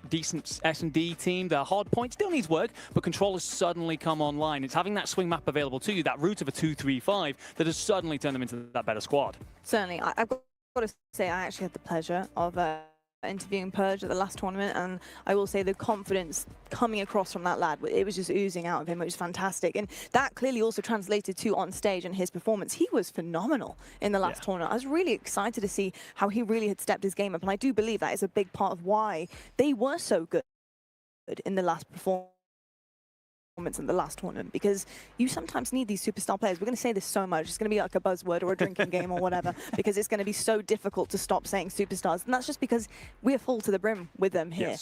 decent S&D team. Their hard point still needs work, but control has suddenly come online. It's having that swing map available to you, that route of a 2-3-5, that has suddenly turned them into that better squad. Certainly. I've got to say, I actually had the pleasure of interviewing Purge at the last tournament, and I will say the confidence coming across from that lad, it was just oozing out of him, which was fantastic. And that clearly also translated to on stage and his performance. He was phenomenal in the last tournament. I was really excited to see how he really had stepped his game up, and I do believe that is a big part of why they were so good in the last performance in the last tournament, because you sometimes need these superstar players. We're going to say this so much, it's going to be like a buzzword or a drinking game or whatever, because it's going to be so difficult to stop saying superstars, and that's just because we're full to the brim with them here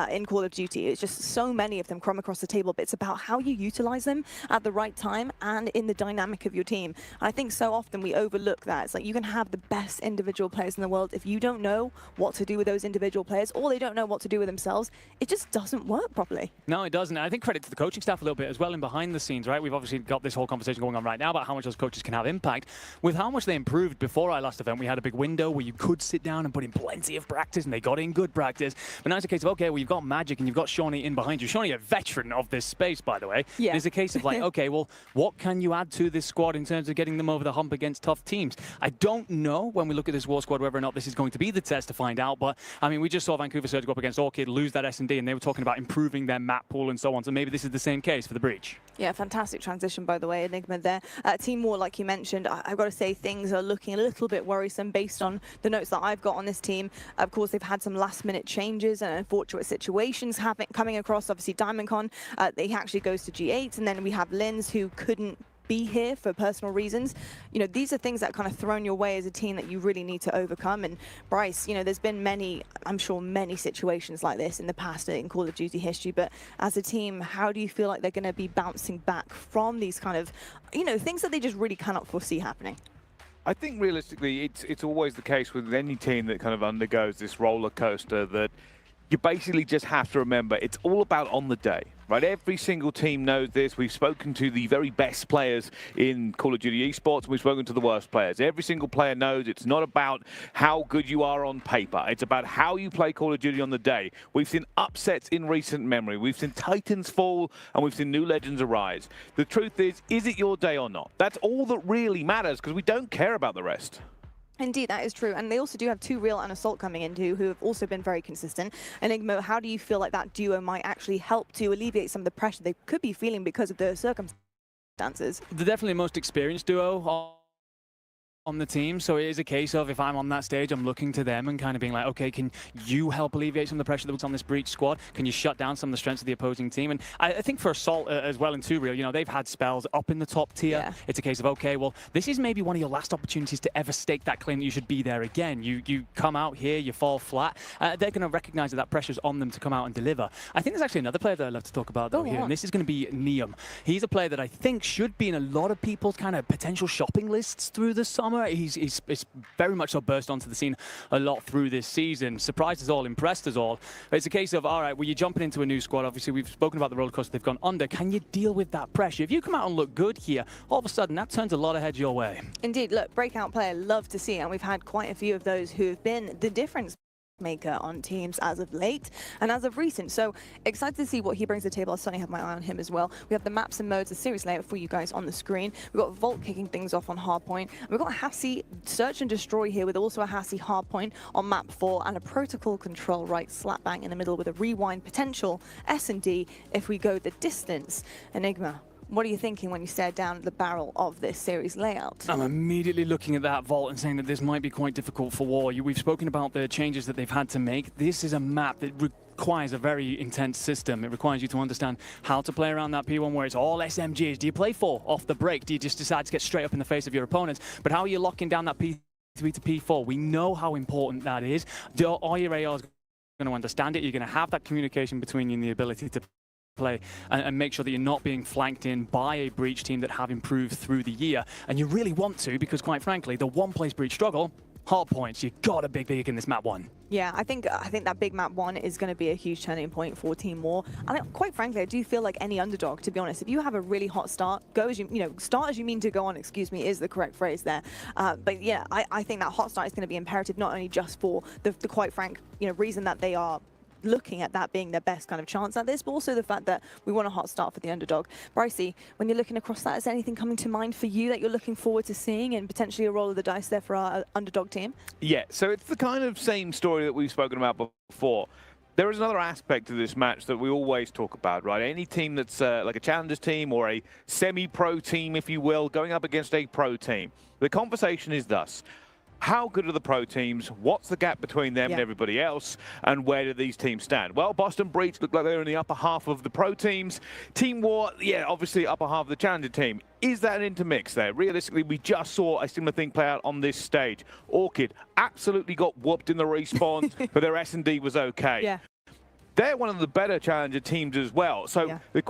in Call of Duty. It's just so many of them come across the table, but it's about how you utilize them at the right time and in the dynamic of your team. And I think so often we overlook that. It's like you can have the best individual players in the world. If you don't know what to do with those individual players, or they don't know what to do with themselves, it just doesn't work properly. No, it doesn't. I think credit to the coaching staff a little bit as well in behind the scenes, right? We've obviously got this whole conversation going on right now about how much those coaches can have impact. With how much they improved before our last event, we had a big window where you could sit down and put in plenty of practice, and they got in good practice. But now it's a case of, okay, well, you've got Magic and you've got Shawnee in behind you. Shawnee, a veteran of this space, by the way. Yeah. It's a case of like, okay, well, what can you add to this squad in terms of getting them over the hump against tough teams? I don't know when we look at this war squad whether or not this is going to be the test to find out, but I mean, we just saw Vancouver Surge go up against Orchid, lose that S&D, and they were talking about improving their map pool and so on. So maybe this is the same case for the Breach. Yeah, fantastic transition, by the way, Enigma there. Team War, like you mentioned, I've got to say things are looking a little bit worrisome based on the notes that I've got on this team. Of course, they've had some last-minute changes and unfortunate situations coming across. Obviously, DiamondCon, they actually goes to G8, and then we have Linz, who couldn't be here for personal reasons. You know, these are things that kind of thrown your way as a team that you really need to overcome. And Bryce, you know, there's been many, I'm sure many situations like this in the past in Call of Duty history, but as a team, how do you feel like they're going to be bouncing back from these kind of, you know, things that they just really cannot foresee happening? I think realistically, it's always the case with any team that kind of undergoes this roller coaster that you basically just have to remember it's all about on the day, right? Every single team knows this. We've spoken to the very best players in Call of Duty esports, and we've spoken to the worst players. Every single player knows it's not about how good you are on paper. It's about how you play Call of Duty on the day. We've seen upsets in recent memory. We've seen Titans fall, and we've seen new legends arise. The truth is it your day or not? That's all that really matters, because we don't care about the rest. Indeed, that is true. And they also do have 2 Real and Assault coming in too, who have also been very consistent. Enigma, how do you feel like that duo might actually help to alleviate some of the pressure they could be feeling because of the circumstances? They're definitely the most experienced duo on the team, so it is a case of if I'm on that stage, I'm looking to them and kind of being like, okay, can you help alleviate some of the pressure that's on this Breach squad? Can you shut down some of the strengths of the opposing team? And I think for Assault as well in 2 Real, you know, they've had spells up in the top tier. Yeah. It's a case of, okay, well, this is maybe one of your last opportunities to ever stake that claim that you should be there again. You come out here, you fall flat. They're going to recognize that pressure's on them to come out and deliver. I think there's actually another player that I'd love to talk about though here, and this is going to be Neum. He's a player that I think should be in a lot of people's kind of potential shopping lists through the summer. He's very much so burst onto the scene a lot through this season. Surprised us all, impressed us all. But it's a case of, all right, well, you're jumping into a new squad. Obviously, we've spoken about the roller coaster they've gone under. Can you deal with that pressure? If you come out and look good here, all of a sudden, that turns a lot of heads your way. Indeed. Look, breakout player, love to see it. And we've had quite a few of those who have been the difference maker on teams as of late and as of recent. So excited to see what he brings to the table. I certainly have my eye on him as well. We have the maps and modes, the series layout for you guys on the screen. We've got Volt kicking things off on hardpoint. We've got Hassi search and destroy here with also a Hassi hardpoint on map 4 and a protocol control right slap bang in the middle with a rewind potential S&D if we go the distance. Enigma, what are you thinking when you stare down at the barrel of this series layout? I'm immediately looking at that vault and saying that this might be quite difficult for War. We've spoken about the changes that they've had to make. This is a map that requires a very intense system. It requires you to understand how to play around that P1 where it's all SMGs. Do you play 4 off the break? Do you just decide to get straight up in the face of your opponents? But how are you locking down that P3 to P4? We know how important that is. Are your ARs going to understand it? You're going to have that communication between you and the ability to play and make sure that you're not being flanked in by a Breach team that have improved through the year. And you really want to, because quite frankly, the one place Breach struggle, hard points. You got to be big in this map 1. Yeah, I think that big map 1 is going to be a huge turning point for Team War. And quite frankly, I do feel like any underdog, to be honest. If you have a really hot start, go as you know, start as you mean to go on, excuse me, is the correct phrase there. But yeah, I think that hot start is going to be imperative, not only just for the quite frank, you know, reason that they are looking at that being their best kind of chance at this, but also the fact that we want a hot start for the underdog. Brycey, when you're looking across that, is there anything coming to mind for you that you're looking forward to seeing and potentially a roll of the dice there for our underdog team? Yeah, so it's the kind of same story that we've spoken about before. There is another aspect to this match that we always talk about, right? Any team that's like a challengers team or a semi-pro team, if you will, going up against a pro team. The conversation is thus: how good are the pro teams? What's the gap between them and everybody else? And where do these teams stand? Well, Boston Breach look like they're in the upper half of the pro teams. Team War, yeah, obviously upper half of the challenger team. Is that an intermix there? Realistically, we just saw a similar thing play out on this stage. Orchid absolutely got whooped in the respawn, but their S&D was okay. Yeah. They're one of the better challenger teams as well. So the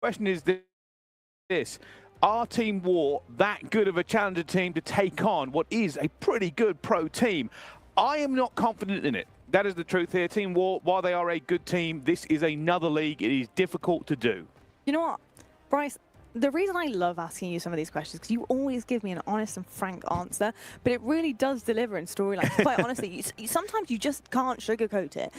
question is this. Are Team War that good of a challenger team to take on what is a pretty good pro team? I am not confident in it. That is the truth here. Team War, while they are a good team, this is another league. It is difficult to do. You know what, Bryce? The reason I love asking you some of these questions is because you always give me an honest and frank answer, but it really does deliver in storylines. Quite honestly, sometimes you just can't sugarcoat it.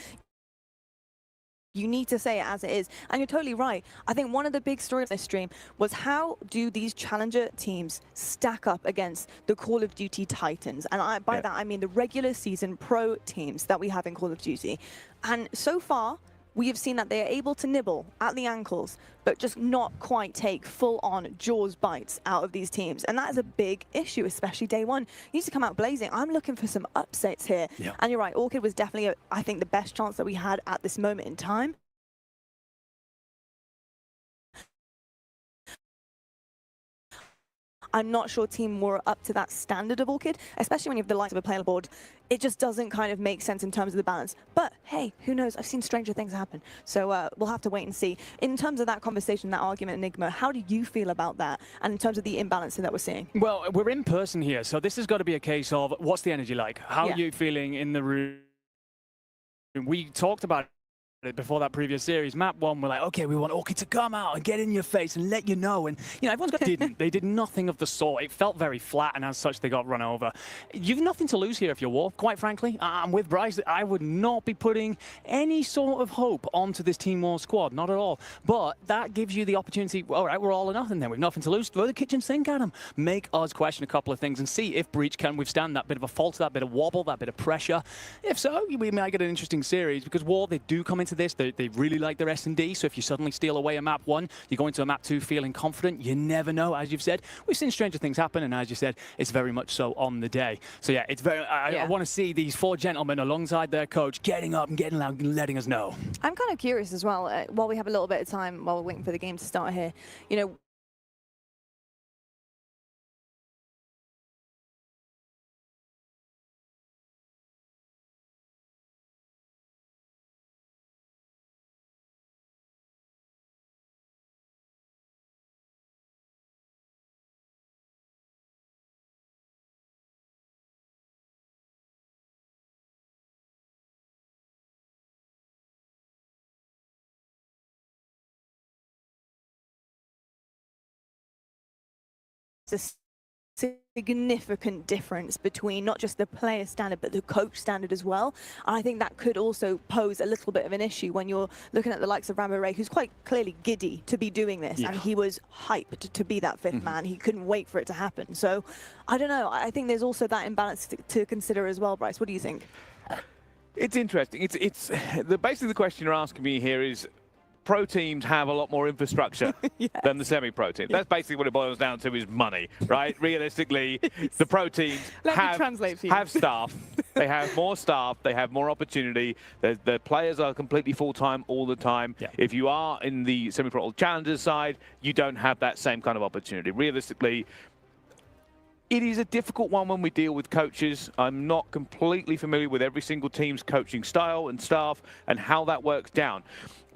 You need to say it as it is. And you're totally right. I think one of the big stories of this stream was how do these challenger teams stack up against the Call of Duty Titans? And by that, I mean the regular season pro teams that we have in Call of Duty. And so far, we have seen that they are able to nibble at the ankles, but just not quite take full-on jaws bites out of these teams. And that is a big issue, especially day one. You need to come out blazing. I'm looking for some upsets here. Yeah. And you're right, Orchid was definitely, I think, the best chance that we had at this moment in time. I'm not sure Team War are up to that standard of Orchid, especially when you have the likes of a player board. It just doesn't kind of make sense in terms of the balance. But hey, who knows? I've seen stranger things happen. So we'll have to wait and see. In terms of that conversation, that argument, Enigma, how do you feel about that? And in terms of the imbalance that we're seeing? Well, we're in person here, so this has got to be a case of what's the energy like? How are you feeling in the room? We talked about it before that previous series. Map 1, we're like, okay, we want Orchid to come out and get in your face and let you know. And, you know, everyone's got they did nothing of the sort. It felt very flat, and as such, they got run over. You've nothing to lose here if you're War, quite frankly. I'm with Bryce. I would not be putting any sort of hope onto this Team War squad, not at all. But that gives you the opportunity, all right, we're all or nothing then. We've nothing to lose. Throw the kitchen sink at them. Make us question a couple of things and see if Breach can withstand that bit of a falter, that bit of wobble, that bit of pressure. If so, we might get an interesting series, because War, they do come into this. They really like their S&D, so if you suddenly steal away a map 1, you go into a map 2 feeling confident. You never know, as you've said. We've seen stranger things happen, and as you said, it's very much so on the day. So yeah, it's very. I want to see these 4 gentlemen alongside their coach getting up and getting loud and letting us know. I'm kind of curious as well, while we have a little bit of time, while we're waiting for the game to start here, you know, a significant difference between not just the player standard but the coach standard as well. And I think that could also pose a little bit of an issue when you're looking at the likes of Rambo Ray, who's quite clearly giddy to be doing this, and he was hyped to be that 5th man. He couldn't wait for it to happen. So I don't know, I think there's also that imbalance to consider as well. Bryce, what do you think? It's interesting. It's basically the question you're asking me here is, pro teams have a lot more infrastructure than the semi-pro team. That's basically what it boils down to, is money, right? Realistically, the pro teams have staff. They have more staff. They have more opportunity. The players are completely full-time all the time. If you are in the semi-pro challengers side, you don't have that same kind of opportunity. Realistically, it is a difficult one when we deal with coaches. I'm not completely familiar with every single team's coaching style and staff and how that works down.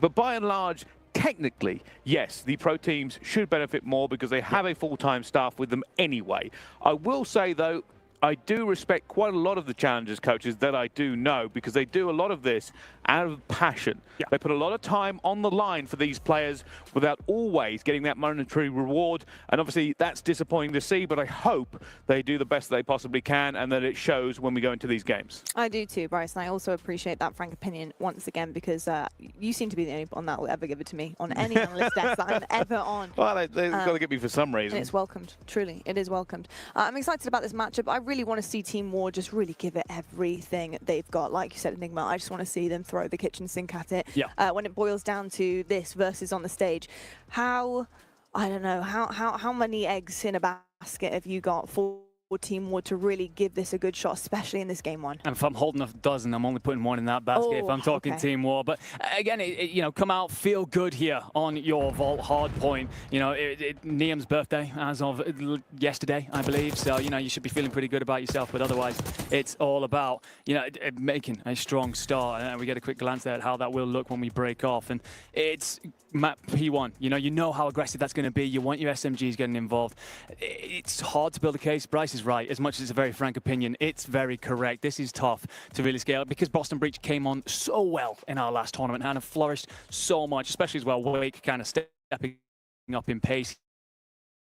But by and large, technically, yes, the pro teams should benefit more because they have a full-time staff with them anyway. I will say, though, I do respect quite a lot of the challengers coaches that I do know, because they do a lot of this out of passion. Yeah. They put a lot of time on the line for these players without always getting that monetary reward. And obviously that's disappointing to see, but I hope they do the best they possibly can and that it shows when we go into these games. I do too, Bryce, and I also appreciate that frank opinion once again, because you seem to be the only one that will ever give it to me on any analyst desk that I'm ever on. Well, they've got to get me for some reason. And it's welcomed, truly, it is welcomed. I'm excited about this matchup. I really want to see Team War just really give it everything they've got. Like you said, Enigma, I just want to see them throw the kitchen sink at it. Yeah. When it boils down to this versus on the stage, I don't know, how many eggs in a basket have you got for Team War to really give this a good shot, especially in this game one? And if I'm holding a dozen, I'm only putting one in that basket if I'm talking Team War. But again, you know, come out, feel good here on your Vault hard point. You know, Niam's birthday as of yesterday, I believe. So, you know, you should be feeling pretty good about yourself. But otherwise, it's all about, you know, making a strong start. And we get a quick glance there at how that will look when we break off. And it's map P1, you know how aggressive that's going to be. You want your SMGs getting involved. It's hard to build a case. Bryce is right. As much as it's a very frank opinion, it's very correct. This is tough to really scale because Boston Breach came on so well in our last tournament and have flourished so much, especially as well Wake kind of stepping up in pace.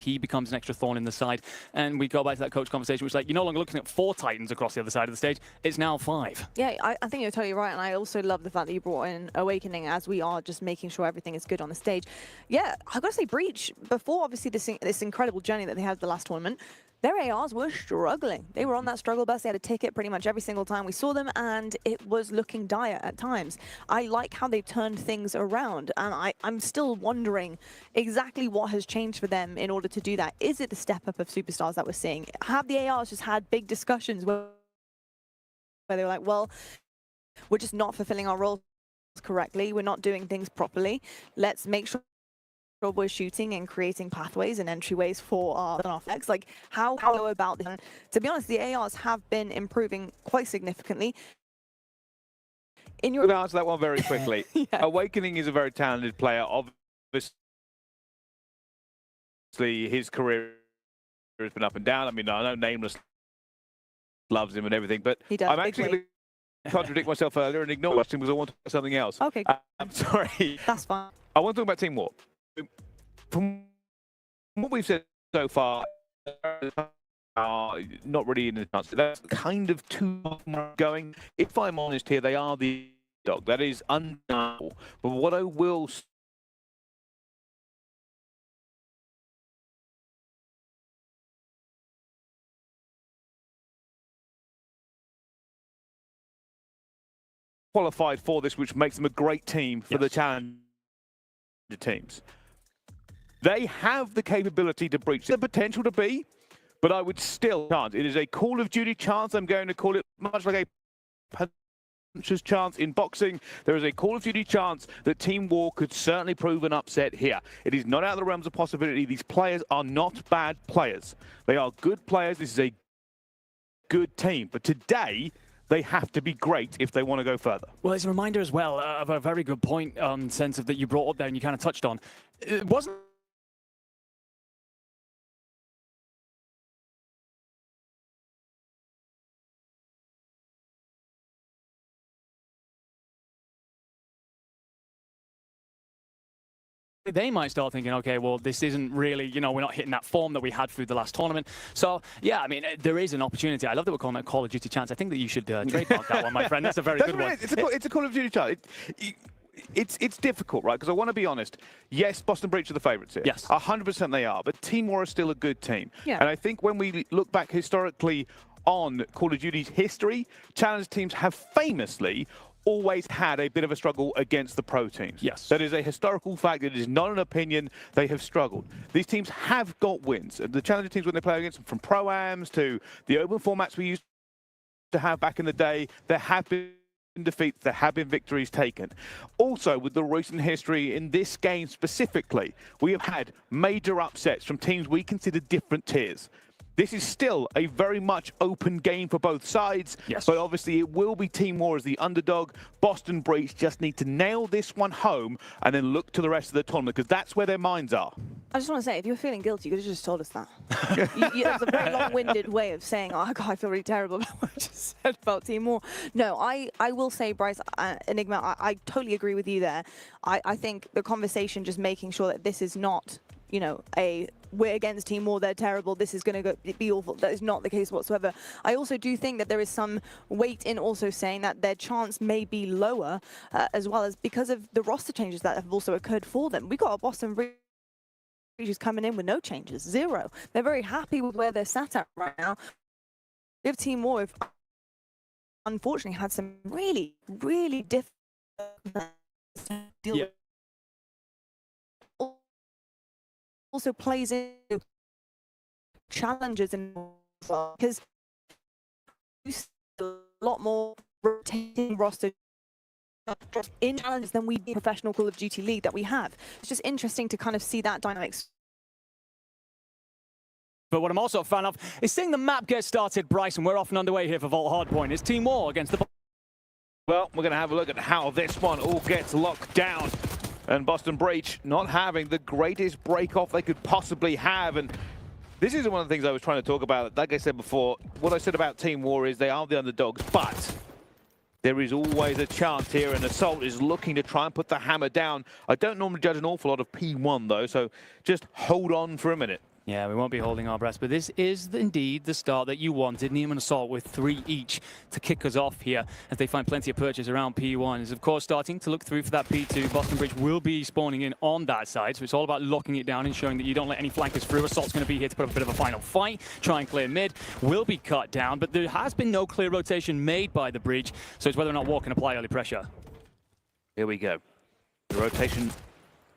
He becomes an extra thorn in the side. And we go back to that coach conversation, which is like, you're no longer looking at 4 Titans across the other side of the stage. It's now 5. Yeah, I think you're totally right. And I also love the fact that you brought in Awakening as we are just making sure everything is good on the stage. Yeah, I've got to say, Breach, before obviously this incredible journey that they had the last tournament, their ARs were struggling. They were on that struggle bus. They had a ticket pretty much every single time we saw them, and it was looking dire at times. I like how they turned things around, and I'm still wondering exactly what has changed for them in order to do that. Is it the step up of superstars that we're seeing? Have the ARs just had big discussions where they were like, well, we're just not fulfilling our roles correctly. We're not doing things properly. Let's make sure we're shooting and creating pathways and entryways for our flex. Like, how go about this? To be honest, the ARs have been improving quite significantly. I'm going to answer that one very quickly. Yeah. Awakening is a very talented player. Obviously, his career has been up and down. I mean, I know Nameless loves him and everything, but he does, I'm actually going to contradict myself earlier and ignore him because I want to talk about something else. Okay. I'm sorry. That's fine. I want to talk about Team War. From what we've said so far, not really in the chance. That's kind of too going. If I'm honest here, they are the dog. That is undeniable. But what I will qualified for this, which makes them a great team for the challenger teams. They have the capability to breach, the potential to be, but I would still chance. It is a Call of Duty chance. I'm going to call it much like a puncher's chance in boxing. There is a Call of Duty chance that Team War could certainly prove an upset here. It is not out of the realms of possibility. These players are not bad players. They are good players. This is a good team. But today, they have to be great if they want to go further. Well, it's a reminder as well of a very good point sense of that you brought up there and you kind of touched on. It wasn't they might start thinking, okay, well, this isn't really, you know, we're not hitting that form that we had through the last tournament. So, yeah, I mean, there is an opportunity. I love that we're calling it Call of Duty chance. I think that you should trademark that one, my friend. That's a very good one. It's a Call of Duty chance. It's difficult, right? Because I want to be honest. Yes, Boston Breach are the favourites here. Yes. 100% they are. But Team War is still a good team. Yeah. And I think when we look back historically on Call of Duty's history, challenge teams have famously always had a bit of a struggle against the pro teams. Yes. That is a historical fact. It is not an opinion. They have struggled. These teams have got wins. The challenger teams, when they play against them, from pro-ams to the open formats we used to have back in the day, there have been defeats, there have been victories taken. Also, with the recent history in this game specifically, we have had major upsets from teams we consider different tiers. This is still a very much open game for both sides, but obviously it will be Team War as the underdog. Boston Breach just need to nail this one home and then look to the rest of the tournament because that's where their minds are. I just want to say, if you were feeling guilty, you could have just told us that. That's a very long-winded way of saying, oh, God, I feel really terrible about what I just said about Team War. No, I will say, Bryce, Enigma, I totally agree with you there. I think the conversation, just making sure that this is not, you know, we're against Team War, they're terrible, this is going to be awful. That is not the case whatsoever. I also do think that there is some weight in also saying that their chance may be lower, as well as because of the roster changes that have also occurred for them. We got a Boston Breach who's coming in with no changes, 0. They're very happy with where they're sat at right now. We have Team War have unfortunately had some really, really difficult deal with. Also plays into challenges and because you see a lot more rotating roster in challenges than we do in professional Call of Duty League that we have. It's just interesting to kind of see that dynamics. But what I'm also a fan of is seeing the map get started, Bryce, and we're off and underway here for Vault Hardpoint. It's Team War against the... Well, we're going to have a look at how this one all gets locked down. And Boston Breach not having the greatest break-off they could possibly have. And this is one of the things I was trying to talk about. Like I said before, what I said about Team War is they are the underdogs, but there is always a chance here, and Assault is looking to try and put the hammer down. I don't normally judge an awful lot of P1, though, so just hold on for a minute. Yeah, we won't be holding our breath, but this is indeed the start that you wanted. Neiman Assault with 3 each to kick us off here as they find plenty of purchase around P1. Is of course starting to look through for that P2. Boston Breach will be spawning in on that side, so it's all about locking it down, ensuring that you don't let any flankers through. Assault's going to be here to put up a bit of a final fight, try and clear mid, will be cut down, but there has been no clear rotation made by the Breach, so it's whether or not War can apply early pressure. Here we go. The rotation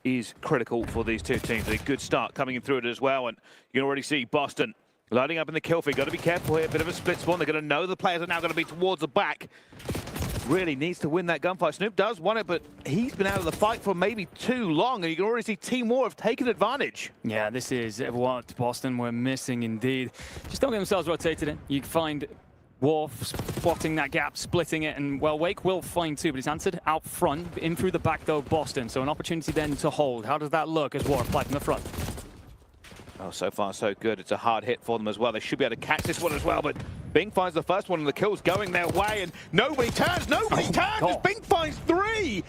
is critical for these two teams. A good start coming in through it as well, and you can already see Boston loading up in the kill feed. Got to be careful here, a bit of a split spawn. They're going to know the players are now going to be towards the back. Really needs to win that gunfight. Snoop does want it, but he's been out of the fight for maybe too long, and you can already see Team War have taken advantage. Yeah, this is what Boston were missing indeed. Just don't get themselves rotated in. You find War spotting that gap, splitting it, and well, Wake will find too, but he's answered out front, in through the back though, Boston. So an opportunity then to hold. How does that look as War applied from the front? Oh, so far so good. It's a hard hit for them as well. They should be able to catch this one as well, but Bing finds the first one and the kill's going their way, and nobody turns as Bing finds 3!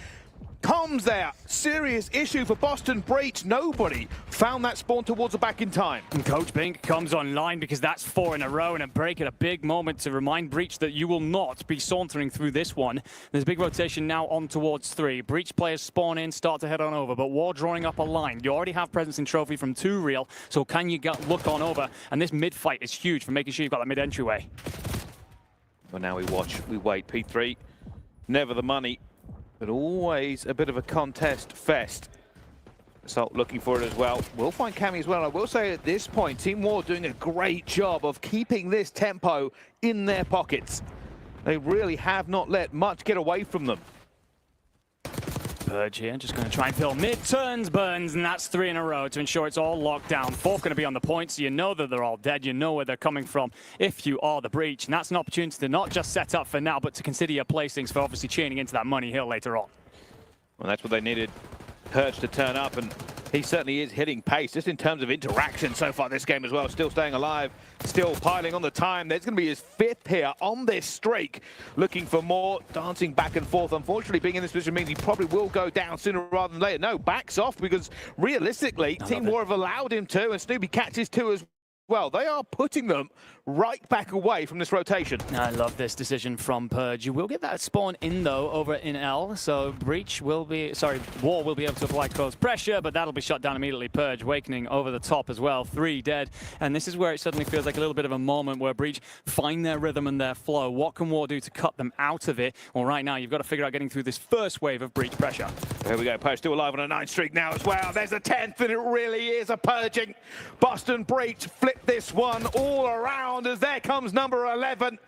Comms there, serious issue for Boston Breach. Nobody found that spawn towards the back in time. And Coach Bink comes online because that's 4 in a row, and a break at a big moment to remind Breach that you will not be sauntering through this one. There's a big rotation now on towards 3. Breach players spawn in, start to head on over, but War drawing up a line. You already have presence in Trophy from 2 Real, so can you look on over? And this mid fight is huge for making sure you've got that mid entryway. Well, now we watch, we wait. P3, never the money, but always a bit of a contest fest. Assault looking for it as well. We'll find Cammy as well. I will say at this point, Team War doing a great job of keeping this tempo in their pockets. They really have not let much get away from them. Purge here, just going to try and fill mid, turns, burns, and that's 3 in a row to ensure it's all locked down. 4th going to be on the point, so you know that they're all dead. You know where they're coming from if you are the Breach. And that's an opportunity to not just set up for now, but to consider your placings for obviously chaining into that money hill later on. Well, that's what they needed. Purge to turn up, and he certainly is hitting pace, just in terms of interaction so far this game as well. Still staying alive, still piling on the time. There's going to be his 5th here on this streak. Looking for more, dancing back and forth. Unfortunately, being in this position means he probably will go down sooner rather than later. No, backs off, because realistically, Team War have allowed him to, and Snoopy catches 2 as well. They are putting them right back away from this rotation. I love this decision from Purge. You will get that spawn in though over in L, so Breach will be, War will be able to apply close pressure, but that'll be shut down immediately. Purge awakening over the top as well, 3 dead, and this is where it suddenly feels like a little bit of a moment where Breach find their rhythm and their flow. What can War do to cut them out of it? Well, right now you've got to figure out getting through this first wave of Breach pressure. Here we go, Purge still alive on a 9 streak now as well. There's a 10th, and it really is a purging. Boston Breach flip flip this one all around as there comes number 11.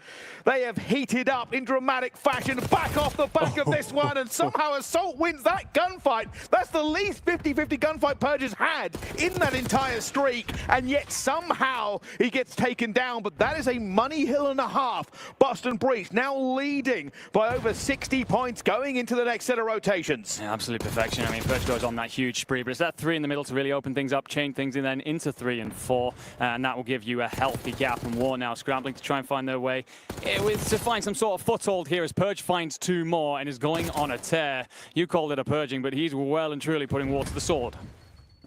They have heated up in dramatic fashion, back off the back of this one, and somehow Assault wins that gunfight. That's the least 50-50 gunfight Purge has had in that entire streak, and yet somehow he gets taken down, but that is a money hill and a half. Boston Breach now leading by over 60 points going into the next set of rotations. Yeah, absolute perfection. I mean, Purge goes on that huge spree, but it's that 3 in the middle to really open things up, chain things, and then into 3 and 4, and that will give you a healthy gap. And War now scrambling to try and find their way to find some sort of foothold here as Purge finds 2 more and is going on a tear. You called it a purging, but he's well and truly putting War to the sword.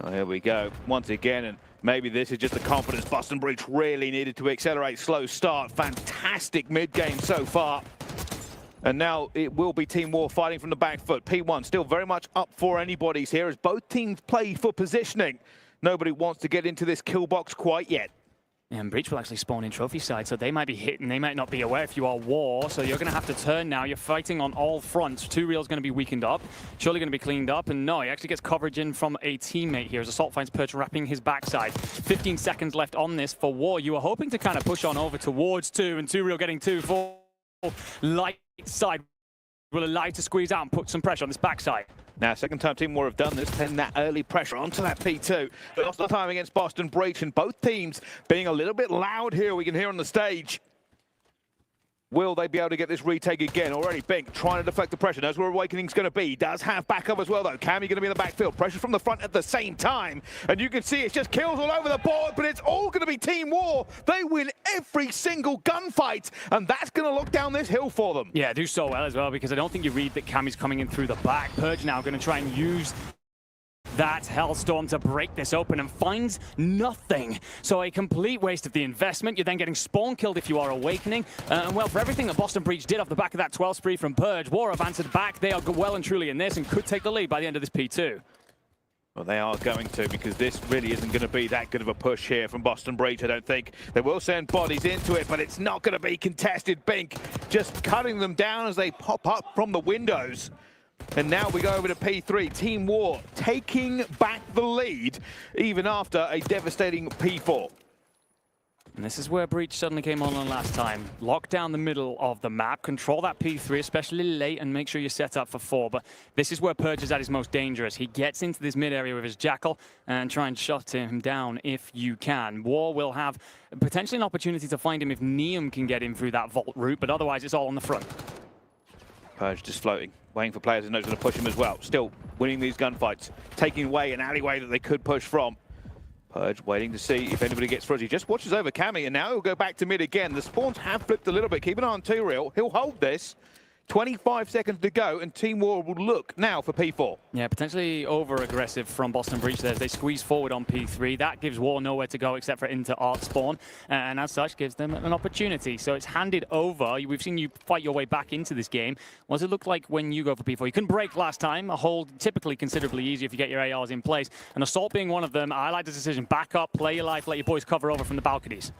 Oh, here we go once again, and maybe this is just the confidence Boston Breach really needed to accelerate. Slow start, fantastic mid-game so far. And now it will be Team War fighting from the back foot. P1 still very much up for anybody's here as both teams play for positioning. Nobody wants to get into this kill box quite yet. And Breach will actually spawn in trophy side, so they might be hit and they might not be aware if you are War, so you're going to have to turn now. You're fighting on all fronts. 2 Real's going to be weakened up, surely going to be cleaned up, and no, he actually gets coverage in from a teammate here as Assault finds Purge wrapping his backside. 15 seconds left on this for War. You were hoping to kind of push on over towards 2, and 2 Real getting 2 for light side will allow you to squeeze out and put some pressure on this backside. Now, second time Team War have done this, putting that early pressure onto that P2. They lost the time against Boston Breach, and both teams being a little bit loud here, we can hear on the stage. Will they be able to get this retake again? Already Bink trying to deflect the pressure. Knows where Awakening's going to be. Does have backup as well, though. Cammy going to be in the backfield. Pressure from the front at the same time. And you can see it's just kills all over the board, but it's all going to be Team War. They win every single gunfight, and that's going to look down this hill for them. Yeah, do so well as well, because I don't think you read that Cammy's coming in through the back. Purge now going to try and use that Hellstorm to break this open and finds nothing. So a complete waste of the investment. You're then getting spawn killed if you are Awakening. And well, for everything that Boston Breach did off the back of that 12 spree from Purge, War have answered back. They are well and truly in this and could take the lead by the end of this P2. Well, they are going to, because this really isn't going to be that good of a push here from Boston Breach, I don't think. They will send bodies into it, but it's not going to be contested. Bink just cutting them down as they pop up from the windows. And now we go over to P3. Team War taking back the lead, even after a devastating P4. And this is where Breach suddenly came on last time. Lock down the middle of the map, control that P3, especially late, and make sure you're set up for 4. But this is where Purge is at his most dangerous. He gets into this mid area with his Jackal and try and shut him down if you can. War will have potentially an opportunity to find him if Neum can get him through that vault route, but otherwise it's all on the front. Purge just floating, waiting for players who knows going to push him as well. Still winning these gunfights, taking away an alleyway that they could push from. Purge waiting to see if anybody gets through. He just watches over Cammy, and now he'll go back to mid again. The spawns have flipped a little bit. Keep an eye on 2 Real. He'll hold this. 25 seconds to go, and Team War will look now for P4. Yeah, potentially over-aggressive from Boston Breach there as they squeeze forward on P3. That gives War nowhere to go except for into Art Spawn, and as such gives them an opportunity. So it's handed over. We've seen you fight your way back into this game. What does it look like when you go for P4? You can break last time. A hold typically considerably easier if you get your ARs in place. And Assault being one of them, I like the decision. Back up, play your life, let your boys cover over from the balconies.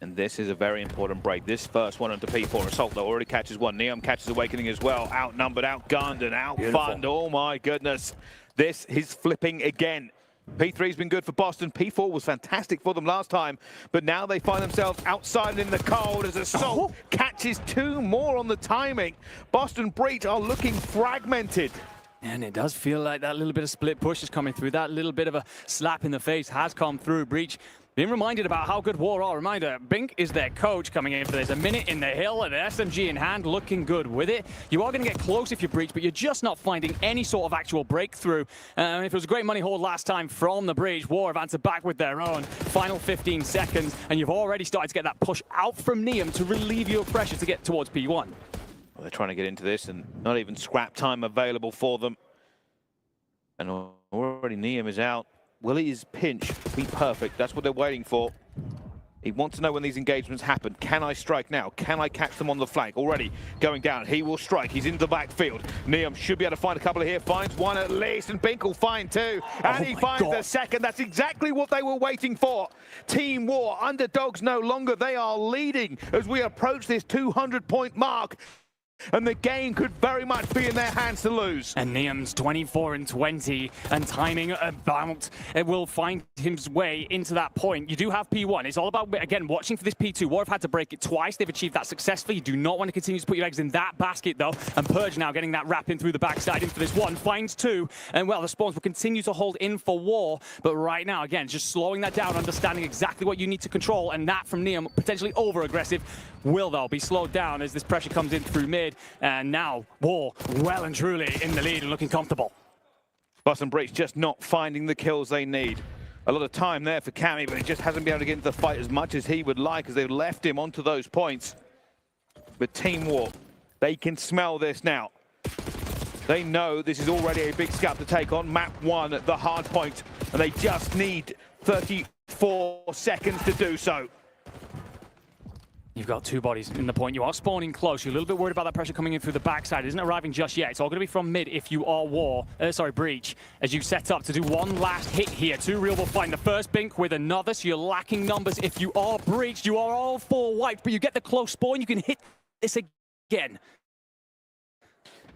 And this is a very important break. This first one onto P4. Assault, though, already catches one. Neum catches Awakening as well. Outnumbered, outgunned, and outfunned. Oh, my goodness. This is flipping again. P3's been good for Boston. P4 was fantastic for them last time. But now they find themselves outside in the cold as Assault catches 2 more on the timing. Boston Breach are looking fragmented. And it does feel like that little bit of split push is coming through. That little bit of a slap in the face has come through. Breach being reminded about how good War are. Reminder, Bink is their coach coming in for this. A minute in the hill and an SMG in hand, looking good with it. You are going to get close if you Breach, but you're just not finding any sort of actual breakthrough. If it was a great money hold last time from the Breach, War have answered back with their own. Final 15 seconds, and you've already started to get that push out from Neum to relieve your pressure to get towards P1. Well, they're trying to get into this, and not even scrap time available for them. And already Neum is out. Will his pinch be perfect? That's what they're waiting for. He wants to know when these engagements happen. Can I strike now? Can I catch them on the flank? Already going down. He will strike. He's into the backfield. Neum should be able to find a couple here. Finds one at least, and Bink will find 2. And he finds the second. That's exactly what they were waiting for. Team War, underdogs no longer. They are leading as we approach this 200-point mark. and the game could very much be in their hands to lose. And Niam's 24 and 20, and timing about it will find his way into that point. You do have P1. It's all about, again, watching for this P2. War have had to break it twice. They've achieved that successfully. You do not want to continue to put your eggs in that basket, though. And Purge now getting that wrap in through the backside into this one. Finds two. And, well, the spawns will continue to hold in for War. But right now, again, just slowing that down, understanding exactly what you need to control. And that from Niam, potentially over-aggressive, will, though, be slowed down as this pressure comes in through mid. And now War well and truly in the lead and looking comfortable. Boston Breach just not finding the kills they need. A lot of time there for Cammy, but he just hasn't been able to get into the fight as much as he would like as they've left him onto those points. But Team War, they can smell this now. They know this is already a big scalp to take on. Map 1 at the hard point, and they just need 34 seconds to do so. You've got two bodies in the point. You are spawning close. You're a little bit worried about that pressure coming in through the backside. It isn't arriving just yet. It's all going to be from mid if you are Breach, as you set up to do one last hit here. Two Real will find the first Bink with another, so you're lacking numbers. If you are Breached, you are all four wiped, but you get the close spawn. You can hit this again.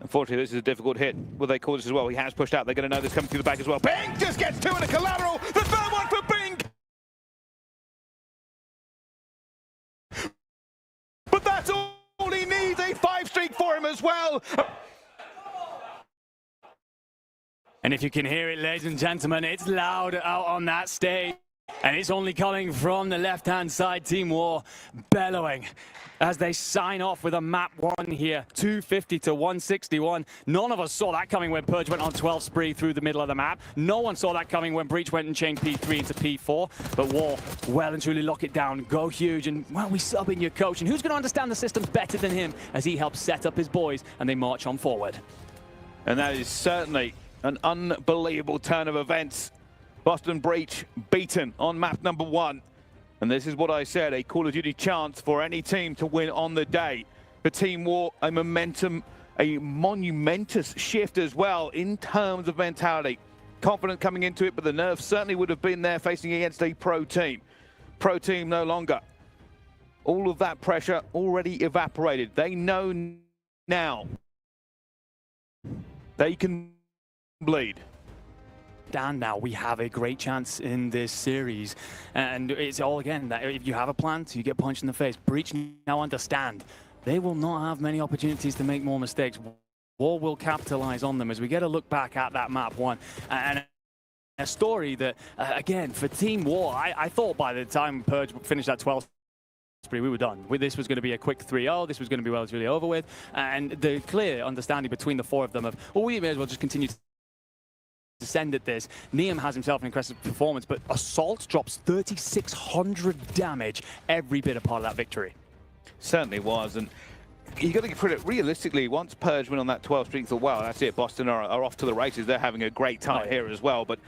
Unfortunately, this is a difficult hit. Will they call this as well? He has pushed out. They're going to know this coming through the back as well. Bing just gets two in a collateral. The third one for Bing. But that's all he needs. A 5-streak for him as well. And if you can hear it, ladies and gentlemen, it's loud out on that stage. And it's only coming from the left-hand side, Team War bellowing as they sign off with a map 1 here, 250 to 161. None of us saw that coming when Purge went on 12 spree through the middle of the map. No one saw that coming when Breach went and changed P3 into P4. But War well and truly lock it down, go huge, and, well, we sub in your coach. And who's going to understand the systems better than him as he helps set up his boys and they march on forward? And that is certainly an unbelievable turn of events. Boston Breach beaten on map number 1. And this is what I said, a Call of Duty chance for any team to win on the day. For Team War, a momentum, a monumentous shift as well in terms of mentality. Confident coming into it, but the nerves certainly would have been there facing against a pro team. Pro team no longer. All of that pressure already evaporated. They know now they can bleed. And now we have a great chance in this series, and it's all again that if you have a plan, so you get punched in the face. Breach now understand they will not have many opportunities to make more mistakes. War will capitalize on them as we get a look back at that map 1 and a story that again for Team War, I thought by the time Purge finished that 12 spree we were done. This was going to be a quick 3-0. This was going to be well and truly over with, and the clear understanding between the four of them of, well, we may as well just continue to send at this. Niam has himself an impressive performance, but Assault drops 3,600 damage, every bit a part of that victory. Certainly was, and you got to give credit. Realistically, once Purge went on that 12 streak, thought, well, that's it. Boston are off to the races. They're having a great time here as well. But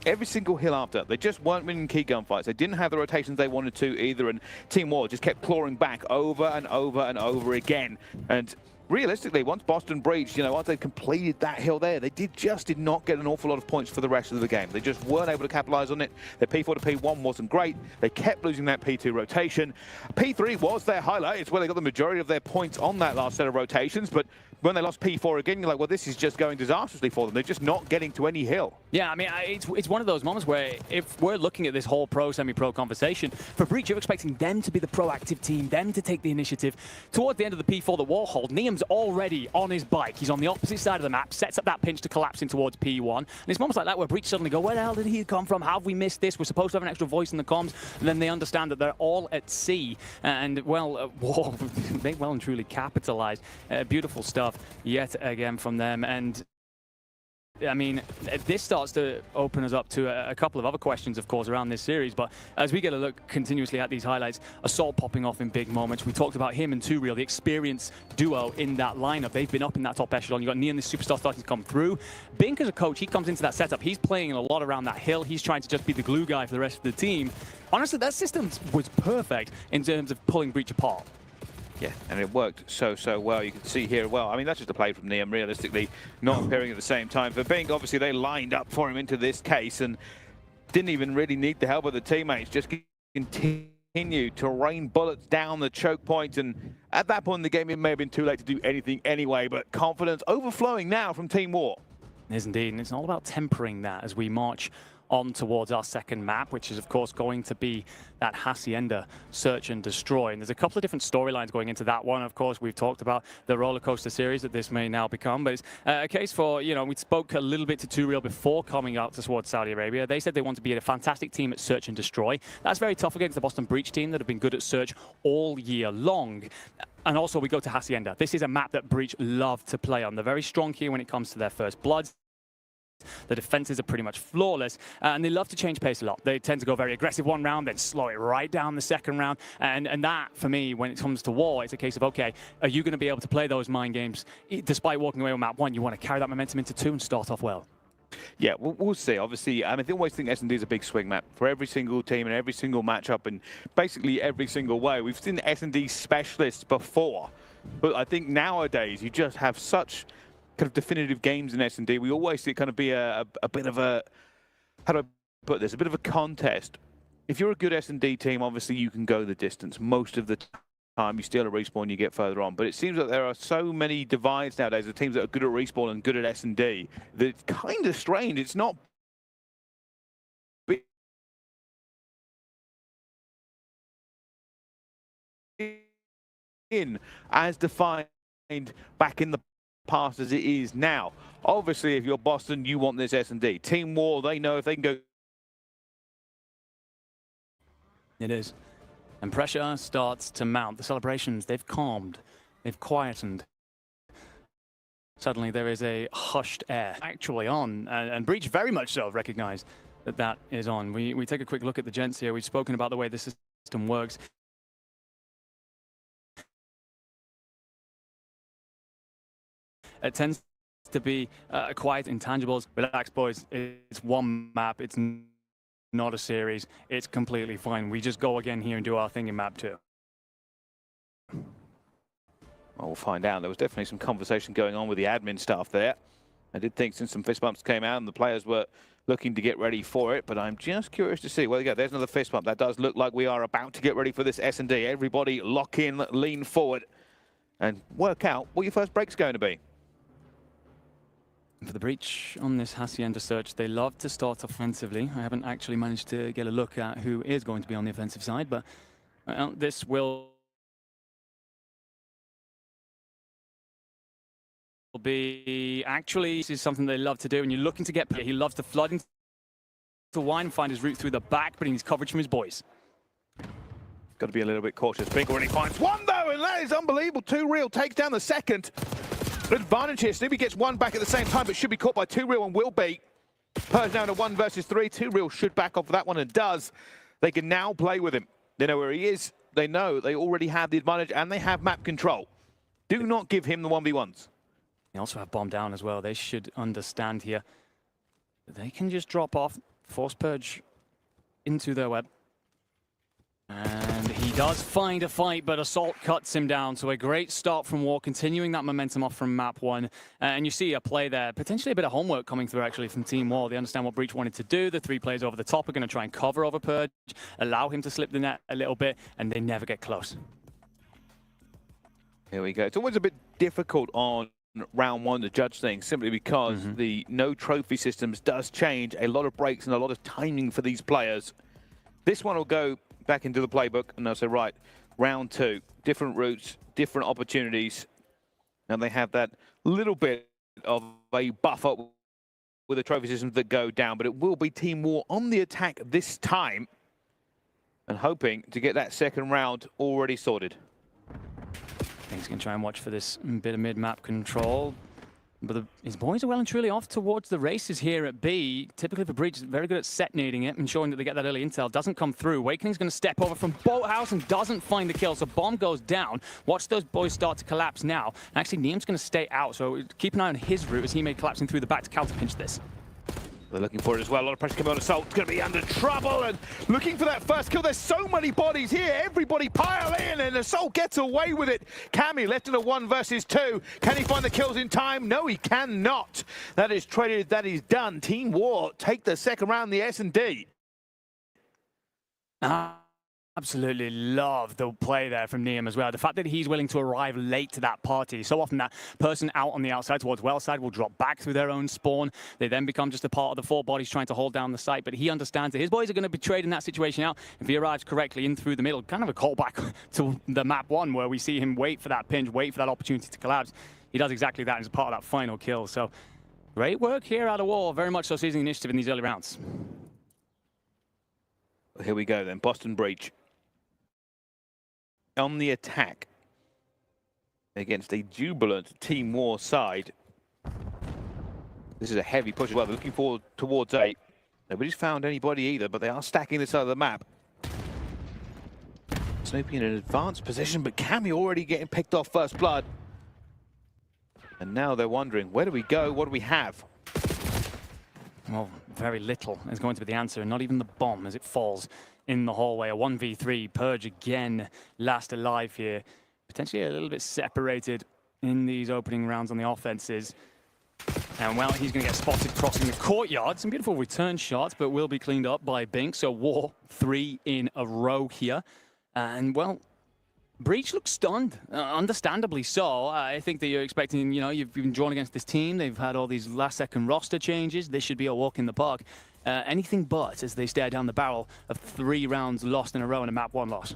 every single hill after, they just weren't winning key gunfights. They didn't have the rotations they wanted to either, and Team War just kept clawing back over and over and over again. And realistically, once Boston Breach, once they completed that hill there, they did not get an awful lot of points for the rest of the game. They just weren't able to capitalize on it. Their P4 to P1 wasn't great. They kept losing that P2 rotation. P3 was their highlight. It's where they got the majority of their points on that last set of rotations, but when they lost P4 again, you're like, well, this is just going disastrously for them. They're just not getting to any hill. Yeah, I mean, it's one of those moments where if we're looking at this whole pro, semi-pro conversation, for Breach, you're expecting them to be the proactive team, them to take the initiative. Towards the end of the P4 that War hold, Niam's already on his bike. He's on the opposite side of the map, sets up that pinch to collapse in towards P1. And it's moments like that where Breach suddenly go, where the hell did he come from? How have we missed this? We're supposed to have an extra voice in the comms. And then they understand that they're all at sea. And, well, War, they well and truly capitalized. Beautiful stuff yet again from them. And I mean, this starts to open us up to a couple of other questions, of course, around this series. But as we get a look continuously at these highlights, Assault popping off in big moments. We talked about him and 2Real, the experienced duo in that lineup. They've been up in that top echelon. You've got Niam, the superstar, starting to come through. Bink, as a coach, he comes into that setup. He's playing a lot around that hill. He's trying to just be the glue guy for the rest of the team. Honestly, that system was perfect in terms of pulling Breach apart. Yeah, and it worked so well. You can see here, well, I mean, that's just a play from Niam, realistically, not appearing at the same time. For Bink, obviously, they lined up for him into this case and didn't even really need the help of the teammates, just continued continue to rain bullets down the choke points, and at that point in the game it may have been too late to do anything anyway, but confidence overflowing now from Team War. It is indeed, and it's all about tempering that as we march on towards our second map, which is of course going to be that Hacienda Search and Destroy. And there's a couple of different storylines going into that one. Of course, we've talked about the roller coaster series that this may now become, but it's a case for, you know, we spoke a little bit to 2Real before coming out towards Saudi Arabia. They said they want to be a fantastic team at Search and Destroy. That's very tough against the Boston Breach team that have been good at Search all year long. And also we go to Hacienda. This is a map that Breach love to play on. They're very strong here when it comes to their first bloods. The defenses are pretty much flawless, and they love to change pace a lot. They tend to go very aggressive one round, then slow it right down the second round. And that, for me, when it comes to War, it's a case of, okay, are you going to be able to play those mind games? Despite walking away on map 1, you want to carry that momentum into 2 and start off well. Yeah, we'll see. Obviously, I always think S&D is a big swing map for every single team and every single matchup and basically every single way. We've seen S&D specialists before, but I think nowadays you just have such kind of definitive games in S&D. We always see it kind of be a bit of a, how do I put this, a bit of a contest. If you're a good S&D team, obviously you can go the distance. Most of the time you steal a respawn, you get further on. But it seems that there are so many divides nowadays of teams that are good at respawn and good at S&D that it's kind of strange. It's not in as defined back in the past as it is now. Obviously, if you're Boston, you want this S&D. Team War, they know if they can go. It is. And pressure starts to mount. The celebrations, they've calmed. They've quietened. Suddenly there is a hushed air actually on, and Breach very much so recognize that that is on. We take a quick look at the gents here. We've spoken about the way the system works. It tends to be quiet intangibles. Relax, boys. It's one map. It's not a series. It's completely fine. We just go again here and do our thing in map 2. Well, we'll find out. There was definitely some conversation going on with the admin staff there. I did think since some fist bumps came out and the players were looking to get ready for it, but I'm just curious to see. Well, there you go. There's another fist bump. That does look like we are about to get ready for this S&D. Everybody lock in, lean forward, and work out what your first break's going to be. For the Breach on this Hacienda Search, they love to start offensively. I haven't actually managed to get a look at who is going to be on the offensive side, but this will be actually, this is something they love to do, and you're looking to get, he loves to flood into wine, find his route through the back, but he needs coverage from his boys. Got to be a little bit cautious. Big already finds one though, and that is unbelievable. 2Real takes down the second. Advantage here. Snoopy gets one back at the same time, but should be caught by 2Real and will be. Purge down to 1 versus 3. 2Real should back off of that one and does. They can now play with him. They know where he is. They know they already have the advantage and they have map control. Do not give him the 1v1s. They also have bomb down as well. They should understand here that they can just drop off, force Purge into their web. And he does find a fight, but Assault cuts him down. So a great start from War, continuing that momentum off from map 1. And you see a play there, potentially a bit of homework coming through actually from Team War. They understand what Breach wanted to do. The 3 players over the top are going to try and cover over Purge, allow him to slip the net a little bit, and they never get close. Here we go. It's always a bit difficult on round 1 to judge things, simply because the no trophy systems does change a lot of breaks and a lot of timing for these players. This one will go back into the playbook and they'll say, right, round 2, different routes, different opportunities. And they have that little bit of a buffer with the trophy systems that go down, but it will be Team War on the attack this time and hoping to get that second round already sorted. He's going to try and watch for this bit of mid-map control. But his boys are well and truly off towards the races here at B. Typically for Breach, very good at set-nading it, ensuring that they get that early intel. Doesn't come through. Awakening's going to step over from Boathouse and doesn't find the kill. So bomb goes down. Watch those boys start to collapse now. Actually, Niam's going to stay out. So keep an eye on his route as he may collapsing through the back to counter-pinch this. They're looking for it as well. A lot of pressure coming on Assault. It's going to be under trouble and looking for that first kill. There's so many bodies here. Everybody pile in and Assault gets away with it. Cammy left in a 1 versus 2. Can he find the kills in time? No, he cannot. That is traded. That is done. Team War take the second round, the S&D. I Absolutely love the play there from Niam as well. The fact that he's willing to arrive late to that party. So often that person out on the outside towards well side will drop back through their own spawn. They then become just a part of the four bodies trying to hold down the site. But he understands that his boys are going to be trading that situation out. If he arrives correctly in through the middle, kind of a callback to the map one where we see him wait for that pinch, wait for that opportunity to collapse. He does exactly that as part of that final kill. So great work here out of War. Very much so seizing initiative in these early rounds. Here we go then. Boston Breach on the attack against a jubilant Team War side. This is a heavy push as well. They're looking forward towards A. Nobody's found anybody either, but they are stacking this side of the map. Snoopy in an advanced position, but Cammy already getting picked off first blood. And now they're wondering, where do we go? What do we have? Well, very little is going to be the answer, and not even the bomb as it falls in the hallway. A 1v3, Purge again last alive here. Potentially a little bit separated in these opening rounds on the offenses. And well, he's going to get spotted crossing the courtyard. Some beautiful return shots, but will be cleaned up by Bink. So War 3 in a row here. And well, Breach looks stunned, understandably so. I think that you're expecting, you know, you've been drawn against this team. They've had all these last-second roster changes. This should be a walk in the park. Anything but as they stare down the barrel of 3 rounds lost in a row and a map 1 loss.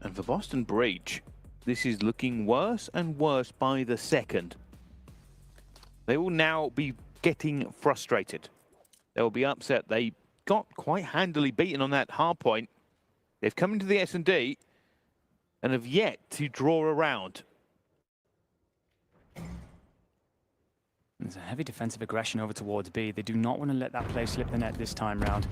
And for Boston Breach, this is looking worse and worse by the second. They will now be getting frustrated. They will be upset. They got quite handily beaten on that hard point. They've come into the S&D and have yet to draw a round. There's a heavy defensive aggression over towards B. They do not want to let that play slip the net this time round.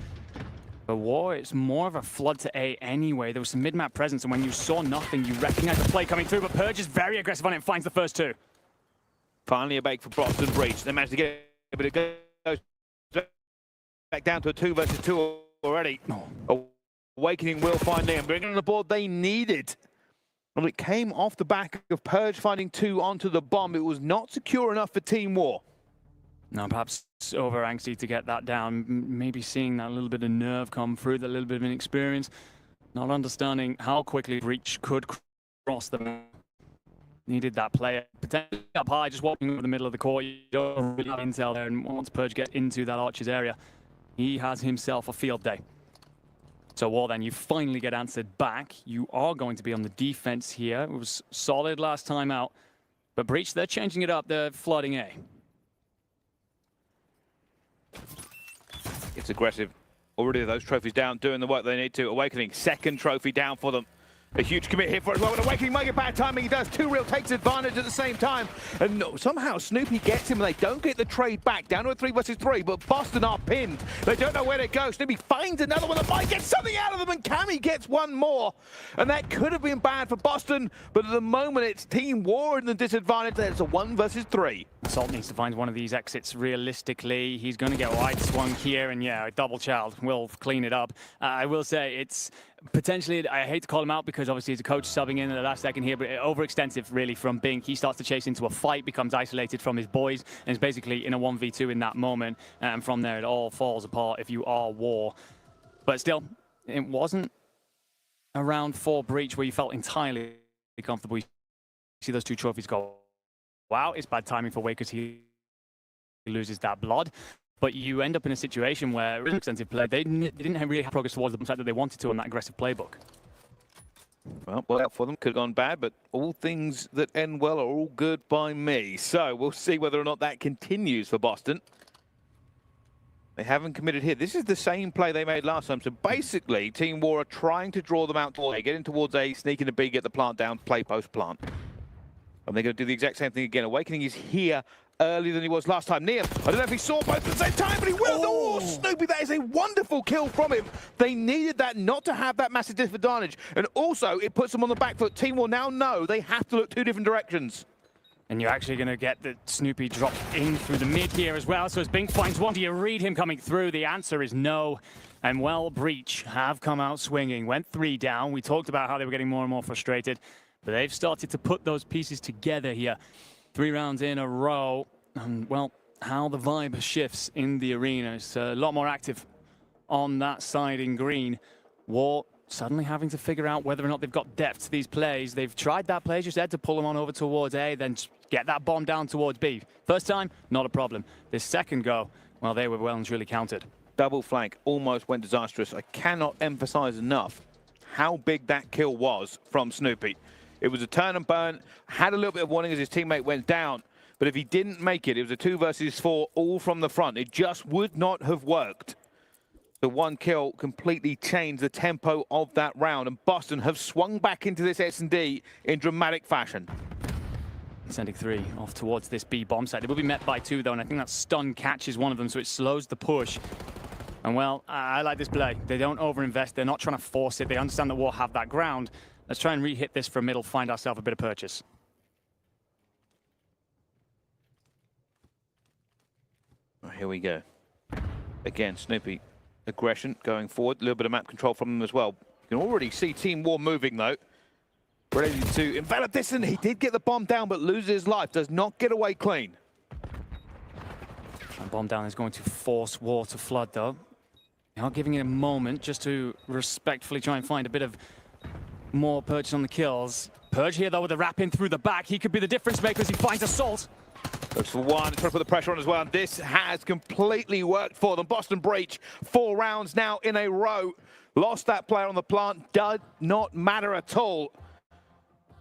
But War, it's more of a flood to A anyway. There was some mid-map presence, and when you saw nothing, you recognize the play coming through, but Purge is very aggressive on it and finds the first 2. Finally a bake for Boston Breach. They managed to get it, but it goes back down to a 2 versus 2 already. Oh. Awakening will find them, bringing on the board they needed. And it came off the back of Purge finding 2 onto the bomb. It was not secure enough for Team War. No, perhaps over angsty to get that down. Maybe seeing that little bit of nerve come through, that little bit of inexperience. Not understanding how quickly Breach could cross the map. Needed that player potentially up high, just walking over the middle of the court. You don't really have intel there, and once Purge get into that Archer's area, he has himself a field day. So War, then you finally get answered back. You are going to be on the defense here. It was solid last time out, but Breach, they're changing it up. They're flooding A. It's aggressive. Already those trophies down, doing the work they need to. Awakening, second trophy down for them. A huge commit here for it as well. But Awakening might get bad timing. He does. 2 Real takes advantage at the same time. And somehow Snoopy gets him and they don't get the trade back. Down to a 3 versus 3, but Boston are pinned. They don't know where to go. Snoopy finds another one that might get something out of them, and Cammy gets one more. And that could have been bad for Boston, but at the moment it's Team War in the disadvantage. There's a 1 versus 3. Salt needs to find one of these exits realistically. He's going to get wide swung here, and yeah, a double child will clean it up. I will say it's potentially, I hate to call him out because obviously he's a coach subbing in at the last second here, but overextensive really from Bink. He starts to chase into a fight, becomes isolated from his boys, and is basically in a 1v2 in that moment. And from there, it all falls apart if you are War. But still, it wasn't a round 4 Breach where you felt entirely comfortable. You see those 2 trophies go. Wow, it's bad timing for Wake because he loses that blood. But you end up in a situation where it is an extensive play. They didn't really have progress towards the side that they wanted to on that aggressive playbook. Well, out for them. Could have gone bad, but all things that end well are all good by me. So we'll see whether or not that continues for Boston. They haven't committed here. This is the same play they made last time. So basically, Team War are trying to draw them out towards A, get in towards A, sneak into B, get the plant down, play post-plant. And they're going to do the exact same thing again. Awakening is here earlier than he was last time. Niam, I don't know if he saw both at the same time, but he will. Oh, Snoopy, that is a wonderful kill from him. They needed that not to have that massive disadvantage. And also, it puts them on the back foot. Team will now know they have to look 2 different directions. And you're actually going to get the Snoopy drop in through the mid here as well. So as Bink finds one, do you read him coming through? The answer is no. And well, Breach have come out swinging. Went 3 down. We talked about how they were getting more and more frustrated. But they've started to put those pieces together here. 3 rounds in a row. And well, how the vibe shifts in the arena. It's a lot more active on that side in green. War suddenly having to figure out whether or not they've got depth to these plays. They've tried that play, as you said, to pull them on over towards A, then get that bomb down towards B. First time, not a problem. This second go, well, they were well and truly countered. Double flank almost went disastrous. I cannot emphasize enough how big that kill was from Snoopy. It was a turn and burn, had a little bit of warning as his teammate went down, but if he didn't make it, it was a 2 versus 4 all from the front. It just would not have worked. The one kill completely changed the tempo of that round, and Boston have swung back into this S&D in dramatic fashion. Sending 3 off towards this B bomb site. They will be met by 2 though, and I think that stun catches one of them, so it slows the push. And well, I like this play. They don't overinvest. They're not trying to force it. They understand that War have that ground. Let's try and re-hit this for middle, find ourselves a bit of purchase. Here we go. Again, Snoopy. Aggression going forward. A little bit of map control from them as well. You can already see Team War moving though. Ready to envelop this, and he did get the bomb down, but loses his life. Does not get away clean. And bomb down is going to force War to flood though. Now giving it a moment just to respectfully try and find a bit of more purchase on the kills. Purge here though with a wrap in through the back. He could be the difference maker as he finds Assault. Looks for one, trying to put the pressure on as well. And this has completely worked for them. Boston Breach, 4 rounds now in a row. Lost that player on the plant, does not matter at all.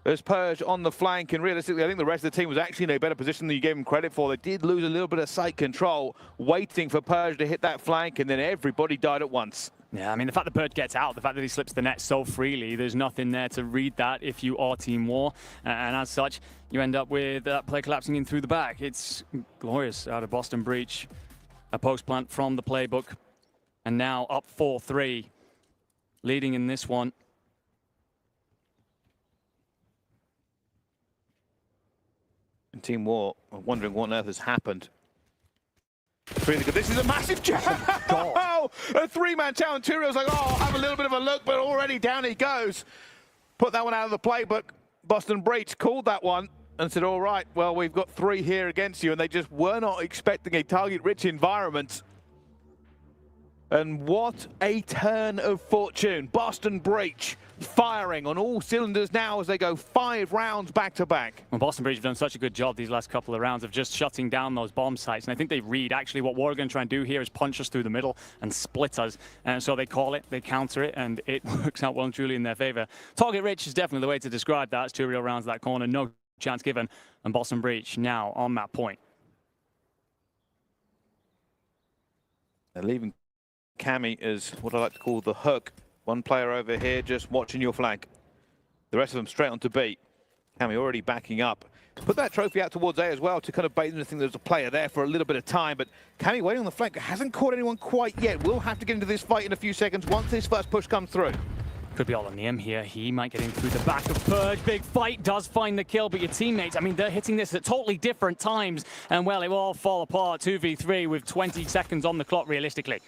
There's Purge on the flank, and realistically, I think the rest of the team was actually in a better position than you gave them credit for. They did lose a little bit of site control, waiting for Purge to hit that flank, and then everybody died at once. Yeah, I mean, the fact that Purge gets out, the fact that he slips the net so freely, there's nothing there to read that if you are Team War. And as such, you end up with that play collapsing in through the back. It's glorious out of Boston Breach. A post plant from the playbook. And now up 4-3, leading in this one. And Team War are wondering what on earth has happened. Really good. This is a massive jam. Oh, a 3-man challenge. Turio's like, oh, I'll have a little bit of a look, but already down he goes. Put that one out of the playbook. Boston Breach called that one and said, all right, well, we've got 3 here against you, and they just were not expecting a target-rich environment. And what a turn of fortune. Boston Breach firing on all cylinders now as they go 5 rounds back-to-back. Well, Boston Breach have done such a good job these last couple of rounds of just shutting down those bomb sites. And I think they read, actually, what War are going to try and do here is punch us through the middle and split us. And so they call it, they counter it, and it works out well and truly in their favor. Target rich is definitely the way to describe that. It's 2 real rounds that corner, no chance given. And Boston Breach now on that point. They're leaving Cammy as what I like to call the hook. One player over here just watching your flank. The rest of them straight onto B. Cammy already backing up. Put that trophy out towards A as well to kind of bait them to think there's a player there for a little bit of time. But Cammy waiting on the flank, hasn't caught anyone quite yet. We'll have to get into this fight in a few seconds once this first push comes through. Could be all on him here. He might get in through the back of Purge. Big fight, does find the kill, but your teammates, I mean, they're hitting this at totally different times. And well, it will all fall apart 2v3 with 20 seconds on the clock realistically.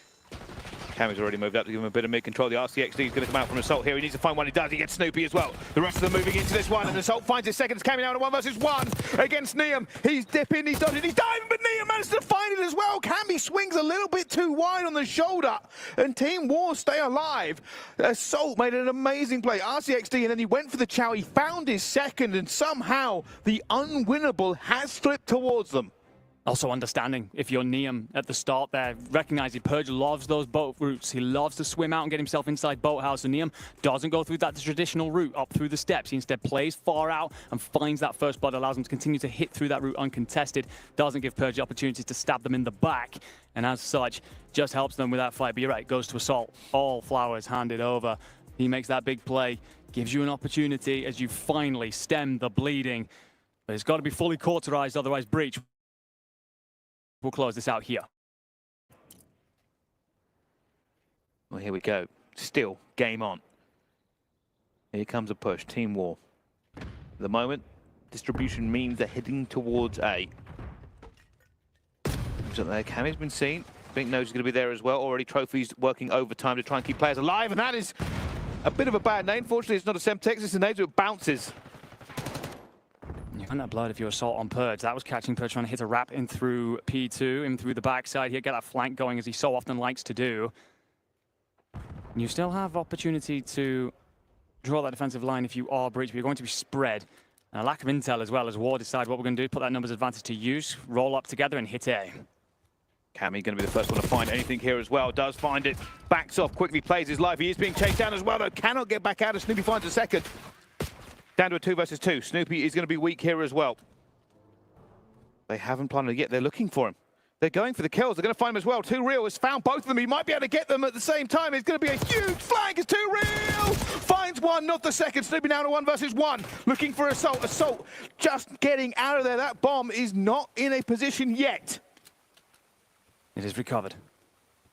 Cammy's already moved up to give him a bit of mid-control. The RCXD is going to come out from Assault here. He needs to find one. He does. He gets Snoopy as well. The rest of them moving into this one, and Assault finds his seconds. Cammy now in a 1 versus 1 against Neum. He's dipping, he's dodging, he's diving, but Neum managed to find it as well. Cammy swings a little bit too wide on the shoulder, and Team War stay alive. Assault made an amazing play. RCXD, and then he went for the chow. He found his second, and somehow the unwinnable has slipped towards them. Also understanding, if you're Neum at the start there, recognizing Purge loves those boat routes. He loves to swim out and get himself inside boathouse. And Neum doesn't go through that traditional route up through the steps. He instead plays far out and finds that first blood, allows him to continue to hit through that route uncontested. Doesn't give Purge the opportunity to stab them in the back. And as such, just helps them with that fight. But you're right, goes to Assault. All flowers handed over. He makes that big play, gives you an opportunity as you finally stem the bleeding. But it's got to be fully cauterized, otherwise Breach. We'll close this out here. Well, here we go. Still game on. Here comes a push. Team War. At the moment, distribution means they're heading towards A. Moves up there. Cammy's been seen. Bink knows he's going to be there as well. Already trophies working overtime to try and keep players alive, and that is a bit of a bad name. Fortunately, it's not a Semtex, it's a name, so it bounces. You find that blood if you're Assault on Purge. That was catching Purge trying to hit a wrap in through P2, in through the backside here, get that flank going as he so often likes to do. You still have opportunity to draw that defensive line if you are breached, but you're going to be spread. And a lack of intel as well as War decide what we're going to do, put that numbers advantage to use, roll up together and hit A. Cammy going to be the first one to find anything here as well. Does find it. Backs off, quickly plays his life. He is being chased down as well, though. Cannot get back out as Snoopy finds a second. Down to a 2 versus 2. Snoopy is going to be weak here as well. They haven't planted it yet. They're looking for him. They're going for the kills. They're going to find him as well. Too Real has found both of them. He might be able to get them at the same time. It's going to be a huge flank. It's Too Real. Finds one, not the second. Snoopy now to 1 versus 1. Looking for Assault. Assault just getting out of there. That bomb is not in a position yet. It is recovered.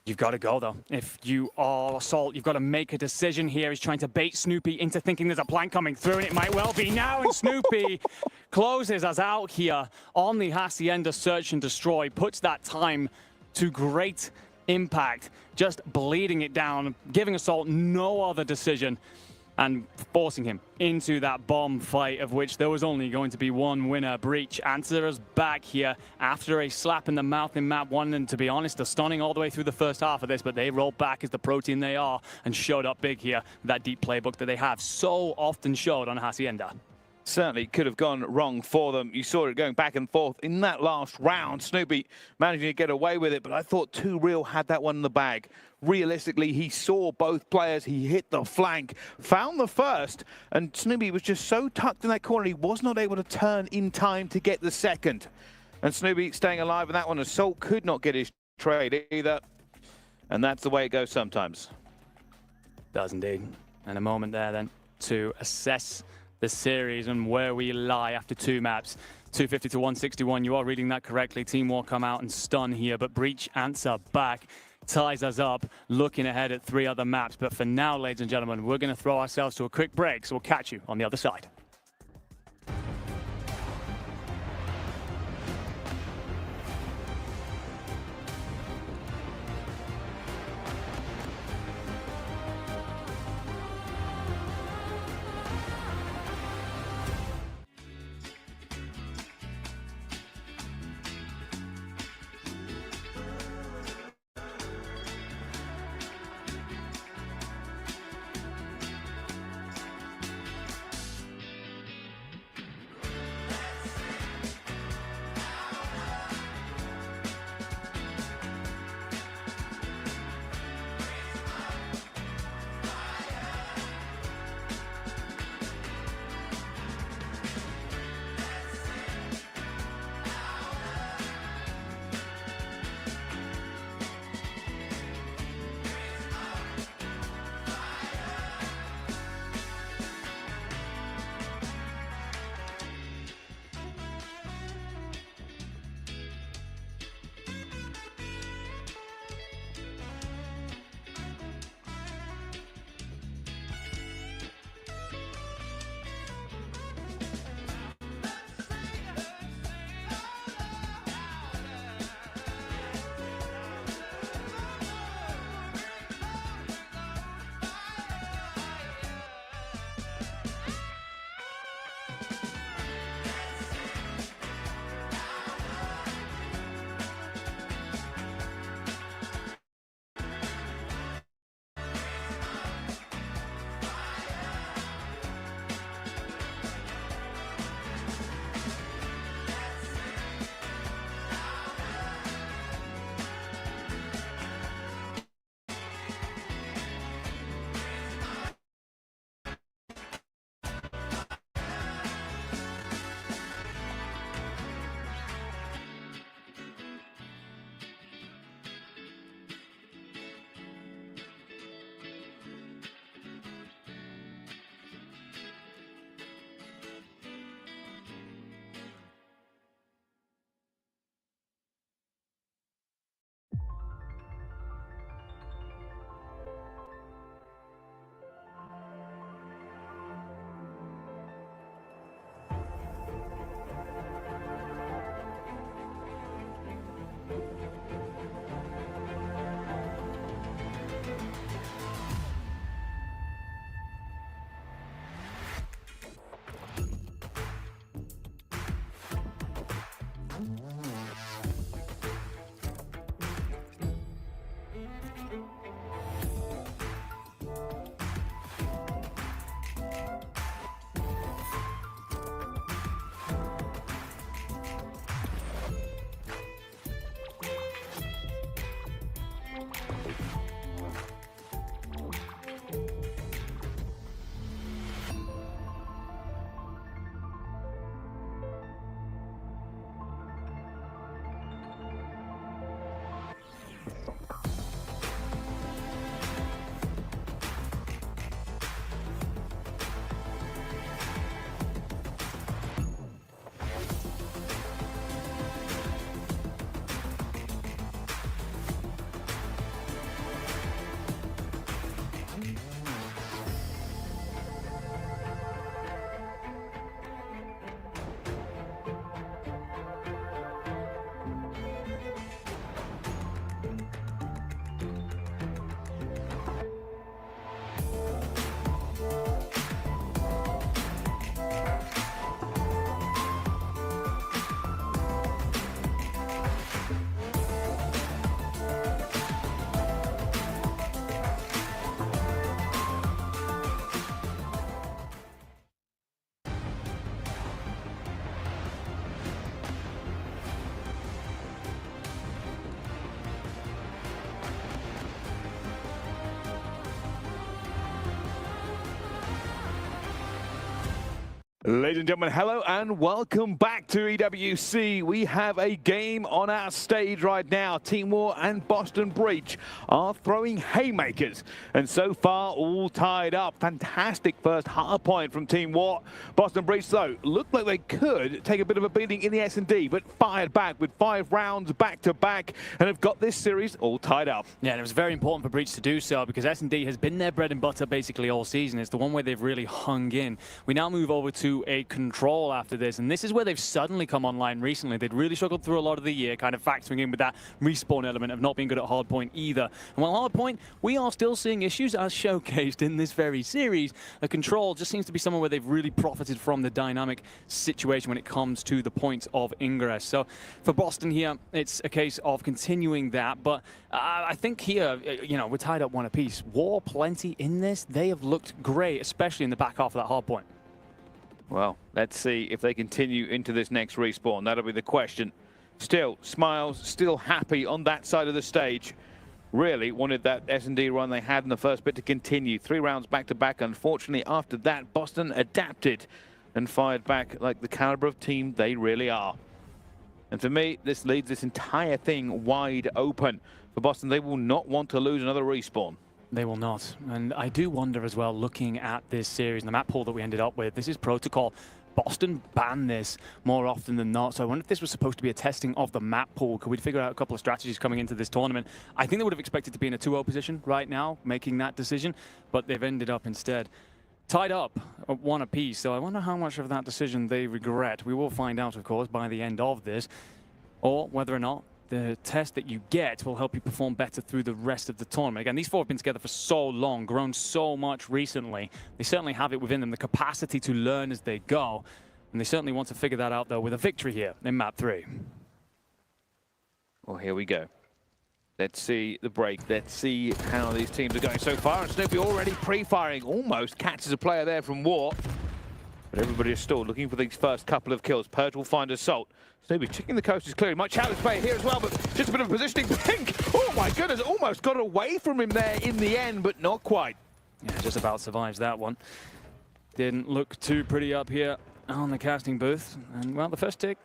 You've got to go, though. If you are Assault, you've got to make a decision here. He's trying to bait Snoopy into thinking there's a plank coming through, and it might well be now. And Snoopy closes us out here on the Hacienda Search and Destroy, puts that time to great impact, just bleeding it down, giving Assault no other decision, and forcing him into that bomb fight, of which there was only going to be one winner. Breach answer us back here after a slap in the mouth in map 1, and to be honest, they're stunning all the way through the first half of this, but they rolled back as the protein they are and showed up big here. That deep playbook that they have so often showed on Hacienda. Certainly could have gone wrong for them. You saw it going back and forth in that last round. Snoopy managing to get away with it, but I thought Too Real had that one in the bag. Realistically, he saw both players. He hit the flank, found the first, and Snoopy was just so tucked in that corner, he was not able to turn in time to get the second. And Snoopy staying alive in that one. Assault could not get his trade either. And that's the way it goes sometimes. Does indeed. And a moment there then to assess the series and where we lie after 2 maps. 250 to 161, you are reading that correctly. Team War come out and stun here, but Breach answer back, ties us up, looking ahead at 3 other maps. But for now, ladies and gentlemen, we're going to throw ourselves to a quick break, so we'll catch you on the other side. Ladies and gentlemen, hello and welcome back to EWC. We have a game on our stage right now. Team War and Boston Breach are throwing haymakers, and so far all tied up. Fantastic first hard point from Team War. Boston Breach, though, looked like they could take a bit of a beating in the S&D, but fired back with 5 rounds back-to-back and have got this series all tied up. Yeah, and it was very important for Breach to do so because S&D has been their bread and butter basically all season. It's the one where they've really hung in. We now move over to a Control after this, and this is where they've suddenly come online recently. They'd really struggled through a lot of the year, kind of factoring in with that respawn element of not being good at hardpoint either. And while hardpoint, we are still seeing issues as showcased in this very series. A Control just seems to be somewhere where they've really profited from the dynamic situation when it comes to the points of ingress. So for Boston here, it's a case of continuing that, but I think here, you know, we're tied up 1 apiece. War plenty in this. They have looked great, especially in the back half of that hardpoint. Well, let's see if they continue into this next respawn. That'll be the question. Still, Smiles, still happy on that side of the stage. Really wanted that S&D run they had in the first bit to continue. 3 rounds back-to-back. Unfortunately, after that, Boston adapted and fired back like the caliber of team they really are. And for me, this leaves this entire thing wide open. For Boston, they will not want to lose another respawn. They will not. And I do wonder as well, looking at this series and the map pool that we ended up with, this is Protocol. Boston banned this more often than not. So I wonder if this was supposed to be a testing of the map pool. Could we figure out a couple of strategies coming into this tournament? I think they would have expected to be in a 2-0 position right now, making that decision, but they've ended up instead tied up at 1 apiece. So I wonder how much of that decision they regret. We will find out, of course, by the end of this, or whether or not the test that you get will help you perform better through the rest of the tournament. Again, these 4 have been together for so long, grown so much recently. They certainly have it within them, the capacity to learn as they go. And they certainly want to figure that out, though, with a victory here in map 3. Well, here we go. Let's see the break. Let's see how these teams are going so far. And Snoopy already pre-firing, almost catches a player there from War. But everybody is still looking for these first couple of kills. Purge will find Assault. Snoopy checking the coast is clear. Might challenge player here as well, but just a bit of positioning. Pink! Oh my goodness, almost got away from him there in the end, but not quite. Yeah, just about survives that one. Didn't look too pretty up here on the casting booth. And well, the first tick,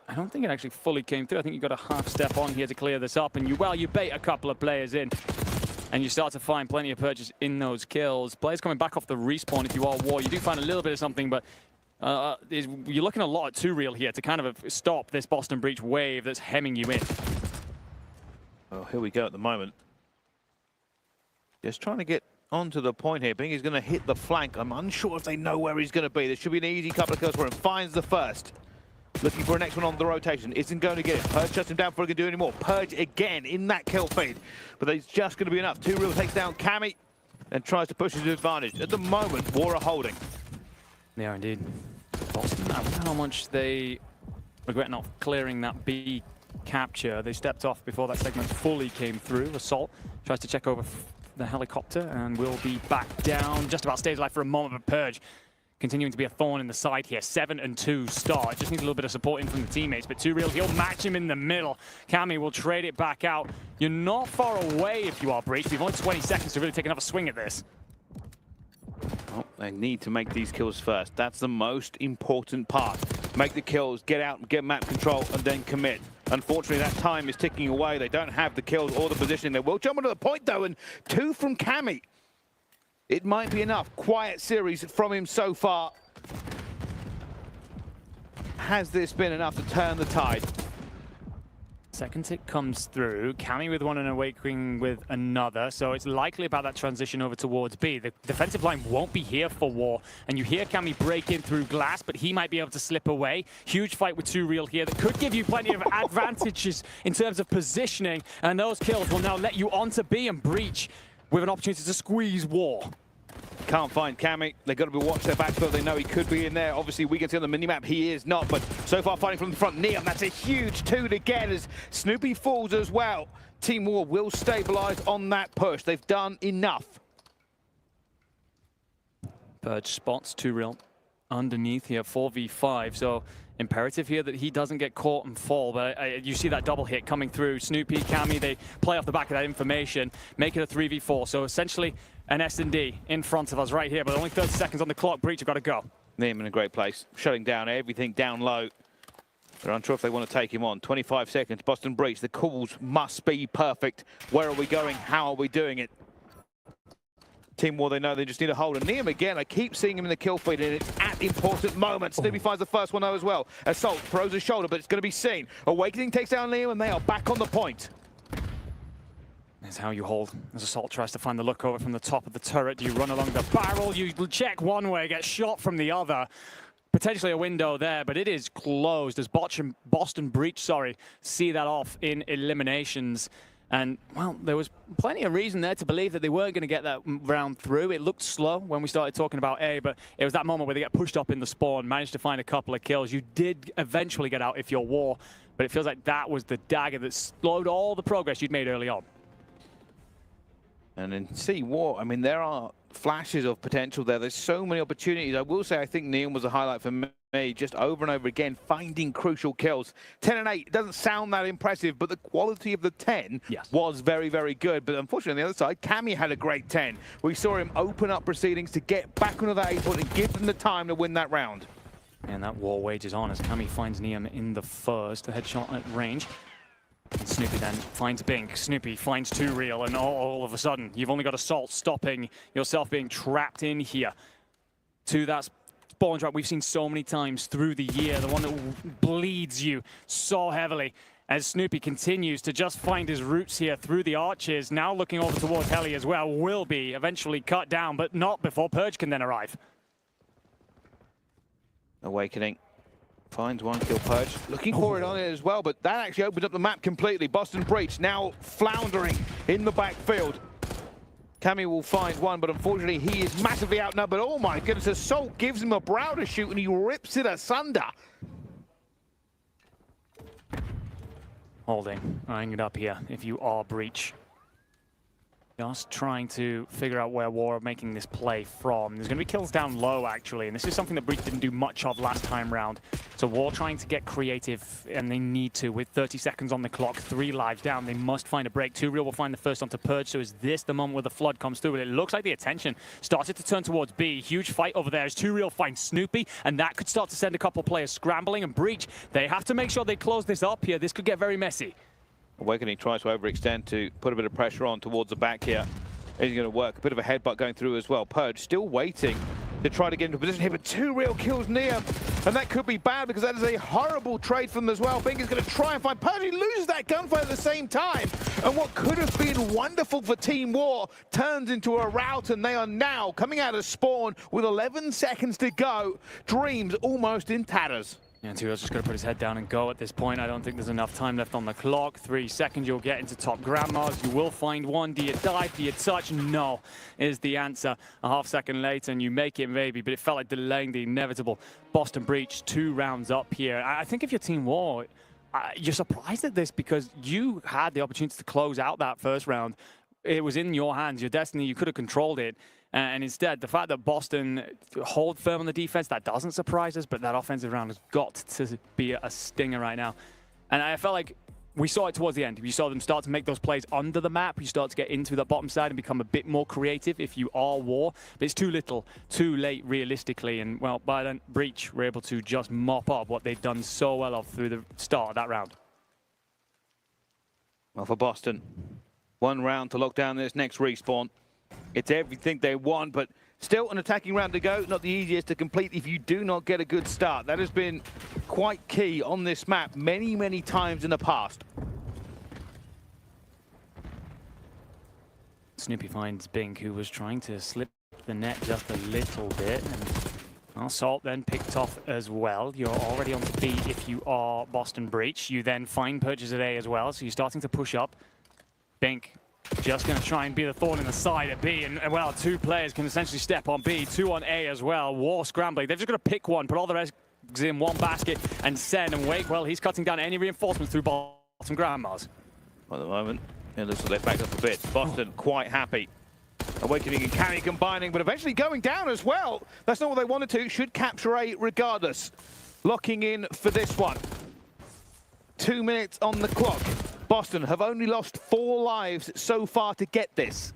I don't think it actually fully came through. I think you got a half step on here to clear this up, and you bait a couple of players in. And you start to find plenty of purchase in those kills. Players coming back off the respawn if you are War. You do find a little bit of something, but you're looking a lot at 2Real here to kind of stop this Boston Breach wave that's hemming you in. Well, here we go at the moment. Just trying to get onto the point here. Bing is going to hit the flank. I'm unsure if they know where he's going to be. There should be an easy couple of kills for him. Finds the first. Looking for a next one on the rotation. Isn't going to get it. Purge shuts him down before he can do any more. Purge again in that kill feed. But it's just going to be enough. 2Real takes down Cammy and tries to push his advantage. At the moment, War are holding. They are indeed. Boston, I wonder how much they regret not clearing that B capture. They stepped off before that segment fully came through. Assault tries to check over the helicopter and will be back down. Just about stays alive for a moment, but Purge continuing to be a thorn in the side here. 7-2 start. Just needs a little bit of support in from the teammates, but 2Real, he'll match him in the middle. Cammy will trade it back out. You're not far away if you are Breach. You've only 20 seconds to really take another swing at this. Well, they need to make these kills first. That's the most important part. Make the kills, get out, get map control, and then commit. Unfortunately, that time is ticking away. They don't have the kills or the positioning. They will jump onto the point, though, and 2 from Cammy. It might be enough. Quiet series from him so far. Has this been enough to turn the tide? Second tick comes through. Cammy with one and Awakening with another. So it's likely about that transition over towards B. The defensive line won't be here for War. And you hear Cammy break in through glass, but he might be able to slip away. Huge fight with 2Real here that could give you plenty of advantages in terms of positioning. And those kills will now let you onto B and Breach with an opportunity to squeeze War. Can't find Cammy. They've got to be watch their back, though. They know he could be in there. Obviously, we can see on the minimap he is not, but so far fighting from the front. Neon, that's a huge 2 to get as Snoopy falls as well. Team War will stabilize on that push. They've done enough. Purge spots 2Real underneath here, 4v5. So imperative here that he doesn't get caught and fall, but you see that double hit coming through. Snoopy, Cammy, they play off the back of that information, make it a 3v4. So essentially an S&D in front of us right here, but only 30 seconds on the clock. Breach have got to go. Neum in a great place, shutting down everything down low. They're unsure if they want to take him on. 25 seconds, Boston Breach. The calls must be perfect. Where are we going? How are we doing it? Team War, they know they just need a hold. And Neum again, I keep seeing him in the kill feed, and it's at important moments. Snoopy finds the first one though as well. Assault throws his shoulder, but it's going to be seen. Awakening takes down Neum, and they are back on the point. That's how you hold. As Assault tries to find the look over from the top of the turret, you run along the barrel, you check one way, get shot from the other. Potentially a window there, but it is closed as Boston Breach, see that off in eliminations. And, well, there was plenty of reason there to believe that they weren't going to get that round through. It looked slow when we started talking about A, but it was that moment where they get pushed up in the spawn, managed to find a couple of kills. You did eventually get out if you're War, but it feels like that was the dagger that slowed all the progress you'd made early on. And in C War, I mean, there are flashes of potential there. There's so many opportunities. I will say I think Neum was a highlight for me, just over and over again, finding crucial kills. 10 and 8, it doesn't sound that impressive, but the quality of the 10 was very, very good. But unfortunately, on the other side, Cammy had a great 10. We saw him open up proceedings to get back onto that 8 point and give them the time to win that round. And that war wages on as Cammy finds Neum in the first, the headshot at range. And Snoopy then finds Bink. Snoopy finds 2Real, and all of a sudden, you've only got Assault stopping yourself being trapped in here to that spawn trap we've seen so many times through the year, the one that bleeds you so heavily as Snoopy continues to just find his roots here through the arches. Now looking over towards Heli as well, will be eventually cut down, but not before Purge can then arrive. Awakening. Finds one kill, Purge. Looking for it on it as well, but that actually opens up the map completely. Boston Breach now floundering in the backfield. Cammy will find one, but unfortunately he is massively outnumbered. Oh my goodness, Assault gives him a brow to shoot and he rips it asunder. Holding, eyeing it up here if you are Breach. Just trying to figure out where War are making this play from. There's going to be kills down low, actually, and this is something that Breach didn't do much of last time round. So War trying to get creative, and they need to. With 30 seconds on the clock, 3 lives down, they must find a break. 2Real will find the first onto Purge, so is this the moment where the flood comes through? But it looks like the attention started to turn towards B. Huge fight over there as 2Real finds Snoopy, and that could start to send a couple players scrambling. And Breach, they have to make sure they close this up here. This could get very messy. Awakening tries to overextend to put a bit of pressure on towards the back here. Is going to work. A bit of a headbutt going through as well. Purge still waiting to try to get into position here, but 2Real kills Neum, and that could be bad because that is a horrible trade from them as well. Bink is going to try and find Purge. He loses that gunfight at the same time, and what could have been wonderful for Team War turns into a rout, and they are now coming out of spawn with 11 seconds to go. Dreams almost in tatters. And 2Real's just going to put his head down and go at this point. I don't think there's enough time left on the clock. 3 seconds, you'll get into top grandmas. You will find one. Do you dive? Do you touch? No, is the answer. A half second later, and you make it maybe, but it felt like delaying the inevitable. Boston Breach, 2 rounds up here. I think if you're Team War, you're surprised at this because you had the opportunity to close out that first round. It was in your hands, your destiny. You could have controlled it. And instead, the fact that Boston hold firm on the defense, that doesn't surprise us, but that offensive round has got to be a stinger right now. And I felt like we saw it towards the end. You saw them start to make those plays under the map. You start to get into the bottom side and become a bit more creative if you are War. But it's too little, too late realistically. And, well, by then, Breach were able to just mop up what they've done so well of through the start of that round. Well, for Boston, 1 round to lock down this next respawn. It's everything they want, but still an attacking round to go. Not the easiest to complete if you do not get a good start. That has been quite key on this map many, many times in the past. Snoopy finds Bink, who was trying to slip the net just a little bit. And Assault then picked off as well. You're already on to B if you are Boston Breach. You then find Purges at A as well, so you're starting to push up. Bink just going to try and be the thorn in the side at B, and well, 2 players can essentially step on B, 2 on A as well. War scrambling. They've just got to pick one, put all the rest in one basket, and send. And wait, well, he's cutting down any reinforcements through bottom grandmas. At the moment, it looks like they've backed up a bit. Boston quite happy. Awakening and Cammy combining, but eventually going down as well. That's not what they wanted to. Should capture A regardless. Locking in for this one. 2 minutes on the clock. Boston have only lost 4 lives so far to get this.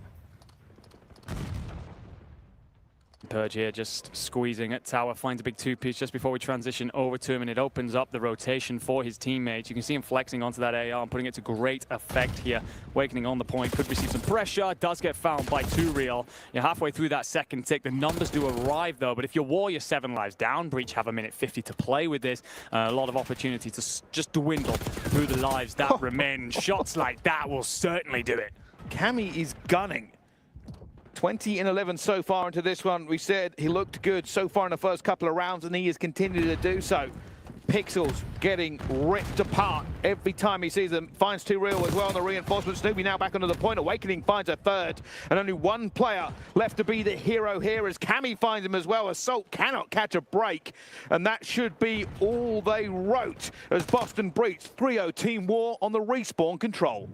Purge here just squeezing at tower, finds a big two-piece just before we transition over to him, and it opens up the rotation for his teammates. You can see him flexing onto that AR and putting it to great effect here. Awakening on the point, could receive some pressure, does get found by 2Real. You're halfway through that second tick. The numbers do arrive though, but if you're War, you're 7 lives down. Breach have a minute 50 to play with this. A lot of opportunity to just dwindle through the lives that remain. Shots like that will certainly do it. Cammy is gunning. 20 and 11 so far into this one. We said he looked good so far in the first couple of rounds, and he has continued to do so. Pixels getting ripped apart every time he sees them. Finds 2Real as well on the reinforcement. Snoopy now back onto the point. Awakening finds a third, and only one player left to be the hero here as Cammy finds him as well. Assault cannot catch a break, and that should be all they wrote as Boston Breach 3-0 Team War on the respawn control.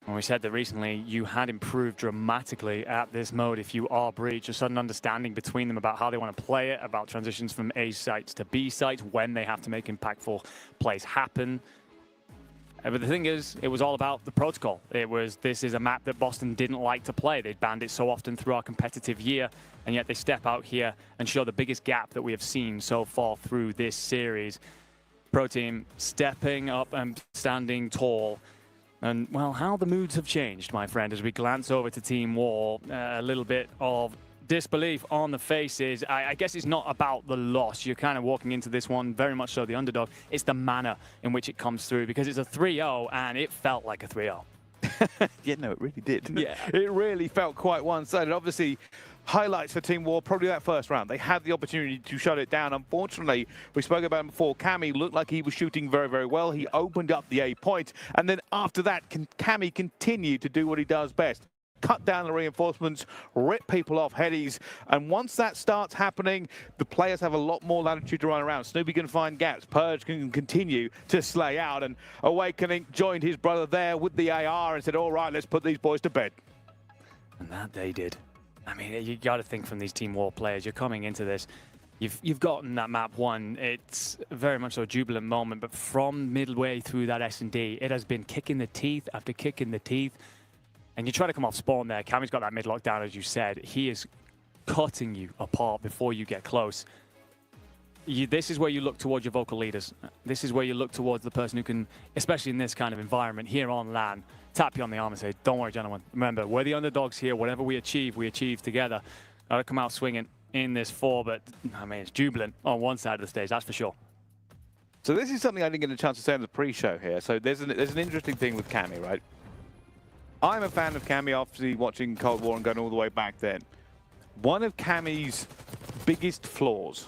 When we said that recently, you had improved dramatically at this mode if you are Breach. A sudden understanding between them about how they want to play it, about transitions from A sites to B sites, when they have to make impactful plays happen. But the thing is, it was all about the protocol. This is a map that Boston didn't like to play. They'd banned it so often through our competitive year, and yet they step out here and show the biggest gap that we have seen so far through this series. Pro team stepping up and standing tall. And, well, how the moods have changed, my friend, as we glance over to Team War. A little bit of disbelief on the faces. I guess it's not about the loss. You're kind of walking into this one, very much so the underdog. It's the manner in which it comes through, because it's a 3-0, and it felt like a 3-0. Yeah, no, it really did. Yeah. It really felt quite one-sided. Obviously, highlights for Team War, probably that first round. They had the opportunity to shut it down. Unfortunately, we spoke about him before, Cammy looked like he was shooting very, very well. He opened up the A point, and then after that, Cammy continued to do what he does best. Cut down the reinforcements, rip people off headies, and once that starts happening, the players have a lot more latitude to run around. Snoopy can find gaps, Purge can continue to slay out, and Awakening joined his brother there with the AR and said, all right, let's put these boys to bed. And that they did. I mean, you got to think from these Team War players, you're coming into this, you've gotten that map won. It's very much so a jubilant moment, but from midway through that S&D, it has been kick in the teeth after kick in the teeth. And you try to come off spawn there. Cammy's got that mid lockdown, as you said. He is cutting you apart before you get close. This is where you look towards your vocal leaders. This is where you look towards the person who can, especially in this kind of environment here on LAN, tap you on the arm and say, don't worry, gentlemen. Remember, we're the underdogs here. Whatever we achieve together. Got to come out swinging in this 4, but I mean, it's jubilant on one side of the stage, that's for sure. So this is something I didn't get a chance to say in the pre-show here. So there's an interesting thing with Cammy, right? I'm a fan of Cammy, obviously watching Cold War and going all the way back then. One of Cammy's biggest flaws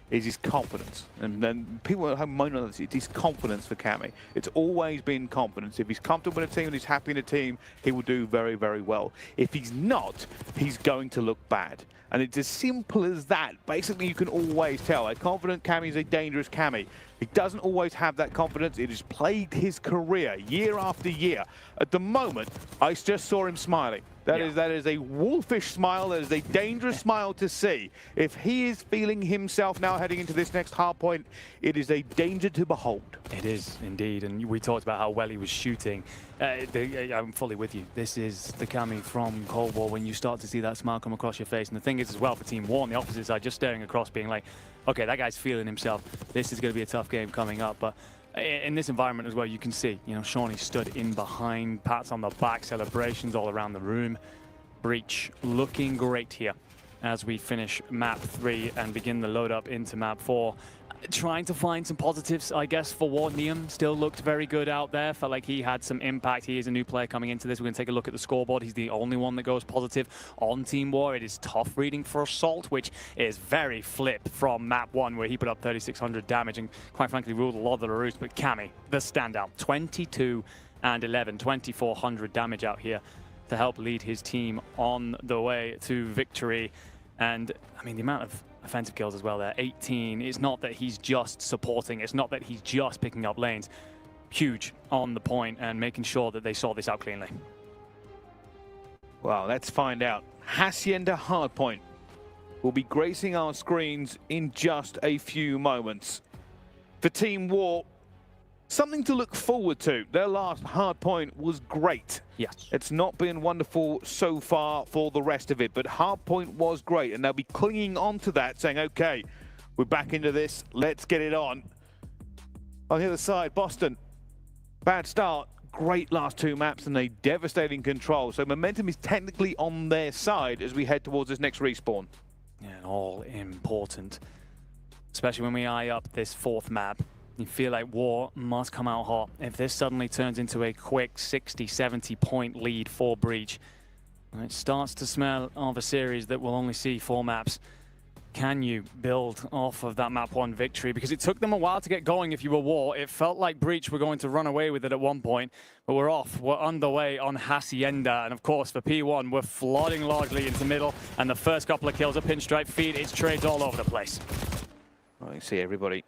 is his confidence. And then people at home moan on this, it's his confidence for Cammy. It's always been confidence. If he's comfortable in a team and he's happy in a team, he will do very, very well. If he's not, he's going to look bad. And it's as simple as that. Basically, you can always tell. A confident Cammy is a dangerous Cammy. He doesn't always have that confidence. It has plagued his career year after year. At the moment, I just saw him smiling. That is a wolfish smile. That is a dangerous smile to see. If he is feeling himself now heading into this next hard point, it is a danger to behold. It is indeed, and we talked about how well he was shooting. I'm fully with you. This is the Cammy from Cold War when you start to see that smile come across your face. And the thing is as well for Team War on the opposite side, just staring across being like, okay, that guy's feeling himself. This is going to be a tough game coming up. But in this environment as well, you can see, you know, Shawnee stood in behind, pats on the back, celebrations all around the room. Breach looking great here as we finish map 3 and begin the load up into map 4. Trying to find some positives, I guess, for War. Neum still looked very good out there. Felt like he had some impact. He is a new player coming into this. We're going to take a look at the scoreboard. He's the only one that goes positive on Team War. It is tough reading for Assault, which is very flip from map 1, where he put up 3,600 damage and, quite frankly, ruled a lot of the roost. But Cammy, the standout, 22 and 11, 2,400 damage out here to help lead his team on the way to victory. And, I mean, the amount of offensive kills as well there, 18. It's not that he's just supporting. It's not that he's just picking up lanes. Huge on the point and making sure that they saw this out cleanly. Well, let's find out. Hacienda Hardpoint will be gracing our screens in just a few moments. For Team War, something to look forward to. Their last hard point was great. Yes. It's not been wonderful so far for the rest of it, but hard point was great, and they'll be clinging on to that, saying, okay, we're back into this, let's get it on. On the other side, Boston, bad start, great last two maps, and a devastating control. So momentum is technically on their side as we head towards this next respawn. Yeah, all important, especially when we eye up this fourth map. You feel like War must come out hot. If this suddenly turns into a quick 60, 70 point lead for Breach, it starts to smell of a series that will only see 4 maps. Can you build off of that map 1 victory? Because it took them a while to get going if you were War. It felt like Breach were going to run away with it at one point, but we're off. We're underway on Hacienda. And of course, for P1, we're flooding largely into middle. And the first couple of kills are pinstripe feed. It's trades all over the place. I see everybody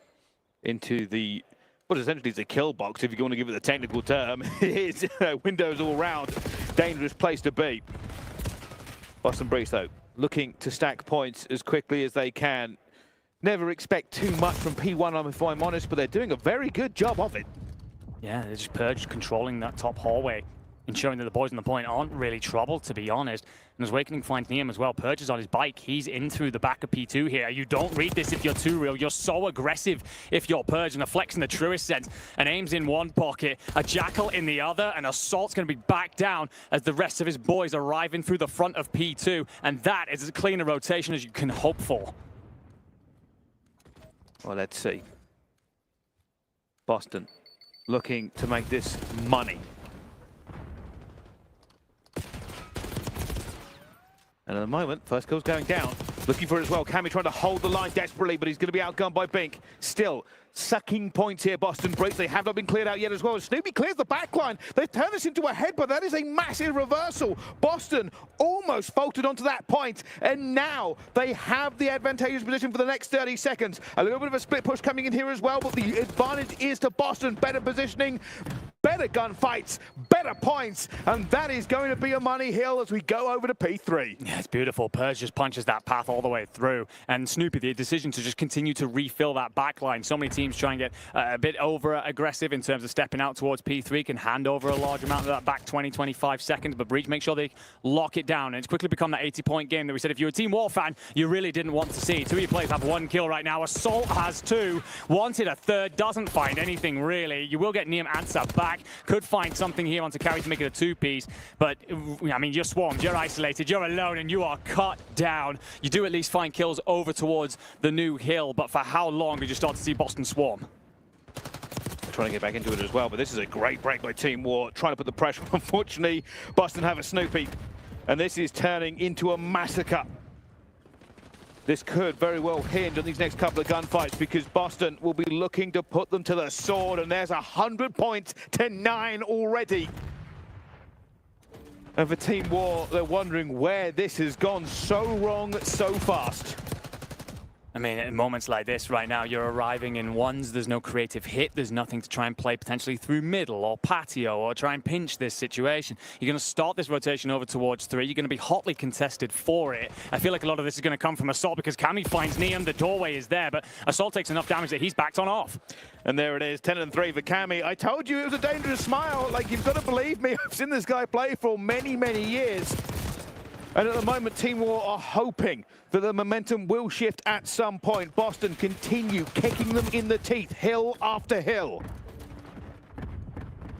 into the, what essentially is a kill box, if you want to give it the technical term. It is windows all round. Dangerous place to be. Boston Breach, though, looking to stack points as quickly as they can. Never expect too much from P1, if I'm honest, but they're doing a very good job of it. Yeah, they're just Purge controlling that top hallway, ensuring that the boys on the point aren't really troubled, to be honest. And as Awakening finds Niam as well, Purge is on his bike. He's in through the back of P2 here. You don't read this if you're too real. You're so aggressive if you're Purge, and a flex in the truest sense. And Aim's in one pocket, a Jackal in the other, and Assault's going to be back down as the rest of his boys arrive in through the front of P2. And that is as clean a rotation as you can hope for. Well, let's see. Boston looking to make this money. And at the moment, first kill's going down. Looking for it as well. Cammy trying to hold the line desperately, but he's going to be outgunned by Bink. Still, sucking points here, Boston Breach. They have not been cleared out yet as well. Snoopy clears the backline. They've turned this into a head, but that is a massive reversal. Boston almost faltered onto that point, and now they have the advantageous position for the next 30 seconds. A little bit of a split push coming in here as well, but the advantage is to Boston. Better positioning, better gunfights, better points, and that is going to be a money hill as we go over to P3. Yeah, it's beautiful. Purge just punches that path all the way through, and Snoopy, the decision to just continue to refill that backline. So many teams try and get a bit over aggressive in terms of stepping out towards P3, can hand over a large amount of that back 20-25 seconds, but Breach make sure they lock it down, and it's quickly become that 80-point game that we said if you're a Team War fan, you really didn't want to see. 2 of your players have 1 kill right now. Assault has 2. Wanted a third, doesn't find anything really. You will get Niam answer back. Could find something here onto Carry to make it a 2-piece, but I mean, you're swarmed, you're isolated, you're alone, and you are cut down. You do at least find kills over towards the new hill, but for how long did you start to see Boston swarm? Trying to get back into it as well, but this is a great break by Team War, trying to put the pressure on. Unfortunately, Boston have a Snoopy, and this is turning into a massacre. This could very well hinge on these next couple of gunfights, because Boston will be looking to put them to the sword, and there's 100 points to 9 already. And for Team War, they're wondering where this has gone so wrong so fast. I mean, in moments like this right now, you're arriving in ones, there's no creative hit, there's nothing to try and play potentially through middle or patio or try and pinch this situation. You're going to start this rotation over towards 3, you're going to be hotly contested for it. I feel like a lot of this is going to come from Assault because Cammy finds Niam, the doorway is there, but Assault takes enough damage that he's backed on off. And there it is, 10-3 for Cammy. I told you it was a dangerous smile, like you've got to believe me, I've seen this guy play for many, many years. And at the moment, Team War are hoping that the momentum will shift at some point. Boston continue kicking them in the teeth, hill after hill.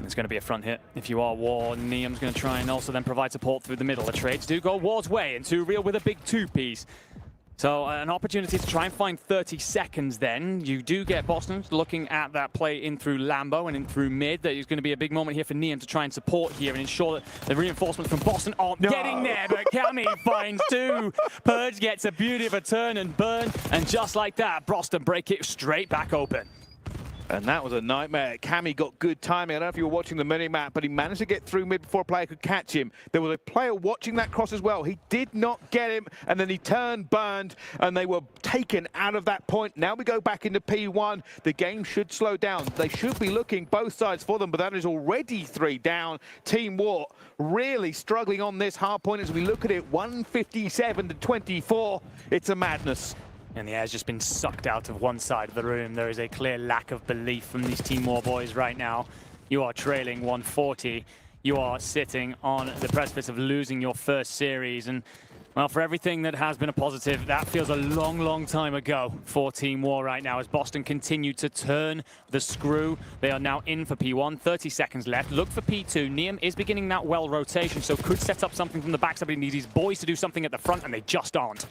It's going to be a front hit. If you are War, Niam's going to try and also then provide support through the middle. The trades do go War's way, and 2Real with a big 2-piece. So an opportunity to try and find 30 seconds then. You do get Boston looking at that play in through Lambo and in through mid. That is going to be a big moment here for Niam to try and support here and ensure that the reinforcements from Boston aren't getting there. But Cammy finds 2. Purge gets a beauty of a turn and burn. And just like that, Boston break it straight back open. And that was a nightmare. Cammy got good timing. I don't know if you were watching the mini-map, but he managed to get through mid before a player could catch him. There was a player watching that cross as well. He did not get him, and then he turned, burned, and they were taken out of that point. Now we go back into P1. The game should slow down. They should be looking both sides for them, but that is already 3 down. Team War really struggling on this hard point as we look at it, 157 to 24. It's a madness. And the air's just been sucked out of one side of the room. There is a clear lack of belief from these Team War boys right now. You are trailing 140. You are sitting on the precipice of losing your first series. And, well, for everything that has been a positive, that feels a long, long time ago for Team War right now as Boston continue to turn the screw. They are now in for P1, 30 seconds left. Look for P2. Neum is beginning that well rotation, so could set up something from the backside, but he needs his boys to do something at the front, and they just aren't.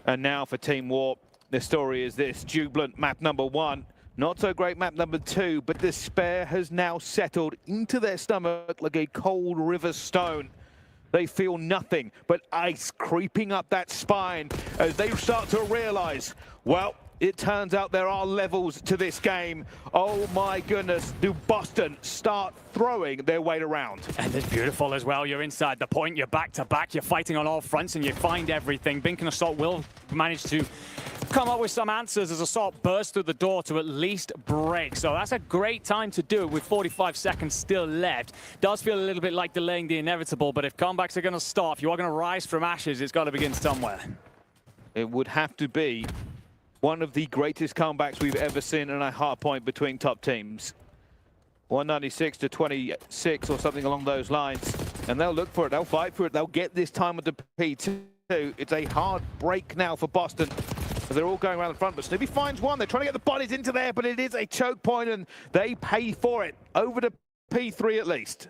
And now for Team War, the story is this. Jubilant, map number 1. Not so great map number 2, but despair has now settled into their stomach like a cold river stone. They feel nothing but ice creeping up that spine as they start to realize, well, it turns out there are levels to this game. Oh my goodness, do Boston start throwing their weight around? And it's beautiful as well. You're inside the point, you're back to back, you're fighting on all fronts, and you find everything. Bink and Assault will manage to come up with some answers as Assault bursts through the door to at least break. So that's a great time to do it with 45 seconds still left. Does feel a little bit like delaying the inevitable, but if comebacks are going to start, if you are going to rise from ashes, it's got to begin somewhere. It would have to be one of the greatest comebacks we've ever seen in a hard point between top teams. 196 to 26 or something along those lines. And they'll look for it, they'll fight for it, they'll get this time with the P2. It's a hard break now for Boston. They're all going around the front, but Snoopy finds one. They're trying to get the bodies into there, but it is a choke point, and they pay for it. Over to P3 at least.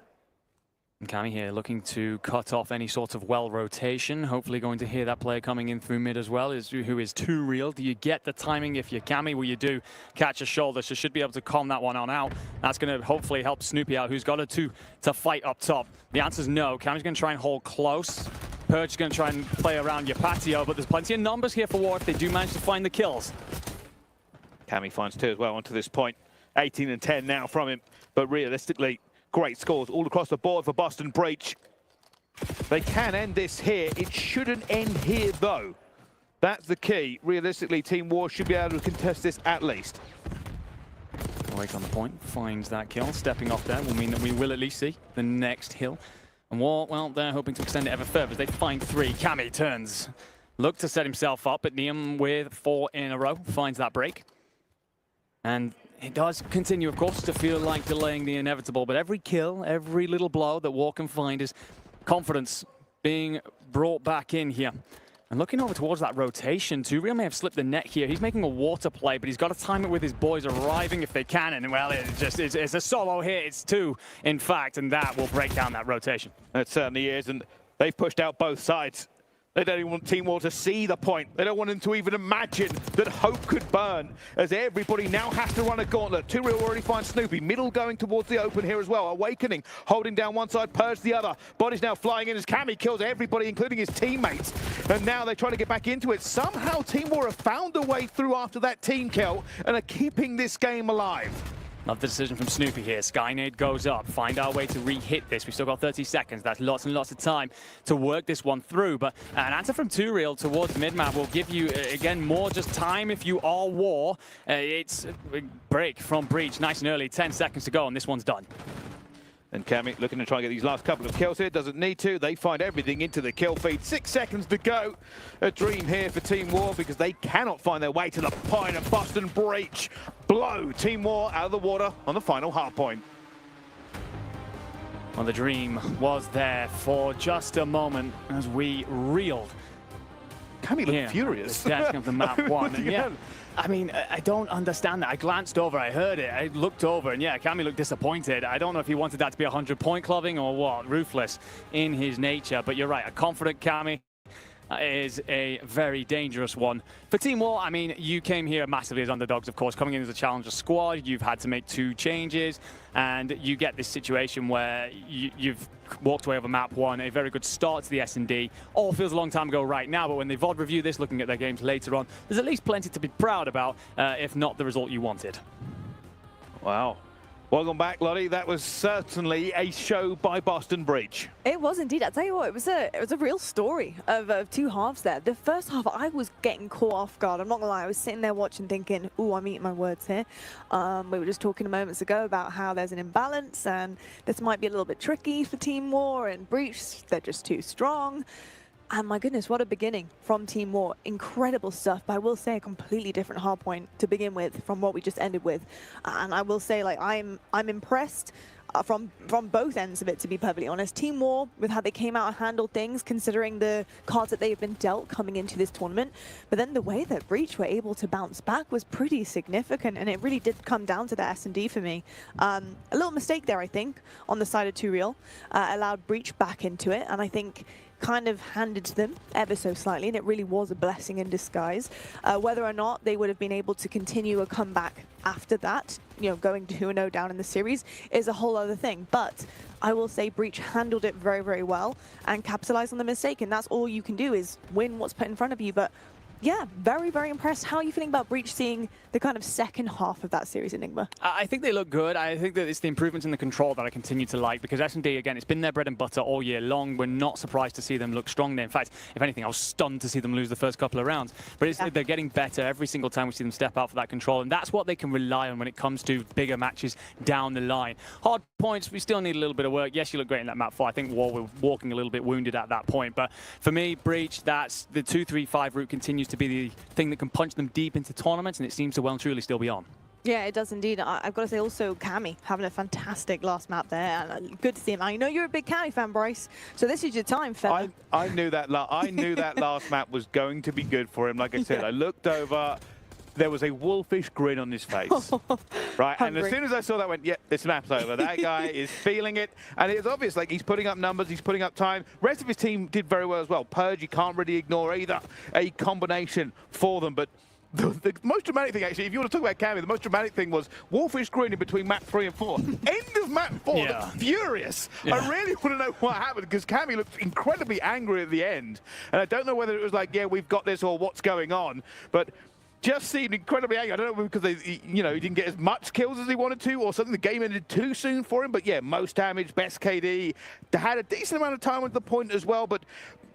And Cammy here looking to cut off any sort of well rotation. Hopefully going to hear that player coming in through mid as well, who is too real. Do you get the timing if you're Cammy? Well, you do catch a shoulder, so should be able to calm that one on out. That's going to hopefully help Snoopy out, who's got a 2 to fight up top. The answer is no. Cammy's going to try and hold close. Purge is going to try and play around your patio, but there's plenty of numbers here for War if they do manage to find the kills. Cammy finds 2 as well onto this point. 18 and 10 now from him, but realistically, great scores all across the board for Boston Breach. They can end this here. It shouldn't end here, though. That's the key. Realistically, Team War should be able to contest this at least. Right on the point, finds that kill. Stepping off there will mean that we will at least see the next hill. And War, well, they're hoping to extend it ever further as they find 3. Cammy turns. Look to set himself up, but Neum with 4 in a row finds that break. And it does continue, of course, to feel like delaying the inevitable, but every kill, every little blow that War can find is confidence being brought back in here. And looking over towards that rotation, Turiel may have slipped the net here. He's making a water play, but he's got to time it with his boys arriving if they can. And, well, it's a solo hit. It's 2, in fact, and that will break down that rotation. It certainly is, and they've pushed out both sides. They don't even want Team War to see the point. They don't want them to even imagine that hope could burn, as everybody now has to run a gauntlet. Turiel already finds Snoopy. Middle going towards the open here as well. Awakening, holding down one side, Purge the other. Bodies now flying in as Cammy kills everybody, including his teammates. And now they're trying to get back into it. Somehow Team War have found a way through after that team kill and are keeping this game alive. Love the decision from Snoopy here. Skynade goes up. Find our way to re-hit this. We've still got 30 seconds. That's lots and lots of time to work this one through. But an answer from Turiel towards mid-map will give you, again, more just time if you are War. It's a break from Breach. Nice and early. 10 seconds to go, and this one's done. And Cammy looking to try and get these last couple of kills here. Doesn't need to. They find everything into the kill feed. 6 seconds to go. A dream here for Team War because they cannot find their way to the point of Boston Breach. Blow Team War out of the water on the final hard point. Well, the dream was there for just a moment as we reeled. Cammy looked furious. The desk of the map 1. And yeah, I mean, I don't understand that. I glanced over, I heard it, I looked over, and yeah, Cammy looked disappointed. I don't know if he wanted that to be 100-point clubbing or what, ruthless in his nature. But you're right, a confident Cammy is a very dangerous one. For Team War, I mean, you came here massively as underdogs, of course. Coming in as a challenger squad, you've had to make 2 changes, and you get this situation where you've walked away over map 1, a very good start to the S&D. All feels a long time ago right now, but when they VOD review this, looking at their games later on, there's at least plenty to be proud about, if not the result you wanted. Wow. Welcome back, Lottie. That was certainly a show by Boston Breach. It was indeed. I'll tell you what, it was a real story of 2 halves there. The first half, I was getting caught off guard. I'm not gonna lie. I was sitting there watching, thinking, "Ooh, I'm eating my words here." We were just talking moments ago about how there's an imbalance, and this might be a little bit tricky for Team War and Breach. They're just too strong. And my goodness, what a beginning from Team War. Incredible stuff, but I will say a completely different hard point to begin with from what we just ended with. And I will say, like, I'm impressed from both ends of it, to be perfectly honest. Team War, with how they came out and handled things, considering the cards that they've been dealt coming into this tournament. But then the way that Breach were able to bounce back was pretty significant, and it really did come down to the S&D for me. A little mistake there, I think, on the side of 2Real, allowed Breach back into it, and I think kind of handed to them ever so slightly, and it really was a blessing in disguise. Whether or not they would have been able to continue a comeback after that, you know, going 2-0 down in the series, is a whole other thing. But I will say Breach handled it very, very well and capitalized on the mistake, and that's all you can do, is win what's put in front of you. But yeah, very, very impressed. How are you feeling about Breach seeing the kind of second half of that series, Enigma? I think they look good. I think that it's the improvements in the control that I continue to like, because S&D, again, it's been their bread and butter all year long. We're not surprised to see them look strong there. In fact, if anything, I was stunned to see them lose the first couple of rounds. But they're getting better every single time we see them step out for that control, and that's what they can rely on when it comes to bigger matches down the line. Hard points, we still need a little bit of work. Yes, you look great in that map 4. I think War were walking a little bit wounded at that point. But for me, Breach, that's the 2-3-5 route continues to be the thing that can punch them deep into tournaments, and it seems to well and truly still be on. Yeah, it does indeed. I've got to say also Cammy having a fantastic last map there, and good to see him. I know you're a big Cammy fan, Bryce, so this is your time, fella. I knew that last map was going to be good for him. Like I said, I looked over. There was a wolfish grin on his face, right? Hungry. And as soon as I saw that, I went, yeah, this map's over. That guy is feeling it. And it's obvious, like, he's putting up numbers, he's putting up time. Rest of his team did very well as well. Purge, you can't really ignore either. A combination for them, but the most dramatic thing, actually, if you want to talk about Cammy, the most dramatic thing was wolfish grin in between map 3 and 4. End of map 4, Yeah. furious. Yeah. I really want to know what happened, because Cammy looked incredibly angry at the end. And I don't know whether it was like, yeah, we've got this, or what's going on, but just seemed incredibly angry. I don't know, because he didn't get as much kills as he wanted to, or something. The game ended too soon for him. But yeah, most damage, best KD. They had a decent amount of time at the point as well, but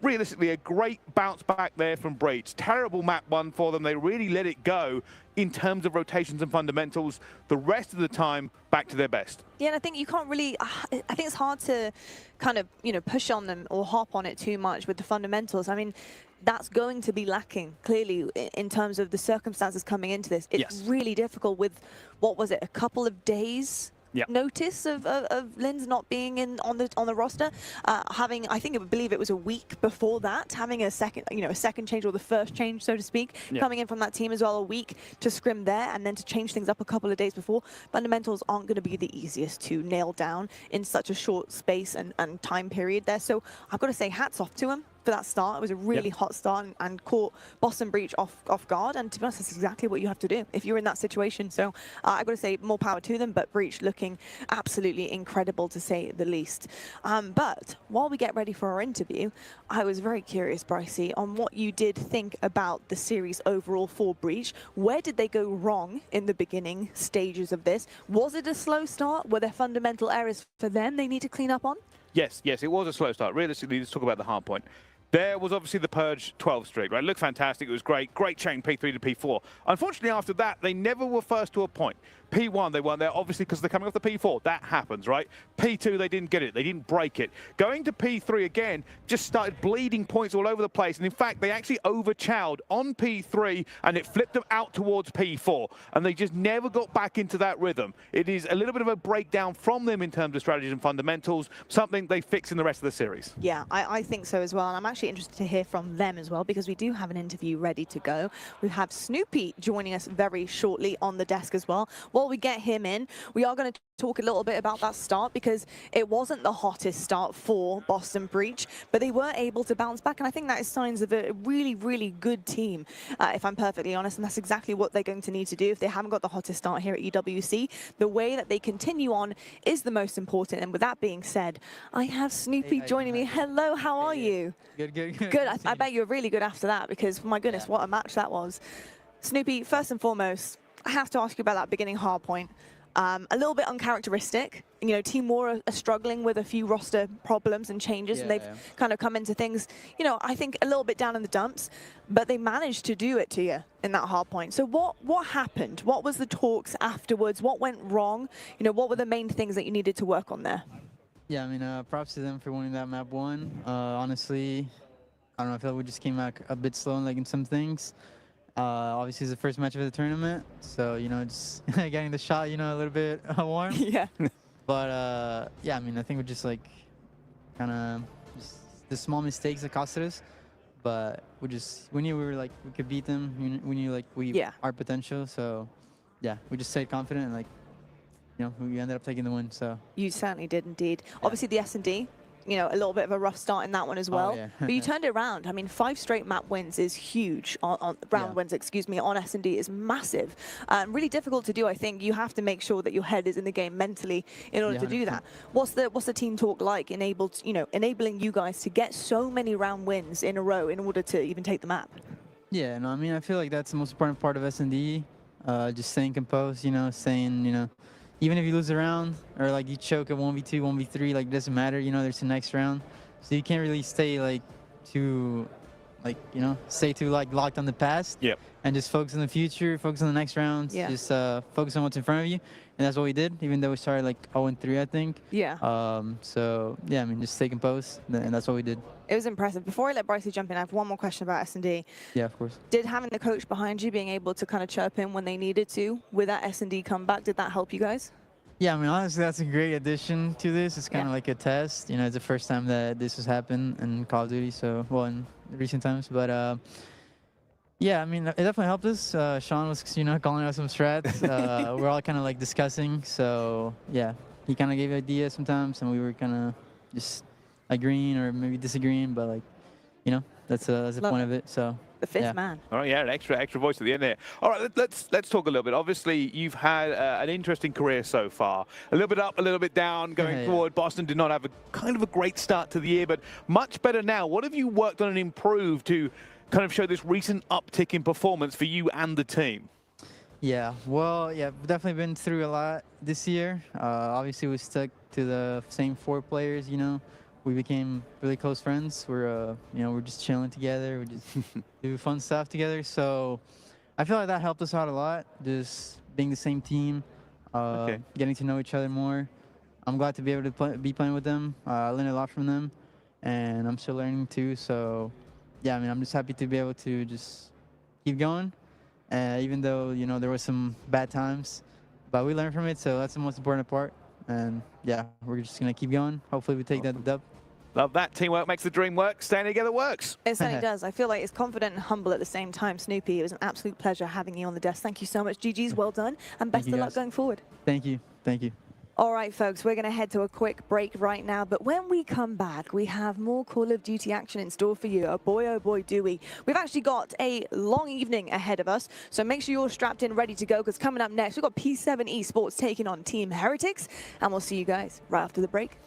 realistically, a great bounce back there from Breach. Terrible map 1 for them. They really let it go in terms of rotations and fundamentals. The rest of the time, back to their best. Yeah, and I think you can't really, I think it's hard to kind of, push on them or hop on it too much with the fundamentals. I mean, that's going to be lacking, clearly, in terms of the circumstances coming into this. It's really difficult with, what was it, a couple of days notice of Linz not being on the roster, having, I believe it was a week before that, having a second change, or the first change, so to speak, coming in from that team as well, a week to scrim there, and then to change things up a couple of days before. Fundamentals aren't going to be the easiest to nail down in such a short space and time period there. So I've got to say, hats off to him for that start. It was a really hot start and caught Boston Breach off guard, and to be honest, that's exactly what you have to do if you're in that situation. So I've got to say, more power to them, but Breach looking absolutely incredible, to say the least. But while we get ready for our interview, I was very curious, Brycey, on what you did think about the series overall for Breach. Where did they go wrong in the beginning stages of this? Was it a slow start? Were there fundamental errors for them they need to clean up on? Yes, it was a slow start. Realistically, let's talk about the hard point. There was obviously the Purge 12 streak, right? It looked fantastic. It was great. Great chain P3 to P4. Unfortunately, after that, they never were first to a point. P1, they weren't there, obviously, because they're coming off the P4. That happens, right? P2, they didn't get it. They didn't break it. Going to P3 again, just started bleeding points all over the place. And in fact, they actually overchowed on P3, and it flipped them out towards P4. And they just never got back into that rhythm. It is a little bit of a breakdown from them in terms of strategies and fundamentals, something they fix in the rest of the series. Yeah, I think so as well. And I'm actually interested to hear from them as well, because we do have an interview ready to go. We have Snoopy joining us very shortly on the desk as well. While we get him in, we are going to talk a little bit about that start, because it wasn't the hottest start for Boston Breach, but they were able to bounce back, and I think that is signs of a really, really good team, if I'm perfectly honest, and that's exactly what they're going to need to do if they haven't got the hottest start here at EWC. The way that they continue on is the most important, and with that being said, I have Snoopy joining me. Hello, how are you? Good. Good. I bet you're really good after that, because, my goodness, what a match that was. Snoopy, first and foremost, I have to ask you about that beginning hard point. A little bit uncharacteristic. Team War are struggling with a few roster problems and changes, and they've kind of come into things, I think a little bit down in the dumps, but they managed to do it to you in that hard point. So what happened? What was the talks afterwards? What went wrong? What were the main things that you needed to work on there? Yeah, I mean, props to them for winning that map 1. Honestly, I don't know. I feel like we just came out a bit slow, like in some things. Obviously, it's the first match of the tournament, so just getting the shot, a little bit warm. Yeah. But yeah, I mean, I think we're just like kind of just the small mistakes that costed us. But we knew we could beat them. We knew our potential. So yeah, we just stayed confident and we ended up taking the win. So You certainly did indeed. Obviously the S&D, a little bit of a rough start in that one as well. Yeah. But you turned it around. I mean, 5 straight map wins is huge. Round wins, excuse me, on S&D is massive. Really difficult to do, I think. You have to make sure that your head is in the game mentally in order to do that. What's the team talk like, enabling you guys to get so many round wins in a row in order to even take the map? Yeah, no, I mean, I feel like that's the most important part of S&D. Just staying composed, staying, even if you lose a round or like you choke at 1v2, 1v3, like it doesn't matter, there's the next round. So you can't really stay too locked on the past. Yep. And just focus on the future, focus on the next round. Yeah. Just focus on what's in front of you. And that's what we did, even though we started 0-3, I think. Yeah. So yeah, I mean, just stay composed, and that's what we did. It was impressive. Before I let Brycey jump in, I have one more question about S&D. Yeah, of course. Did having the coach behind you, being able to kind of chirp in when they needed to with that S&D comeback, did that help you guys? Yeah, I mean, honestly, that's a great addition to this. It's kind of like a test. It's the first time that this has happened in Call of Duty, in recent times. But yeah, I mean, it definitely helped us. Sean was, calling out some strats. We're all kind of discussing. So yeah, he kind of gave ideas sometimes, and we were kind of just agreeing or maybe disagreeing. But that's the point of it. So. The fifth man. All right, yeah, an extra voice at the end there. All right, let's talk a little bit. Obviously, you've had an interesting career so far. A little bit up, a little bit down going forward. Boston did not have a great start to the year, but much better now. What have you worked on and improved to kind of show this recent uptick in performance for you and the team? Yeah, well, yeah, we've definitely been through a lot this year. Obviously, we stuck to the same 4 players, We became really close friends. We're just chilling together. We just do fun stuff together. So I feel like that helped us out a lot, just being the same team, getting to know each other more. I'm glad to be able to be playing with them. I learned a lot from them, and I'm still learning too. So yeah, I mean, I'm just happy to be able to just keep going, even though, there were some bad times. But we learned from it, so that's the most important part. And yeah, we're just going to keep going. Hopefully we take that dub. Love that. Teamwork makes the dream work. Staying together works. It certainly does. I feel like it's confident and humble at the same time. Snoopy, it was an absolute pleasure having you on the desk. Thank you so much. GG's, well done. And best of luck going forward. Thank you. Thank you. All right, folks, we're going to head to a quick break right now. But when we come back, we have more Call of Duty action in store for you. Oh boy, do we. We've actually got a long evening ahead of us. So make sure you're strapped in, ready to go, because coming up next, we've got P7 Esports taking on Team Heretics. And we'll see you guys right after the break.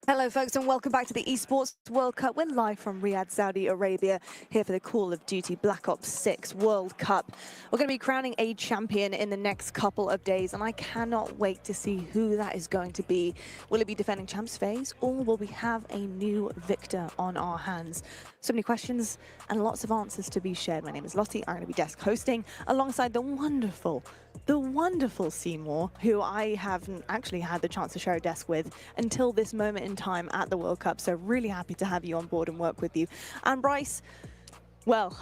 Hello folks and welcome back to the Esports World Cup. We're live from Riyadh, Saudi Arabia, here for the Call of Duty Black Ops 6 World Cup. We're going to be crowning a champion in the next couple of days, and I cannot wait to see who that is going to be. Will it be defending champs FaZe, or will we have a new victor on our hands? So many questions and lots of answers to be shared. My name is Lottie. I'm going to be desk hosting alongside the wonderful Seymour, who I haven't actually had the chance to share a desk with until this moment in time at the World Cup. So really happy to have you on board and work with you. And Bryce, well,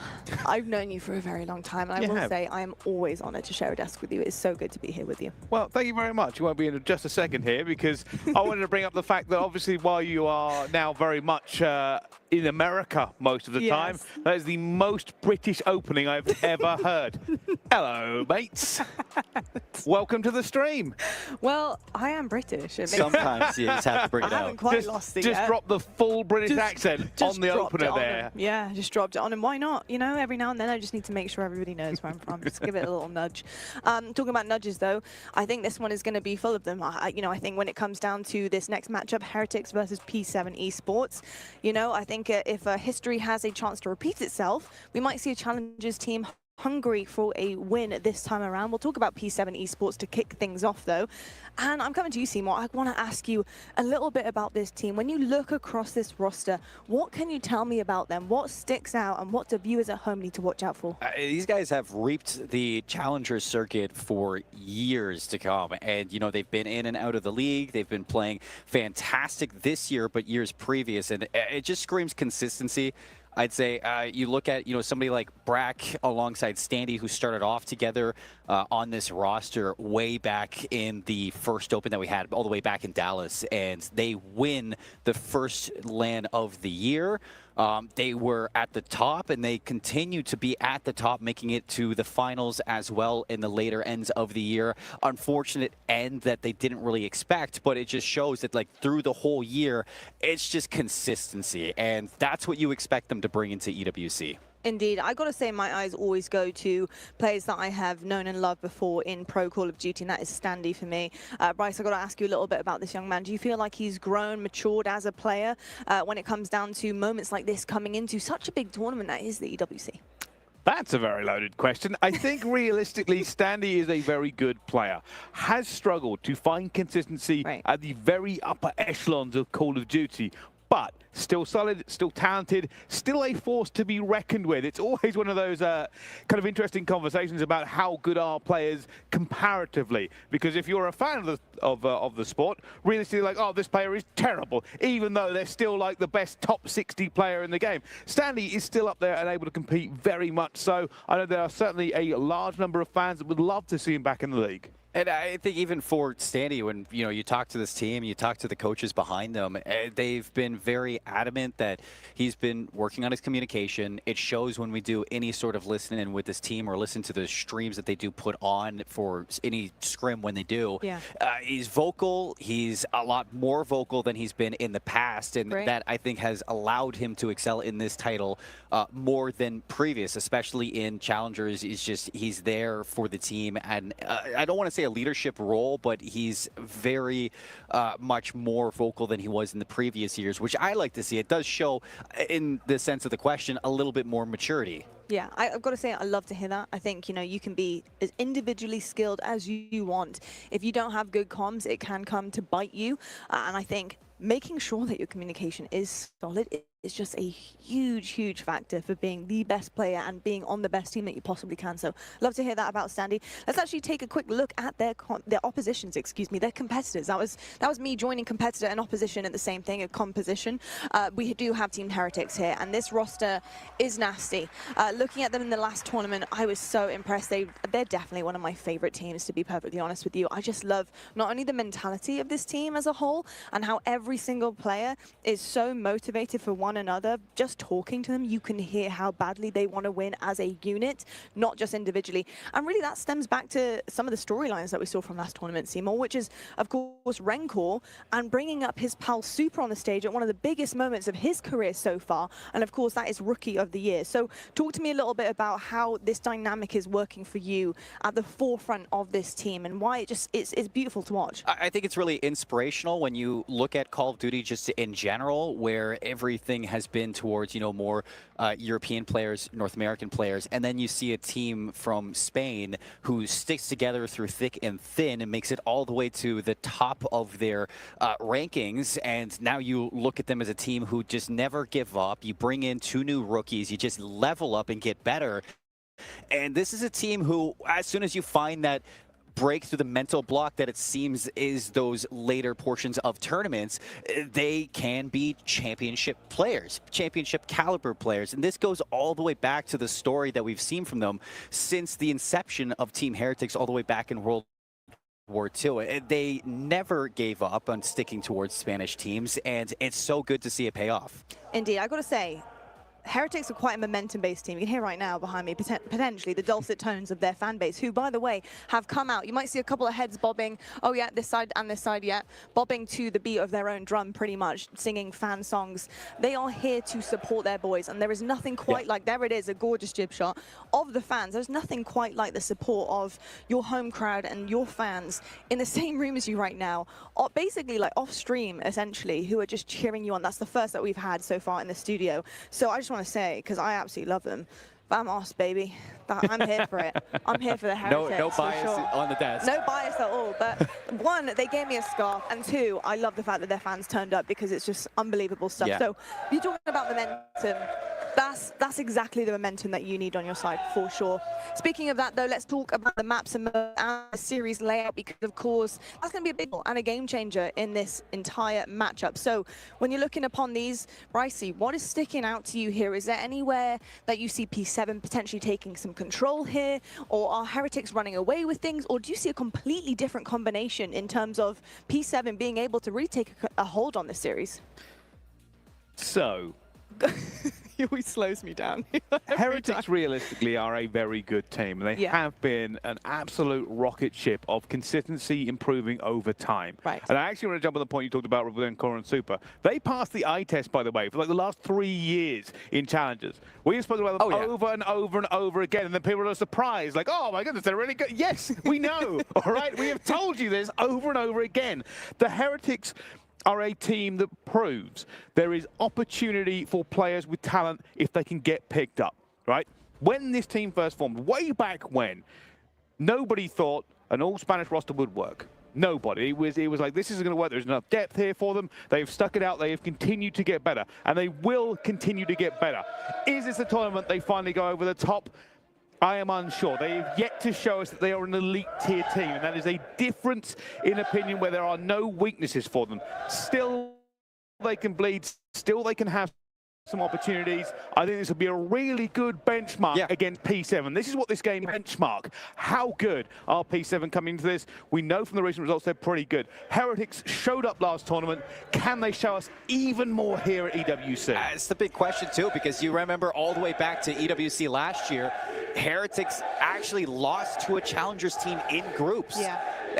I've known you for a very long time, and I will say I am always honored to share a desk with you. It's so good to be here with you. Well, thank you very much. You won't be in just a second here, because I wanted to bring up the fact that obviously while you are now very much in America most of the time, that is the most British opening I've ever heard. Hello, mates. Welcome to the stream. Well, I am British. Sometimes you just have to bring it I out. haven't quite lost it Just yet. drop the full British accent on the opener there. Yeah, just dropped it on him. Why not? You know, every now and then I just need to make sure everybody knows where I'm from. Just give it a little nudge. Talking about nudges, though, I think this one is going to be full of them. I think when it comes down to this next matchup, Heretics versus P7 Esports, I think if history has a chance to repeat itself, we might see a Challengers team hungry for a win this time around. We'll talk about P7 Esports to kick things off, though. And I'm coming to you, Seymour. I want to ask you a little bit about this team. When you look across this roster, what can you tell me about them? What sticks out, and what do viewers at home need to watch out for? These guys have reaped the Challengers circuit for years to come. And, they've been in and out of the league. They've been playing fantastic this year, but years previous. And it just screams consistency. I'd say you look at, somebody like Brack alongside Standy, who started off together on this roster way back in the first Open that we had, all the way back in Dallas, and they win the first LAN of the year. They were at the top, and they continue to be at the top, making it to the finals as well in the later ends of the year. Unfortunate end that they didn't really expect, but it just shows that, through the whole year, it's just consistency, and that's what you expect them to bring into EWC. Indeed. I got to say, my eyes always go to players that I have known and loved before in Pro Call of Duty, and that is Standy for me. Bryce, I got to ask you a little bit about this young man. Do you feel like he's grown, matured as a player when it comes down to moments like this coming into such a big tournament that is the EWC? That's a very loaded question. I think realistically, Standy is a very good player. Has struggled to find consistency at the very upper echelons of Call of Duty, but still solid, still talented, still a force to be reckoned with. It's always one of those kind of interesting conversations about how good are players comparatively. Because if you're a fan of the sport, realistically, oh, this player is terrible, even though they're still the best top 60 player in the game. Standy is still up there and able to compete very much so. I know there are certainly a large number of fans that would love to see him back in the league. And I think even for Standy, when you talk to this team, you talk to the coaches behind them, they've been very adamant that he's been working on his communication. It shows when we do any sort of listening with this team or listen to the streams that they do put on for any scrim when they do. Yeah. He's vocal. He's a lot more vocal than he's been in the past, and that I think has allowed him to excel in this title more than previous, especially in Challengers. He's there for the team, and I don't want to say a leadership role, but he's very much more vocal than he was in the previous years, which I like to see. It does show, in the sense of the question, a little bit more maturity. Yeah, I've got to say, I love to hear that. I think, you can be as individually skilled as you want. If you don't have good comms, it can come to bite you. And I think making sure that your communication is solid is just a huge factor for being the best player and being on the best team that you possibly can. So love to hear that about Standy. Let's actually take a quick look at their oppositions, their competitors. That was me joining competitor and opposition at the same thing, a composition. We do have Team Heretics here, and this roster is nasty. Looking at them in the last tournament, I was so impressed. They're definitely one of my favorite teams, to be perfectly honest with you. I just love not only the mentality of this team as a whole and how every single player is so motivated for one one another, just talking to them, you can hear how badly they want to win as a unit, not just individually. And really that stems back to some of the storylines that we saw from last tournament, Seymour, which is, of course, Rencor and bringing up his pal Super on the stage at one of the biggest moments of his career so far. And of course, that is Rookie of the Year. So talk to me a little bit about how this dynamic is working for you at the forefront of this team and why it's beautiful to watch. I think it's really inspirational when you look at Call of Duty just in general, where everything has been towards, you know, more European players, North American players, and then you see a team from Spain who sticks together through thick and thin and makes it all the way to the top of their rankings. And now you look at them as a team who just never give up. You bring in 2 new rookies, you just level up and get better. And this is a team who, as soon as you find that break through the mental block that it seems is those later portions of tournaments, they can be championship players, championship caliber players. And this goes all the way back to the story that we've seen from them since the inception of Team Heretics all the way back in World War II. They never gave up on sticking towards Spanish teams, and it's so good to see it pay off. Indeed, I got to say, Heretics are quite a momentum-based team. You can hear right now behind me, potentially, the dulcet tones of their fan base, who, by the way, have come out. You might see a couple of heads bobbing, oh yeah, this side and this side, yeah, bobbing to the beat of their own drum, pretty much, singing fan songs. They are here to support their boys, and there is nothing quite like, there it is, a gorgeous jib shot of the fans. There's nothing quite like the support of your home crowd and your fans in the same room as you right now, or basically like off-stream, essentially, who are just cheering you on. That's the first that we've had so far in the studio. So I just want to say, because I absolutely love them, Vamos, baby. I'm here for it. I'm here for the Heretics. No bias on the desk. No bias at all. But 1, they gave me a scarf, and 2, I love the fact that their fans turned up because it's just unbelievable stuff. Yeah. So you're talking about momentum. That's exactly the momentum that you need on your side, for sure. Speaking of that, though, let's talk about the maps and the series layout, because, of course, that's going to be a big one and a game changer in this entire matchup. So when you're looking upon these, Brycey, what is sticking out to you here? Is there anywhere that you see P7 potentially taking some control here, or are Heretics running away with things, or do you see a completely different combination in terms of P7 being able to really take a hold on this series? So He always slows me down. Heretics realistically are a very good team. They have been an absolute rocket ship of consistency improving over time. Right. And I actually want to jump on the point you talked about with Rencor and Super. They passed the eye test, by the way, for like the last 3 years in challenges. We've spoken about them over and over and over again, and then people are surprised, like, oh my goodness, they're really good. Yes, we know, all right? We have told you this over and over again. The Heretics are a team that proves there is opportunity for players with talent if they can get picked up, right? When this team first formed, way back when, nobody thought an all-Spanish roster would work. Nobody. It was like, this isn't going to work. There's enough depth here for them. They've stuck it out. They have continued to get better, and they will continue to get better. Is this a tournament they finally go over the top? I am unsure. They have yet to show us that they are an elite tier team, and that is a difference in opinion where there are no weaknesses for them. Still, they can bleed. Still, they can have some opportunities. I think this will be a really good benchmark against P7. This is what this game benchmark. How good are P7 coming into this? We know from the recent results they're pretty good. Heretics showed up last tournament. Can they show us even more here at EWC? It's the big question too, because you remember all the way back to EWC last year, Heretics actually lost to a challengers team in groups.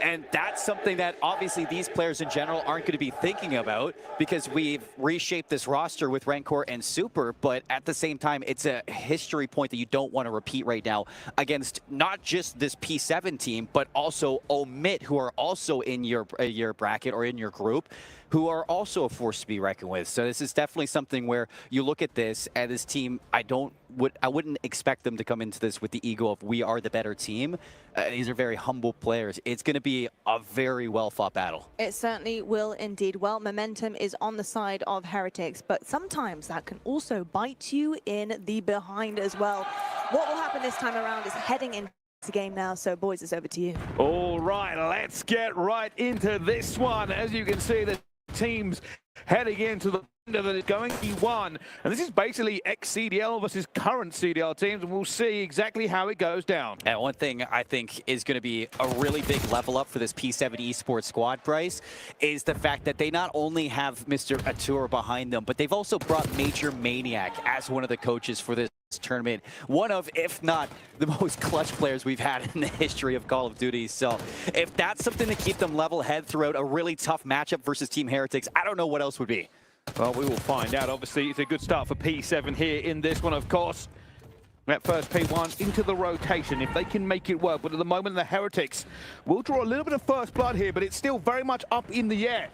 And that's something that obviously these players in general aren't going to be thinking about, because we've reshaped this roster with Rencor and Super, but at the same time, it's a history point that you don't want to repeat right now against not just this P7 team, but also Omit, who are also in your bracket or in your group, who are also a force to be reckoned with. So this is definitely something where you look at this, and this team, I wouldn't expect them to come into this with the ego of we are the better team. These are very humble players. It's going to be a very well-fought battle. It certainly will indeed. Well, momentum is on the side of Heretics, but sometimes that can also bite you in the behind as well. What will happen this time around is heading into the game now, so boys, it's over to you. All right, let's get right into this one. As you can see, the teams heading into the window that is going E1. And this is basically ex-CDL versus current CDL teams, and we'll see exactly how it goes down. And one thing I think is going to be a really big level up for this P7 esports squad, Bryce, is the fact that they not only have Mr. Atur behind them, but they've also brought Major Maniac as one of the coaches for this tournament. One of, if not the most clutch players we've had in the history of Call of Duty. So if that's something to keep them level head throughout a really tough matchup versus Team Heretics, I don't know what else would be. Well, we will find out. Obviously, it's a good start for P7 here in this one, of course. That first P1 into the rotation, if they can make it work. But at the moment, the Heretics will draw a little bit of first blood here, but it's still very much up in the air.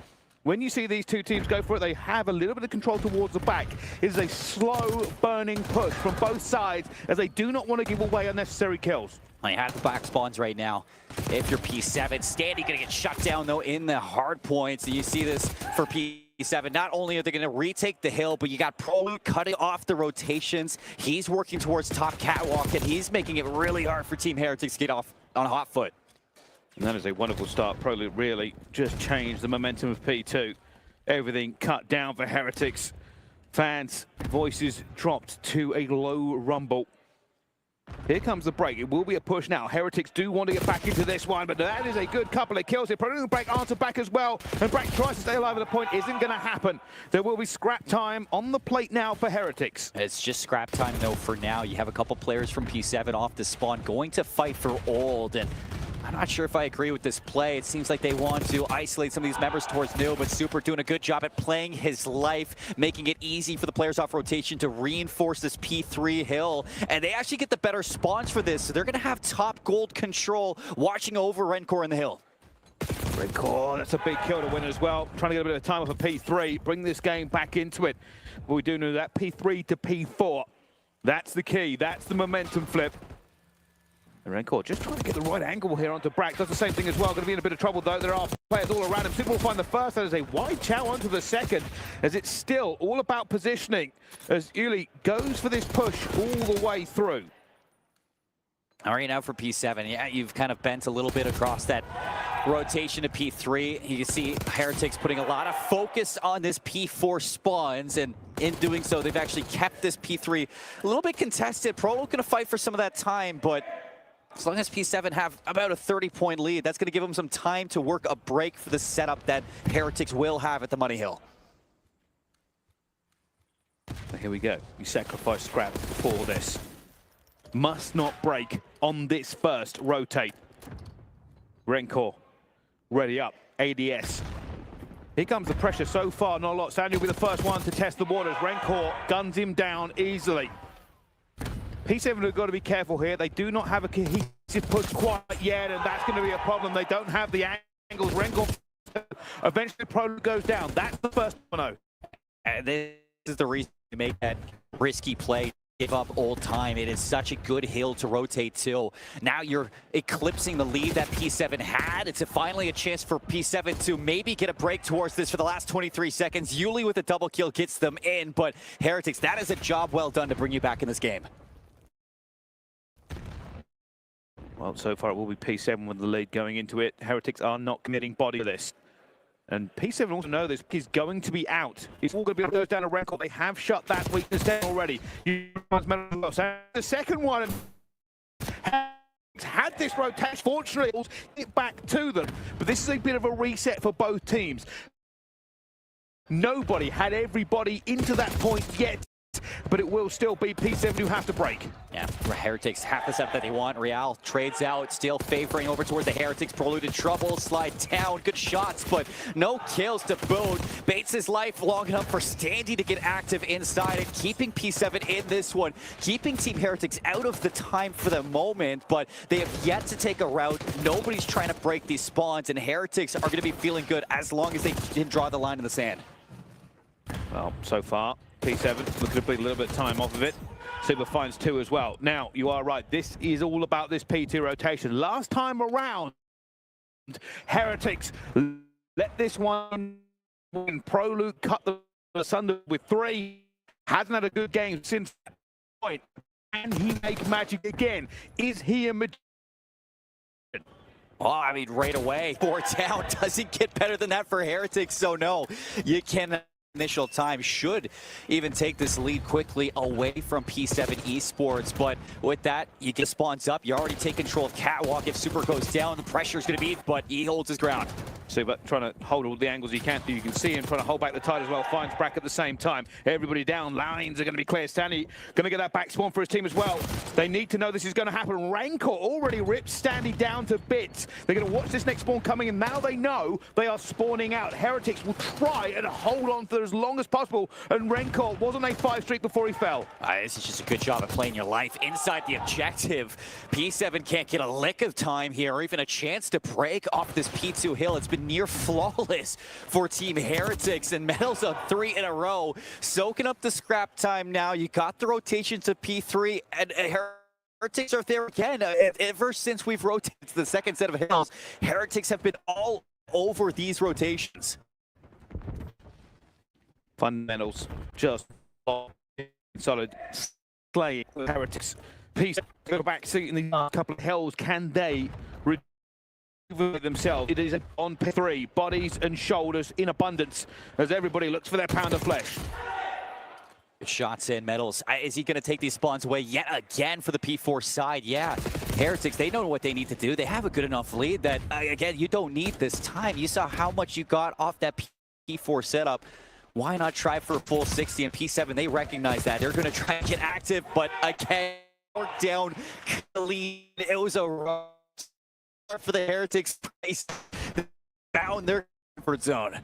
When you see these two teams go for it, they have a little bit of control towards the back. It is a slow burning push from both sides, as they do not want to give away unnecessary kills. I have the back spawns right now. If you're P7, Standy gonna get shut down though in the hard points. And you see this for P7. Not only are they gonna retake the hill, but you got Prolute cutting off the rotations. He's working towards top catwalk, and he's making it really hard for Team Heretics to get off on a hot foot. And that is a wonderful start. Prolute really just changed the momentum of P2. Everything cut down for Heretics. Fans' voices dropped to a low rumble. Here comes the break. It will be a push now. Heretics do want to get back into this one, but that is a good couple of kills here. Prolute and Break answer back as well, and Break tries to stay alive at the point. Isn't going to happen. There will be scrap time on the plate now for Heretics. It's just scrap time though for now. You have a couple players from P7 off the spawn going to fight for old, and I'm not sure if I agree with this play. It seems like they want to isolate some of these members towards new, but Super doing a good job at playing his life, making it easy for the players off rotation to reinforce this P3 hill. And they actually get the better spawns for this, so they're going to have top gold control watching over Rencor in the hill. Rencor, that's a big kill to win as well. Trying to get a bit of time off of P3, bring this game back into it. But we do know that P3 to P4, that's the key, that's the momentum flip. Rencor just trying to get the right angle here onto Brack. Does the same thing as well. Going to be in a bit of trouble though. There are players all around him. Super will find the first. That is a wide chow onto the second, as it's still all about positioning as Uli goes for this push all the way through. All right, now for P7. Yeah, you've kind of bent a little bit across that rotation to P3. You can see Heretics putting a lot of focus on this P4 spawns, and in doing so, they've actually kept this P3 a little bit contested. Pro going to fight for some of that time, but as long as P7 have about a 30-point lead, that's going to give them some time to work a break for the setup that Heretics will have at the Money Hill. Here we go. You sacrifice scrap for this. Must not break on this first rotate. Rencor, ready up. ADS. Here comes the pressure so far, not a lot. Sandy will be the first one to test the waters. Rencor guns him down easily. P7 have got to be careful here. They do not have a cohesive push quite yet, and that's going to be a problem. They don't have the angles. Rencor eventually Pro goes down. That's the first one. And this is the reason to make that risky play. Give up old time. It is such a good hill to rotate to. Now you're eclipsing the lead that P7 had. It's finally a chance for P7 to maybe get a break towards this for the last 23 seconds. Yuli with a double kill gets them in, but Heretics, that is a job well done to bring you back in this game. Well, so far it will be P7 with the lead going into it. Heretics are not committing body to this. And P7 also know this is going to be out. It's all going to be goes down to Rencor. They have shut that weakness down already. The second one had this rotation. Fortunately, it back to them. But this is a bit of a reset for both teams. Nobody had everybody into that point yet, but it will still be P7 who have to break. Yeah, Heretics have the set that they want. Real trades out, still favoring over towards the Heretics. Prolute in trouble, slide down, good shots, but no kills to boot. Bates his life long enough for Standy to get active inside and keeping P7 in this one, keeping Team Heretics out of the time for the moment, but they have yet to take a route. Nobody's trying to break these spawns, and Heretics are going to be feeling good as long as they can draw the line in the sand. Well, so far, P7 looking to beat a little bit of time off of it. Super finds 2 as well. Now, you are right. This is all about this P2 rotation. Last time around, Heretics let this one win. Prolute cut the asunder with 3. Hasn't had a good game since that point. Can he make magic again? Is he a magician? Oh, I mean, right away, 4 down. Doesn't get better than that for Heretics, so no, you can. Initial time should even take this lead quickly away from P7 Esports, but with that, you get spawns up. You already take control of Catwalk. If Super goes down, the pressure is going to be, but he holds his ground. Super trying to hold all the angles he can. You can see him trying to hold back the tide as well. Finds Brack at the same time. Everybody down. Lines are going to be clear. Stanley going to get that back spawn for his team as well. They need to know this is going to happen. Rancor already ripped Stanley down to bits. They're going to watch this next spawn coming, and now they know they are spawning out. Heretics will try and hold on for as long as possible, and Rancor was on a 5 streak before he fell. This is just a good job of playing your life inside the objective. P7 can't get a lick of time here, or even a chance to break off this P2 hill. It's been near flawless for Team Heretics, and Metals on 3 in a row, soaking up the scrap time now. You got the rotation to P3, and Heretics are there again. Ever since we've rotated to the second set of hills, Heretics have been all over these rotations. Fundamentals just solid, slaying Heretics. Peace, go back seat in the couple of hills. Can they rejuvenate themselves? It is on P3, bodies and shoulders in abundance as everybody looks for their pound of flesh. Shots in, Metals. Is he going to take these spawns away yet again for the P4 side? Yeah. Heretics, they know what they need to do. They have a good enough lead that, again, you don't need this time. You saw how much you got off that P4 setup. Why not try for a full 60? And P7, they recognize that. They're going to try and get active, but again, down clean. It was a rough start for the Heretics. Found their comfort zone.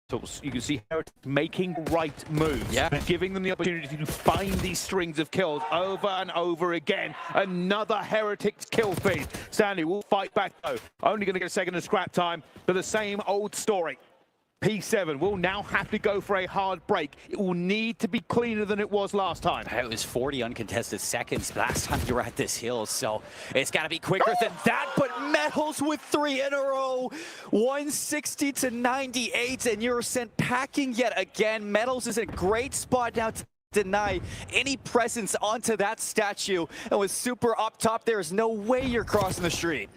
So you can see Heretics making right moves, giving them the opportunity to find these strings of kills over and over again. Another Heretics kill feed. Stanley will fight back though. Only going to get a second of scrap time, but the same old story. P7 will now have to go for a hard break. It will need to be cleaner than it was last time. It was 40 uncontested seconds last time you were at this hill, so it's got to be quicker than that. But Metals with 3 in a row, 160 to 98, and you're sent packing yet again. Metals is in a great spot now to deny any presence onto that statue. And with Super up top, there is no way you're crossing the street.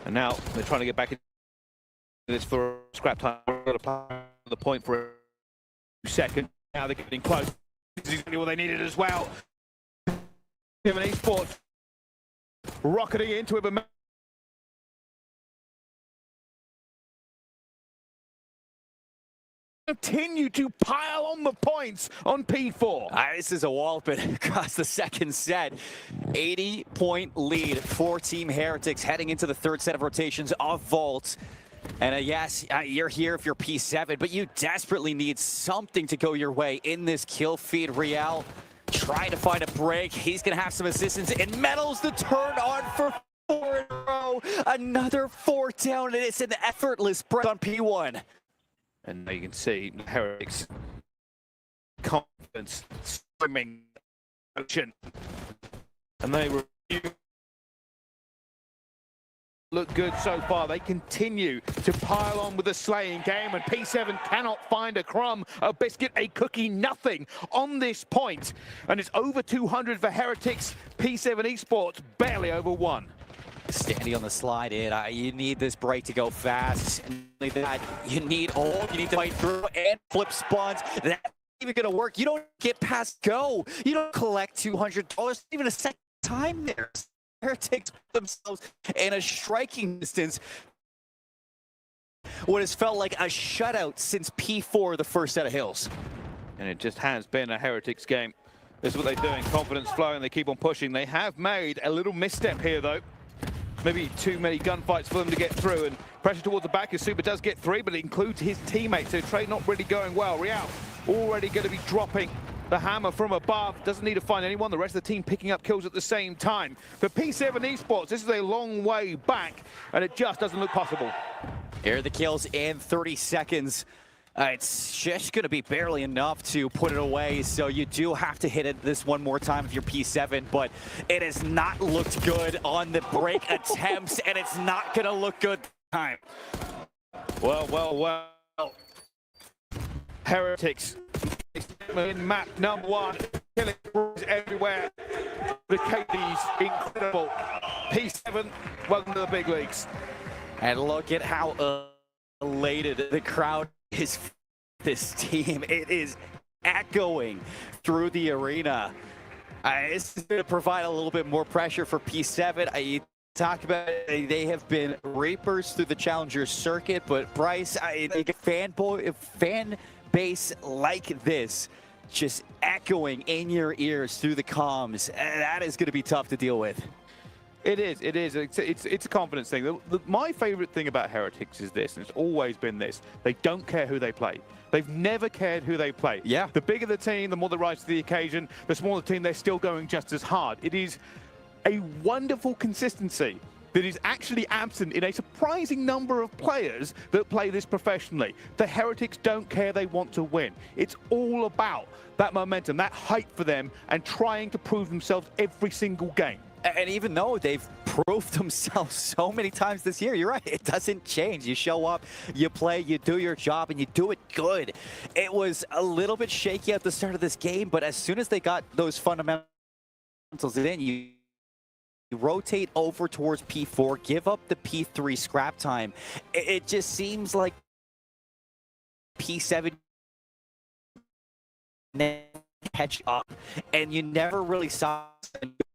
And now they're trying to get back in this for scrap time. The point for a second. Now they're getting close. This is exactly what they needed as well. Him and Esports rocketing into it, but continue to pile on the points on P4. This is a wallop across the second set. 80-point lead for Team Heretics heading into the third set of rotations of Vault. And yes, you're here if you're P7, but you desperately need something to go your way in this kill feed. Real trying to find a break. He's going to have some assistance. And Metals the turn on for 4 in a row. Another 4 down, and it's an effortless break on P1. And now you can see Heretics confidence swimming ocean. And they look good so far. They continue to pile on with the slaying game, and P7 cannot find a crumb, a biscuit, a cookie, nothing on this point. And it's over 200 for Heretics. P7 Esports barely over 1. Standing on the slide in, you need this break to go fast. And like that, you need hold, you need to fight through and flip spawns. That's even gonna work. You don't get past go. You don't collect $200 even a second time there. Heretics themselves in a striking distance. What has felt like a shutout since P4, the first set of hills. And it just has been a Heretics game. This is what they're doing. Confidence flowing. They keep on pushing. They have made a little misstep here, though. Maybe too many gunfights for them to get through. And pressure towards the back as Super does get 3, but it includes his teammates. So trade not really going well. Real already going to be dropping the hammer from above. Doesn't need to find anyone. The rest of the team picking up kills at the same time. For P7 Esports, this is a long way back, and it just doesn't look possible. Here are the kills in 30 seconds. It's just going to be barely enough to put it away, so you do have to hit it this one more time if you're P7, but it has not looked good on the break attempts, and it's not going to look good this time. Well. Heretics in map number 1, killing everywhere. The KD's incredible. P7, welcome to the big leagues. And look at how elated the crowd is for this team. It is echoing through the arena. This is going to provide a little bit more pressure for P7. You talk about it, they have been reapers through the Challenger circuit, but Bryce, a fan base like this just echoing in your ears through the comms, that is going to be tough to deal with. It is. It's a confidence thing. My favorite thing about Heretics is this, and it's always been this. They don't care who they play. They've never cared who they play. Yeah. The bigger the team, the more they rise to the occasion. The smaller the team, they're still going just as hard. It is a wonderful consistency that is actually absent in a surprising number of players that play this professionally. The Heretics don't care, they want to win. It's all about that momentum, that hype for them, and trying to prove themselves every single game. And even though they've proved themselves so many times this year, you're right, it doesn't change. You show up, you play, you do your job, and you do it good. It was a little bit shaky at the start of this game, but as soon as they got those fundamentals in, you rotate over towards P4, give up the P3 scrap time. It just seems like P7 catch up, and you never really saw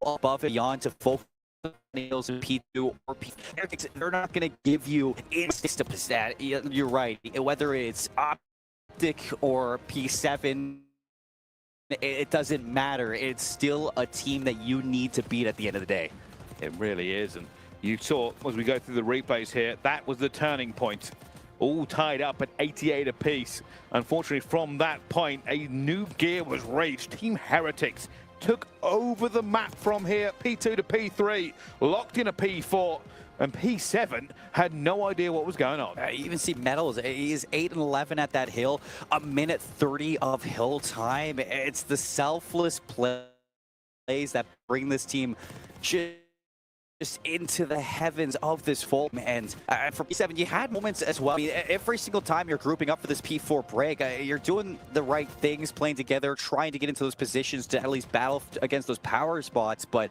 above and beyond to focus on nails in P2 or P3. They're not going to give you instant that. You're right. Whether it's Optic or P7, it doesn't matter. It's still a team that you need to beat at the end of the day. It really is, and you saw as we go through the replays here, that was the turning point. All tied up at 88 apiece. Unfortunately, from that point, a new gear was reached. Team Heretics took over the map from here, P2 to P3, locked in a P4, and P7 had no idea what was going on. You even see Metals, he's 8 and 11 at that hill, a minute 30 of hill time. It's the selfless plays that bring this team just into the heavens of this fold. And for P7, you had moments as well. I mean, every single time you're grouping up for this P4 break, you're doing the right things, playing together, trying to get into those positions to at least battle against those power spots. But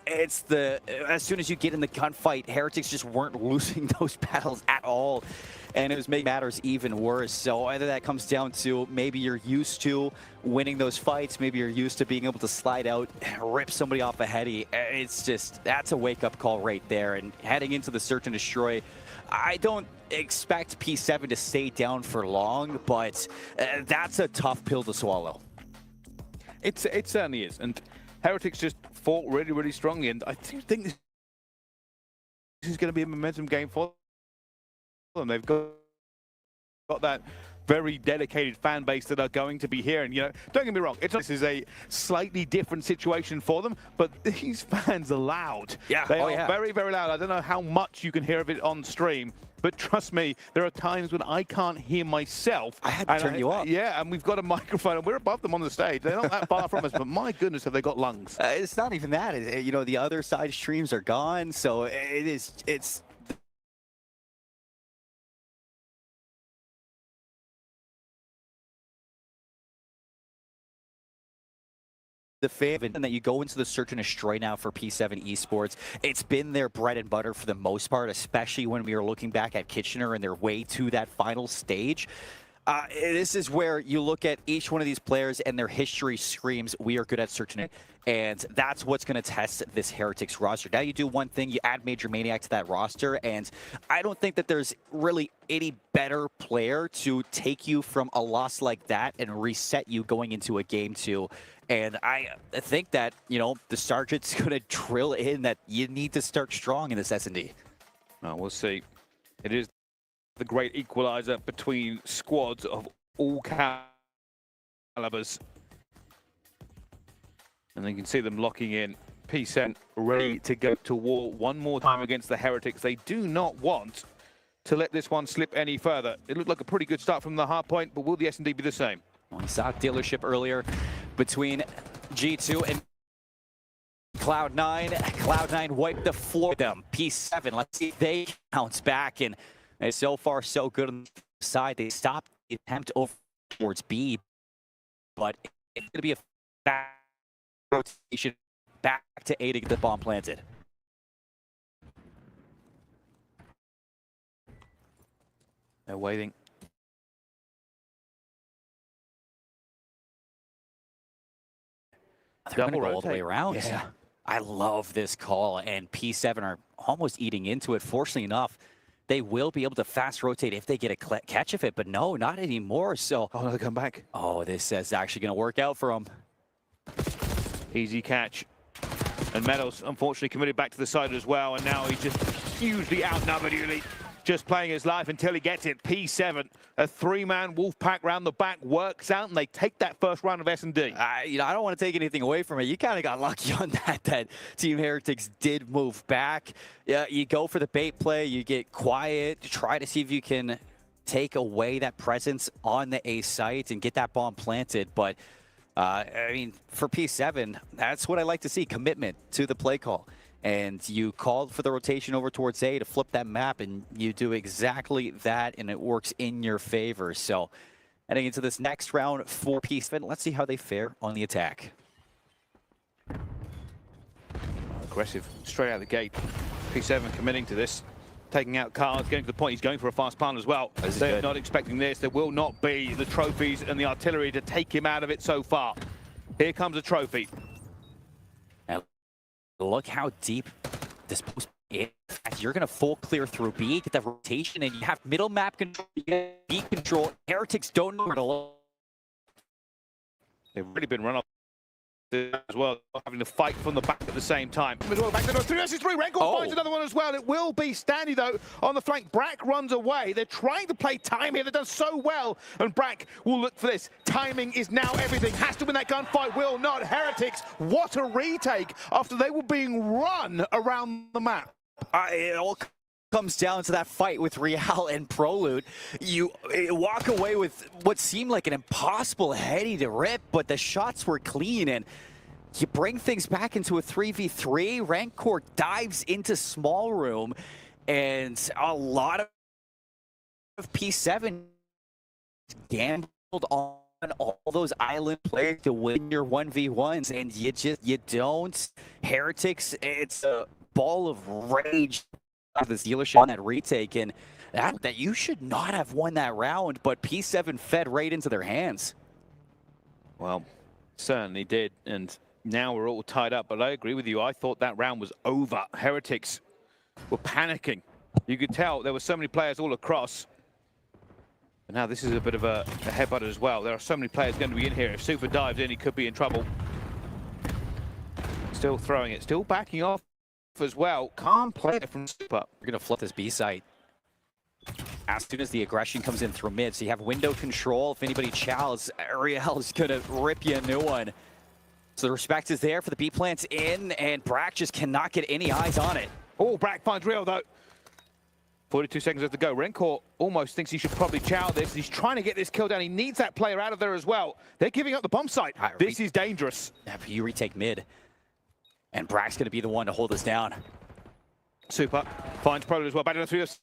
it's as soon as you get in the gunfight, Heretics just weren't losing those battles at all. And it was making matters even worse. So either that comes down to maybe you're used to winning those fights, maybe you're used to being able to slide out, rip somebody off a heady. It's just, that's a wake-up call right there. And heading into the search and destroy, I don't expect P7 to stay down for long, but that's a tough pill to swallow. It certainly is. And Heretics just fought really, really strongly. And I think this is going to be a momentum game for them. They've got that very dedicated fan base that are going to be here. And, you know, don't get me wrong, this is a slightly different situation for them, but these fans are loud. Yeah. They are very, very loud. I don't know how much you can hear of it on stream, but trust me, there are times when I can't hear myself. I had to turn you up. Yeah, and we've got a microphone, and we're above them on the stage. They're not that far from us, but my goodness, have they got lungs. It's not even that. You know, the other side streams are gone, so it's the fan, and that you go into the search and destroy now for P7 Esports. It's been their bread and butter for the most part, especially when we are looking back at Kitchener and their way to that final stage. This is where you look at each one of these players and their history screams, we are good at searching it. And that's what's going to test this Heretics roster. Now you do one thing, you add Major Maniac to that roster, and I don't think that there's really any better player to take you from a loss like that and reset you going into a game 2. And I think that, you know, the Sergeant's going to drill in that you need to start strong in this S&D. Well, we'll see. It is the great equalizer between squads of all calibers. And you can see them locking in. P7 ready to go to war one more time against the Heretics. They do not want to let this one slip any further. It looked like a pretty good start from the hard point, but will the S&D be the same? We saw a dealership earlier between G2 and Cloud9. Cloud9 wiped the floor with them. P7, let's see if they bounce back. And so far, so good on the side. They stopped the attempt over towards B, but it's going to be a fast rotation back to A to get the bomb planted. They're waiting. They're going to Double go all the way rotate. around. Yeah. I love this call, and P7 are almost eating into it. Fortunately enough, they will be able to fast rotate if they get a catch of it, but no, not anymore. So, Oh, no, they come back. oh, this is actually going to work out for them. Easy catch. And Medals, unfortunately, committed back to the side as well, and now he's just hugely outnumbered, really. Just playing his life until he gets it. P7, a three-man wolf pack round the back, works out, and they take that first round of S&D. I don't want to take anything away from it. You kind of got lucky on that Team Heretics did move back. Yeah, you go for the bait play, you get quiet, try to see if you can take away that presence on the A site and get that bomb planted. But, I mean, for P7, that's what I like to see, commitment to the play call. And you called for the rotation over towards A to flip that map, and you do exactly that, and it works in your favor. So heading into this next round for P7, let's see how they fare on the attack. Aggressive, straight out the gate. P7 committing to this, taking out cards, getting to the point he's going for a fast punt as well. They're not expecting this. There will not be the trophies and the artillery to take him out of it so far. Here comes a trophy. Look how deep this post is. In fact, you're going to full clear through B, get that rotation, and you have middle map control, you get B control. Heretics don't know where to look. They've really been run off as well, having to fight from the back at the same time. As well, back to the 3 versus 3. Rencor finds another one as well. It will be Standy, though, on the flank. Brack runs away. They're trying to play time here. They've done so well, and Brack will look for this. Timing is now everything. Has to win that gunfight. Will not. Heretics, what a retake after they were being run around the map. It all comes down to that fight with Real and Prolute. You walk away with what seemed like an impossible heady to rip, but the shots were clean, and you bring things back into a 3v3. Rancor dives into small room, and a lot of P7 gambled on all those island players to win your 1v1s, and you don't. Heretics, it's a ball of rage of this dealership on that retake, and that you should not have won that round, but P7 fed right into their hands. Well, certainly did, and now we're all tied up, but I agree with you. I thought that round was over. Heretics were panicking. You could tell there were so many players all across. And now this is a bit of a headbutt as well. There are so many players going to be in here. If Super dives in, he could be in trouble. Still throwing it, still backing off as well. Calm play from Super. We're going to flip this B site as soon as the aggression comes in through mid. So you have window control. If anybody chows, Ariel's going to rip you a new one. So the respect is there for the B plants in, and Brack just cannot get any eyes on it. Oh, Brack finds Real, though. 42 seconds left to go. Rencor almost thinks he should probably chow this. He's trying to get this kill down. He needs that player out of there as well. They're giving up the bomb site. This is dangerous. Yeah, but you retake mid, and Brack's going to be the one to hold us down. Super finds Prolo as well. Back to the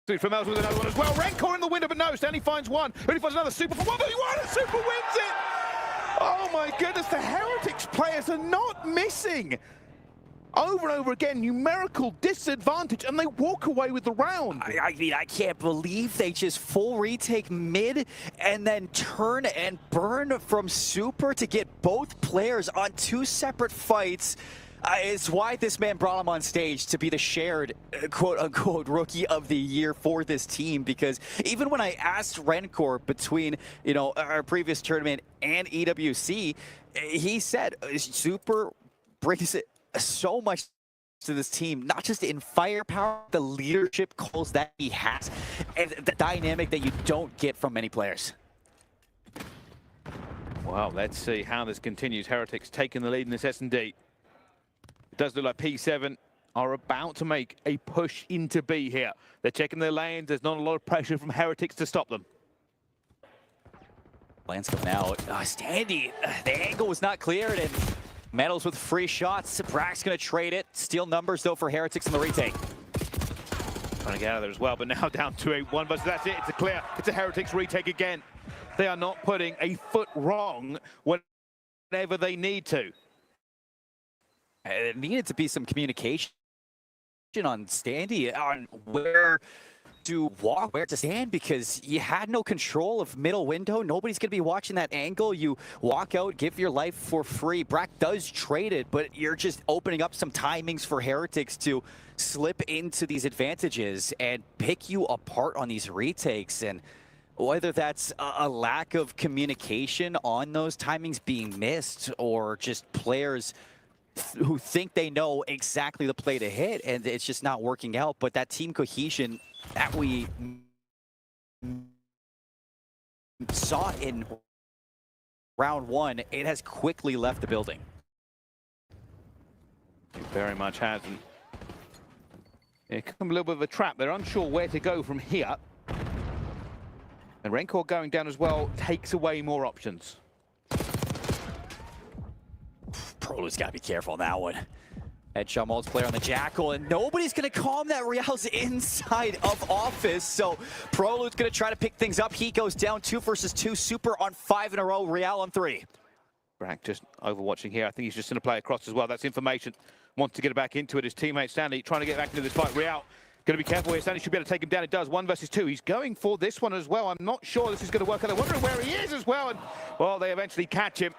3 from Els with another one as well. Rencor in the window, but no. Stanley finds one. Only finds another Super for 131, and Super wins it. Oh my goodness, the Heretics players are not missing. Over and over again, numerical disadvantage, and they walk away with the round. I mean, I can't believe they just full retake mid and then turn and burn from Super to get both players on 2 separate fights. It's why this man brought him on stage to be the shared quote-unquote rookie of the year for this team, because even when I asked Rencor between, you know, our previous tournament and EWC, he said Super brings it so much to this team, not just in firepower, the leadership calls that he has, and the dynamic that you don't get from many players. Well, let's see how this continues. Heretics taking the lead in this S&D. It does look like P7 are about to make a push into B here. They're checking their lanes. There's not a lot of pressure from Heretics to stop them. Lance coming out. Standy, the angle was not cleared, and Medals with free shots. Brack's going to trade it. Steal numbers, though, for Heretics in the retake. Trying to get out of there as well, but now down to a 1 versus. That's it. It's a clear. It's a Heretics retake again. They are not putting a foot wrong whenever they need to. It needed to be some communication on Standy on where to walk, where to stand, because you had no control of middle window. Nobody's going to be watching that angle. You walk out, give your life for free. Brack does trade it, but you're just opening up some timings for Heretics to slip into these advantages and pick you apart on these retakes. And whether that's a lack of communication on those timings being missed, or just players who think they know exactly the play to hit and it's just not working out. But that team cohesion that we saw in round one, it has quickly left the building. It very much has. And it could come a little bit of a trap. They're unsure where to go from here. And Rencor going down as well takes away more options. Prolu's got to be careful on that one. Headshot multiplayer on the Jackal, and nobody's going to calm that. Real's inside of office, so Prolu's going to try to pick things up. He goes down 2 versus 2. Super on 5 in a row. Real on 3. Brack just overwatching here. I think he's just going to play across as well. That's information. Wants to get back into it. His teammate Stanley trying to get back into this fight. Real going to be careful here. Stanley should be able to take him down. It does. 1 versus 2. He's going for this one as well. I'm not sure this is going to work out. I'm wondering where he is as well. And, well, they eventually catch him.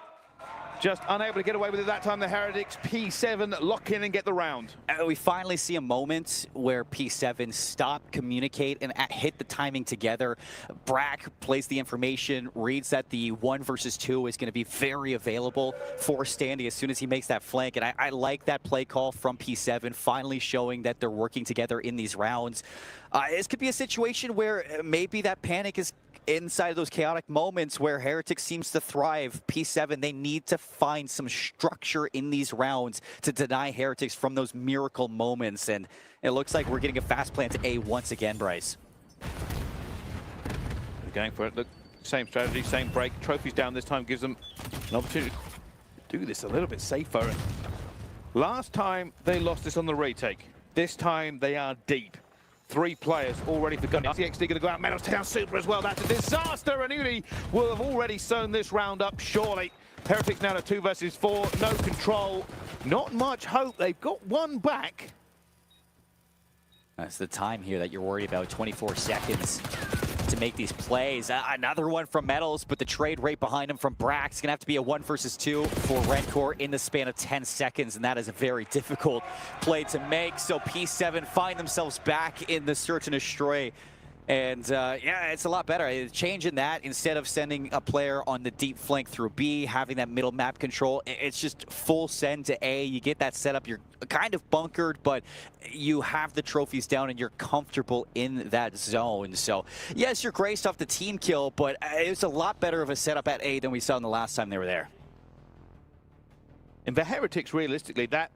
Just unable to get away with it that time. The Heretics P7 lock in and get the round. We finally see a moment where P7 stop, communicate, and hit the timing together. Brack plays the information, reads that the 1 versus 2 is going to be very available for Standy as soon as he makes that flank. And I like that play call from P7, finally showing that they're working together in these rounds. This could be a situation where maybe that panic is inside of those chaotic moments where Heretics seems to thrive. P7, they need to find some structure in these rounds to deny Heretics from those miracle moments. And it looks like we're getting a fast plant to A once again, Bryce. They're going for it. Look, same strategy, same break. Trophies down this time gives them an opportunity to do this a little bit safer. And last time they lost this on the retake. This time they are deep. 3 players already for gun. CXD going to go out. Medals down Super as well. That's a disaster. And Uni will have already sewn this round up, surely. Heretics now to 2 versus 4. No control. Not much hope. They've got 1 back. That's the time here that you're worried about. 24 seconds to make these plays. Another one from Metals, but the trade rate behind him from Brack's going to have to be a 1 versus 2 for Rencor in the span of 10 seconds, and that is a very difficult play to make. So P7 find themselves back in the search and destroy. And yeah, it's a lot better. Changing that, instead of sending a player on the deep flank through B, having that middle map control, it's just full send to A. You get that setup. You're kind of bunkered, but you have the trophies down and you're comfortable in that zone. So yes, you're graced off the team kill, but it's a lot better of a setup at A than we saw in the last time they were there. And for Heretics, realistically, that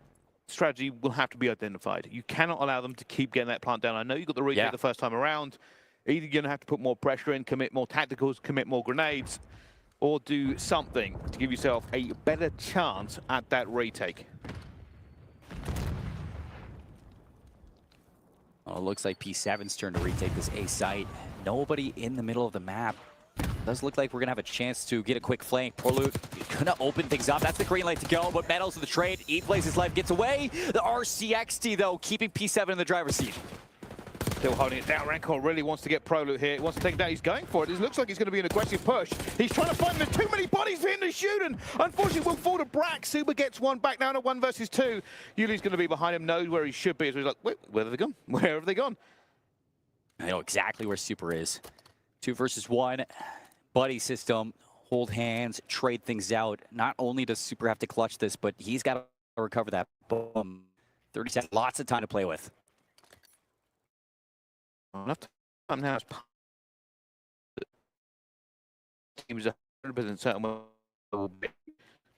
strategy will have to be identified. You cannot allow them to keep getting that plant down. I know you got the retake the first time around. Either you're going to have to put more pressure in, commit more tacticals, commit more grenades, or do something to give yourself a better chance at that retake. Well, it looks like P7's turn to retake this A site. Nobody in the middle of the map. Does look like we're going to have a chance to get a quick flank. Prolu going to open things up. That's the green light to go, but Metals of the trade. E plays his life, gets away. The RCXD, though, keeping P7 in the driver's seat. Still holding it down. Rencor really wants to get Prolu here. He wants to take it down. He's going for it. It looks like he's going to be an aggressive push. He's trying to find, there's too many bodies for him to shoot, and unfortunately will fall to Brack. Super gets 1 back now to 1 versus 2. Yuli's going to be behind him, knows where he should be. So he's like, wait, where have they gone? Where have they gone? I know exactly where Super is. 2 versus 1. Buddy system, hold hands, trade things out. Not only does Super have to clutch this, but he's got to recover that. Boom. 30 seconds, lots of time to play with. Enough time now. Team's 100% certain will be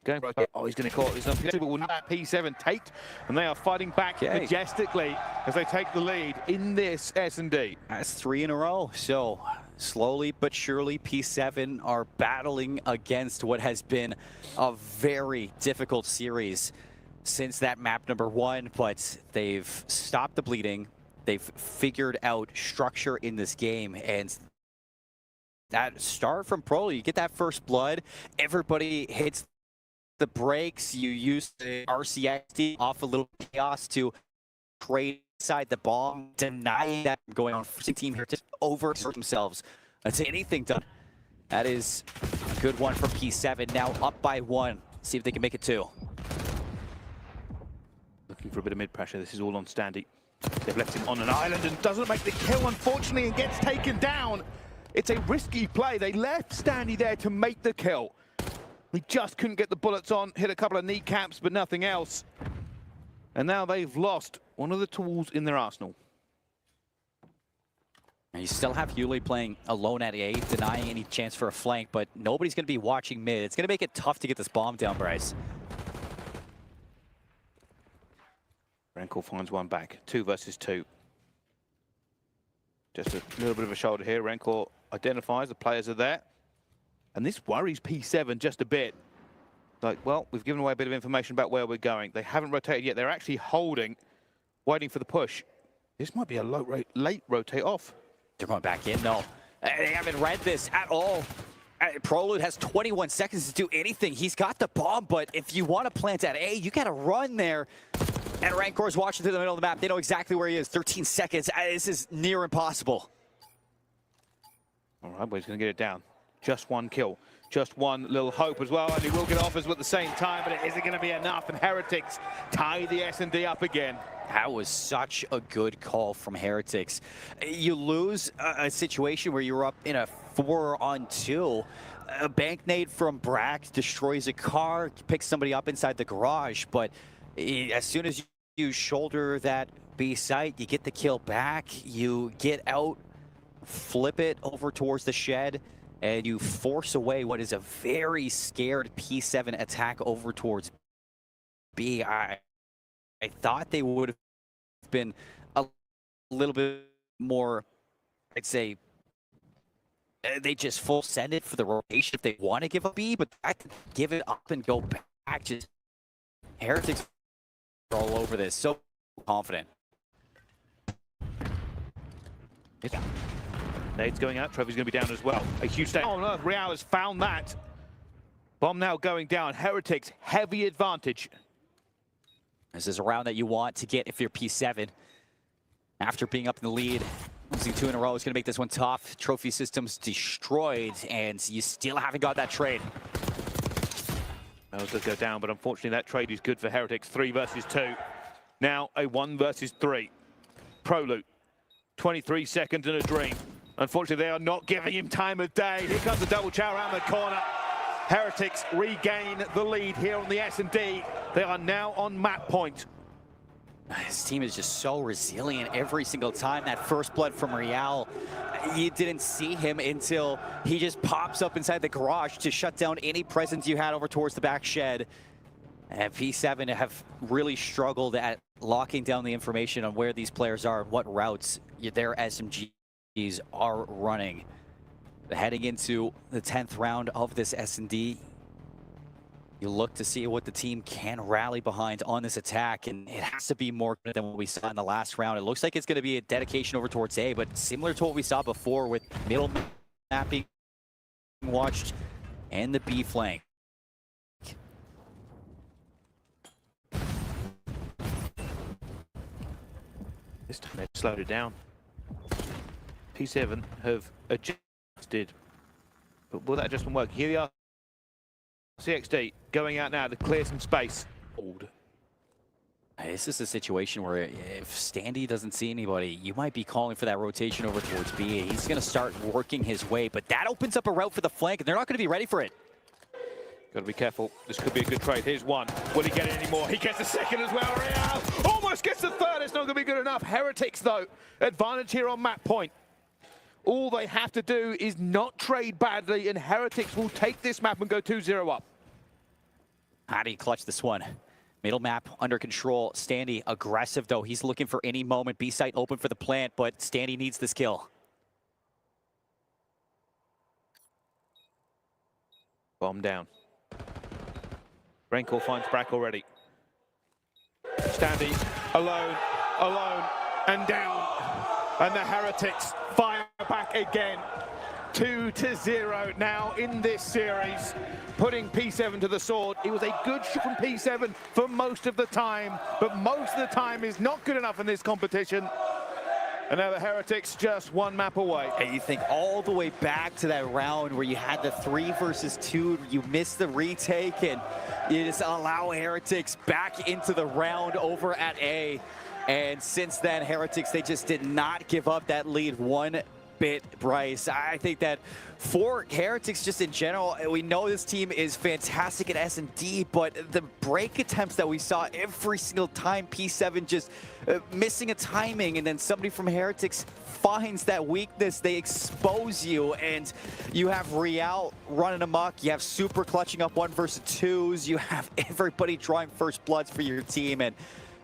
going for it. Oh, he's going to call it. Super will not P7 taked, and they are fighting back majestically as they take the lead in this S&D. That's 3 in a row. So slowly but surely, P7 are battling against what has been a very difficult series since that map number 1, but they've stopped the bleeding. They've figured out structure in this game, and that start from Prolu, you get that first blood, everybody hits the breaks, you use the RCXD off a little chaos to trade inside the bomb, denying that going on for the team here to overexert themselves. That's anything done. That is a good one from P7. Now up by 1. See if they can make it 2. Looking for a bit of mid-pressure. This is all on Standy. They've left him on an island and doesn't make the kill, unfortunately, and gets taken down. It's a risky play. They left Standy there to make the kill. He just couldn't get the bullets on, hit a couple of kneecaps, but nothing else. And now they've lost one of the tools in their arsenal. And you still have Yuli playing alone at A, denying any chance for a flank, but nobody's going to be watching mid. It's going to make it tough to get this bomb down, Bryce. Renkel finds one back. 2 versus 2. Just a little bit of a shoulder here. Renkel identifies the players are there. And this worries P7 just a bit. Like, well, we've given away a bit of information about where we're going. They haven't rotated yet. They're actually holding, waiting for the push. This might be a late rotate off. They're going back in, no. They haven't read this at all. Prolude has 21 seconds to do anything. He's got the bomb, but if you want to plant at A, you got to run there. And Rancor's watching through the middle of the map. They know exactly where he is. 13 seconds. This is near impossible. All right, but he's going to get it down. Just 1 kill. Just 1 little hope as well. And he will get offers at the same time, but it isn't going to be enough. And Heretics tie the S&D up again. That was such a good call from Heretics. You lose a situation where you're up in a 4-on-2. A bank nade from Brack destroys a car, picks somebody up inside the garage, but as soon as you shoulder that B site, you get the kill back, you get out, flip it over towards the shed, and you force away what is a very scared P7 attack over towards B. I thought they would have been a little bit more, I'd say, they just full send it for the rotation if they want to give a B, but I can give it up and go back. Just Heretics are all over this, so confident. Nade's going out. Trevor's going to be down as well. A huge stay. Oh no, Real has found that. Bomb now going down. Heretics, heavy advantage. This is a round that you want to get if you're P7. After being up in the lead, losing 2 in a row is going to make this one tough. Trophy systems destroyed, and you still haven't got that trade. Those does go down, but unfortunately that trade is good for Heretics. 3 versus 2. Now a 1 versus 3. Prolude, 23 seconds in a dream. Unfortunately, they are not giving him time of day. Here comes the double chow around the corner. Heretics regain the lead here on the S&D. They are now on map point. This team is just so resilient every single time. That first blood from Real, you didn't see him until he just pops up inside the garage to shut down any presence you had over towards the back shed. And P7 have really struggled at locking down the information on where these players are and what routes their SMGs are running. Heading into the 10th round of this S&D, you look to see what the team can rally behind on this attack, and it has to be more than what we saw in the last round. It looks like it's going to be a dedication over towards A, but similar to what we saw before with middle mapping watched and the B flank. This time they've slowed it down. P7 have adjusted, but will that adjustment work? Here they are. CXD going out now to clear some space. This is a situation where if Standy doesn't see anybody, you might be calling for that rotation over towards B. He's going to start working his way, but that opens up a route for the flank, and they're not going to be ready for it. Got to be careful. This could be a good trade. Here's 1. Will he get it anymore? He gets a 2nd as well. Real almost gets the 3rd. It's not going to be good enough. Heretics, though, advantage here on map point. All they have to do is not trade badly, and Heretics will take this map and go 2-0 up. How do you clutch this one? Middle map under control. Standy aggressive, though. He's looking for any moment. B site open for the plant, but Standy needs this kill. Bomb down. Renkel finds Brack already. Standy alone, and down. And the Heretics fire back again. 2-0 now in this series, putting P7 to the sword. It was a good shot from P7 for most of the time, but most of the time is not good enough in this competition. And now the Heretics just one map away. And you think all the way back to that round where you had the 3 versus 2, you missed the retake, and you just allow Heretics back into the round over at A. And since then, Heretics, they just did not give up that lead one bit, Bryce. I think that for Heretics just in general, we know this team is fantastic at S&D, but the break attempts that we saw every single time, P7 just missing a timing, and then somebody from Heretics finds that weakness, they expose you, and you have Real running amok, you have Super clutching up 1 versus 2s, you have everybody drawing first bloods for your team, and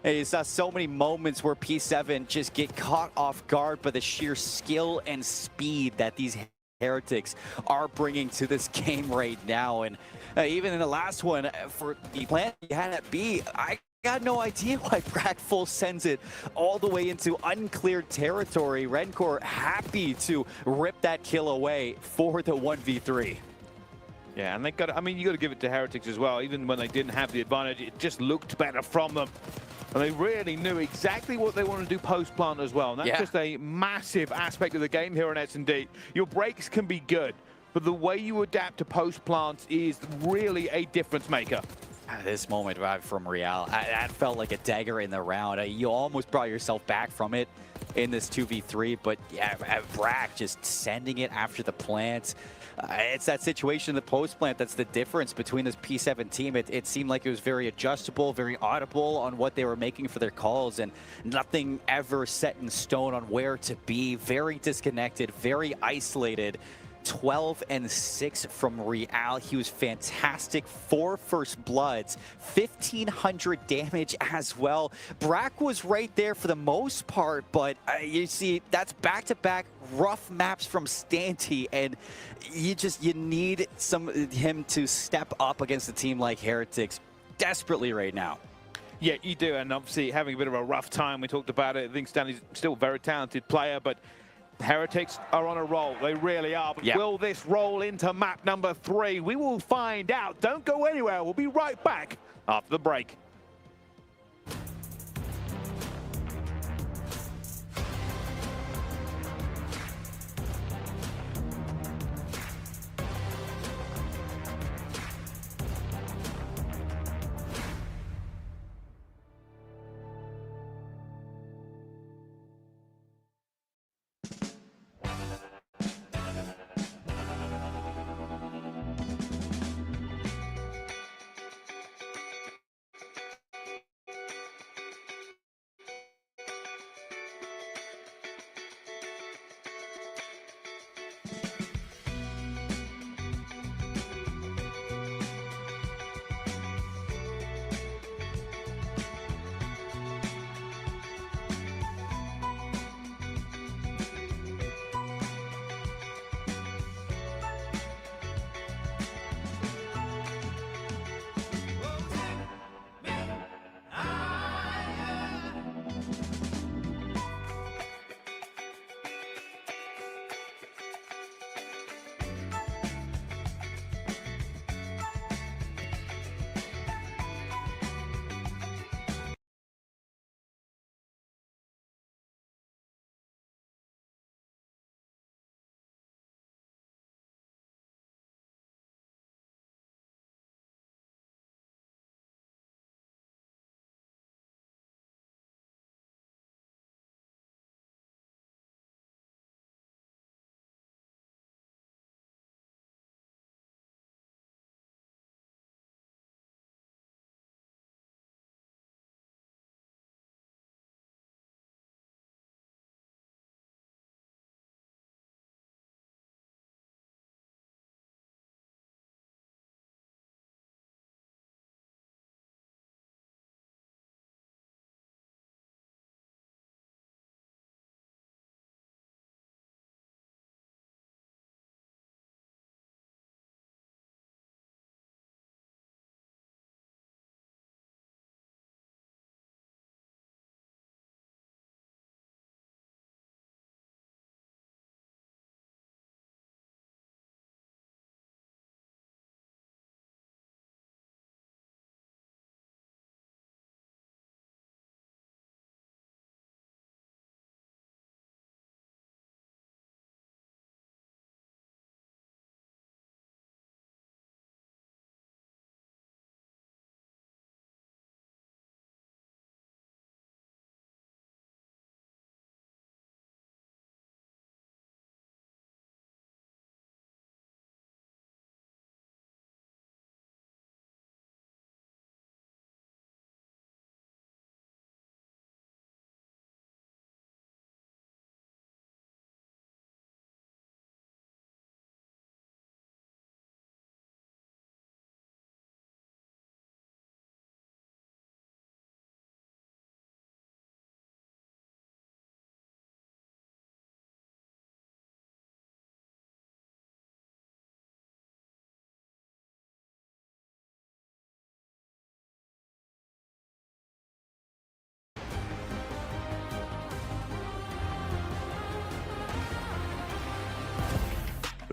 you saw so many moments where P7 just get caught off guard by the sheer skill and speed that these Heretics are bringing to this game right now. And even in the last one, for the plan you had at B, I got no idea why Brack full sends it all the way into uncleared territory. Rencore happy to rip that kill away for the 1v3. Yeah, and they got, I mean, you got to give it to Heretics as well. Even when they didn't have the advantage, it just looked better from them. And they really knew exactly what they want to do post-plant as well. And that's just a massive aspect of the game here on S&D. Your breaks can be good, but the way you adapt to post-plant is really a difference maker. This moment from Real, that felt like a dagger in the round. You almost brought yourself back from it in this 2v3, but yeah, Brack just sending it after the plant. It's that situation in the post plant that's the difference between this P7 team. It seemed like it was very adjustable, very audible on what they were making for their calls, and nothing ever set in stone on where to be. Very disconnected, very isolated. 12-6 from Real. He was fantastic. 4 first bloods, 1,500 damage as well. Brack was right there for the most part, but you see that's back-to-back rough maps from Stanty, and you need him to step up against a team like Heretics desperately right now. Yeah, you do, and obviously having a bit of a rough time. We talked about it. I think Stanley's still a very talented player, but Heretics are on a roll. They really are. But will this roll into map number 3? We will find out. Don't go anywhere. We'll be right back after the break.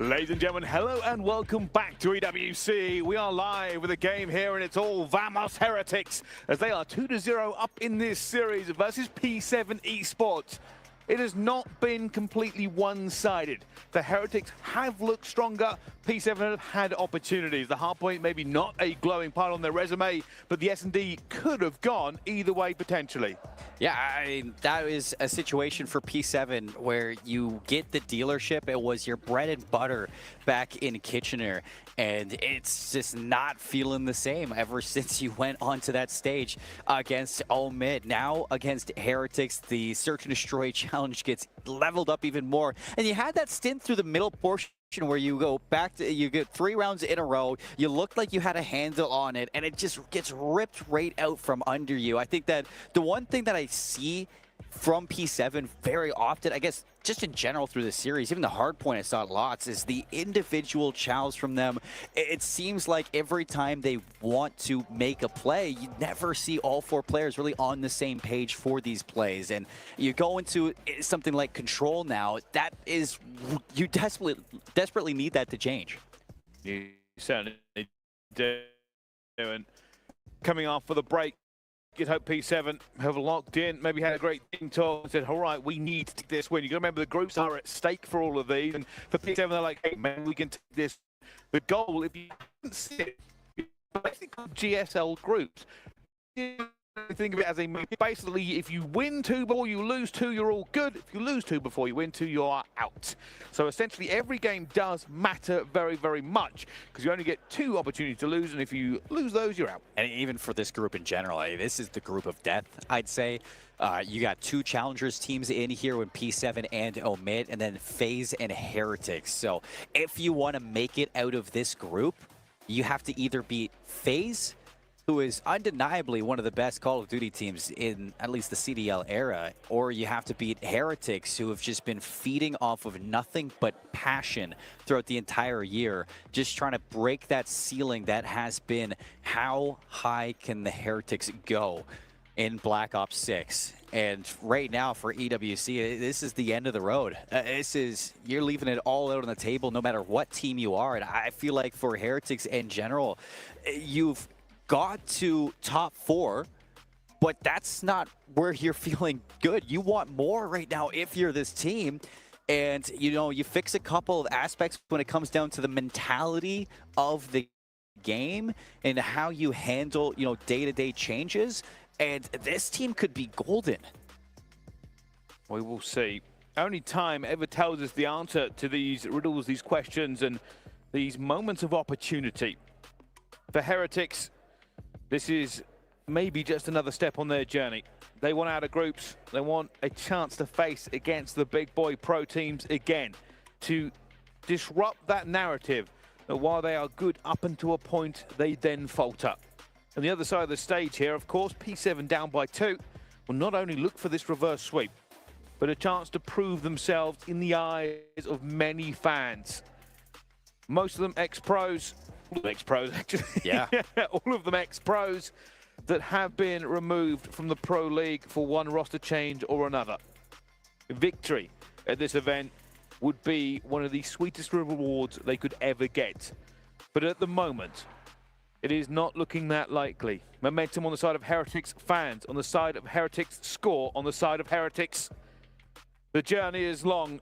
Ladies and gentlemen, hello and welcome back to EWC. We are live with a game here and it's all Vamos Heretics as they are 2-0 up in this series versus P7 Esports. It has not been completely one-sided. The Heretics have looked stronger. P7 have had opportunities. The hardpoint maybe not a glowing part on their resume, but the S&D could have gone either way potentially. Yeah, I mean, that is a situation for P7 where you get the dealership. It was your bread and butter back in Kitchener, and it's just not feeling the same ever since you went onto that stage against Omid. Now against Heretics, the Search and Destroy challenge gets leveled up even more, and you had that stint through the middle portion where you go back to, you get 3 rounds in a row, you looked like you had a handle on it, and it just gets ripped right out from under you. I think that the one thing that I see from P7 very often, I guess just in general through the series, even the hard point I saw lots, is the individual chows from them. It seems like every time they want to make a play, you never see all 4 players really on the same page for these plays. And you go into something like Control now, that is, you desperately need that to change. You certainly do. And coming off for the break, you'd hope P7 have locked in, maybe had a great team talk and said, all right, we need to take this win. You've got to remember the groups are at stake for all of these. And for P7, they're like, hey, man, we can take this. The goal, if you didn't see it, basically GSL groups. Think of it as a basically, if you win 2 before you lose 2, you're all good. If you lose 2 before you win 2, you are out. So essentially, every game does matter very, very much because you only get 2 opportunities to lose, and if you lose those, you're out. And even for this group in general, this is the group of death, I'd say. You got 2 challengers teams in here with P7 and Omid, and then FaZe and Heretics. So if you want to make it out of this group, you have to either beat FaZe, who is undeniably one of the best Call of Duty teams in at least the CDL era, or you have to beat Heretics, who have just been feeding off of nothing but passion throughout the entire year, just trying to break that ceiling that has been how high can the Heretics go in Black Ops 6. And right now for EWC, this is the end of the road. You're leaving it all out on the table no matter what team you are. And I feel like for Heretics in general, you've got to top 4, but that's not where you're feeling good. You want more right now if you're this team. And, you know, you fix a couple of aspects when it comes down to the mentality of the game and how you handle, you know, day-to-day changes. And this team could be golden. We will see. Only time ever tells us the answer to these riddles, these questions, and these moments of opportunity. For Heretics, this is maybe just another step on their journey. They want out of groups. They want a chance to face against the big boy pro teams again, to disrupt that narrative that while they are good up until a point, they then falter. On the other side of the stage here, of course, P7 down by 2 will not only look for this reverse sweep, but a chance to prove themselves in the eyes of many fans. Most of them ex-pros. Ex-pros, actually. Yeah. All of them ex-pros that have been removed from the Pro League for one roster change or another. Victory at this event would be one of the sweetest rewards they could ever get. But at the moment, it is not looking that likely. Momentum on the side of Heretics fans, on the side of Heretics score, on the side of Heretics. The journey is long,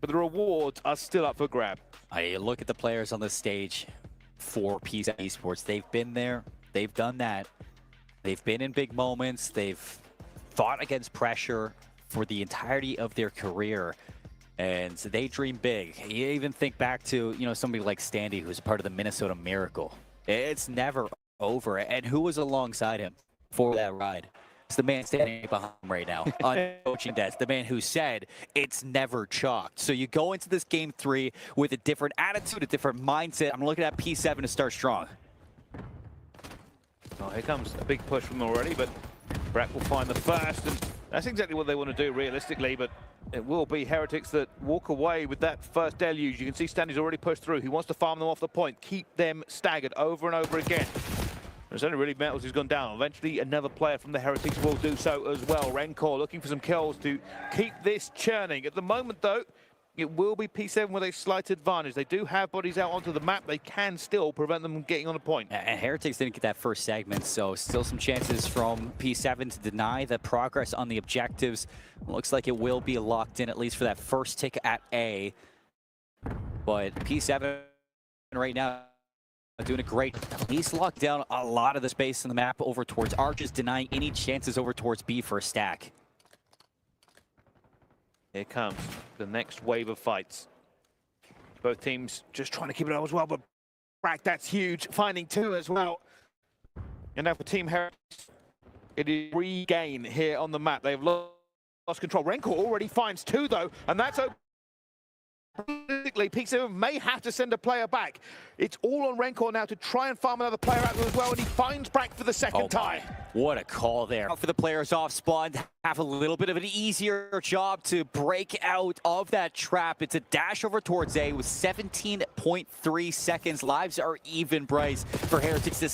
but the rewards are still up for grab. I look at the players on the stage for P7 Esports. They've been there. They've done that. They've been in big moments. They've fought against pressure for the entirety of their career. And they dream big. You even think back to, you know, somebody like Standy, who's part of the Minnesota Miracle. It's never over. And who was alongside him for that ride? It's the man standing behind him right now on the coaching desk, the man who said it's never chalked. So you go into this game 3 with a different attitude, a different mindset. I'm looking at P7 to start strong. Oh, here comes a big push from them already, but Brack will find the first, and that's exactly what they want to do realistically, but it will be Heretics that walk away with that first deluge. You can see Standy's already pushed through. He wants to farm them off the point, keep them staggered over and over again. It's only really Metals who's gone down. Eventually, another player from the Heretics will do so as well. Rencor looking for some kills to keep this churning. At the moment, though, it will be P7 with a slight advantage. They do have bodies out onto the map. They can still prevent them from getting on a point. And Heretics didn't get that first segment, so still some chances from P7 to deny the progress on the objectives. Looks like it will be locked in, at least for that first tick at A. But P7 right now doing a great, at least lock down a lot of the space in the map over towards Arches, denying any chances over towards B for a stack. Here comes the next wave of fights. Both teams just trying to keep it up as well, but Brack, that's huge. Finding 2 as well. And now for Team Heretics, it is regain here on the map. They've lost control. Renko already finds 2 though, and that's open. P7 may have to send a player back. It's all on Rencor now to try and farm another player out as well, and he finds Brack for the second time. What a call there. For the players off spawn, have a little bit of an easier job to break out of that trap. It's a dash over towards A with 17.3 seconds. Lives are even, Bryce, for Heretics to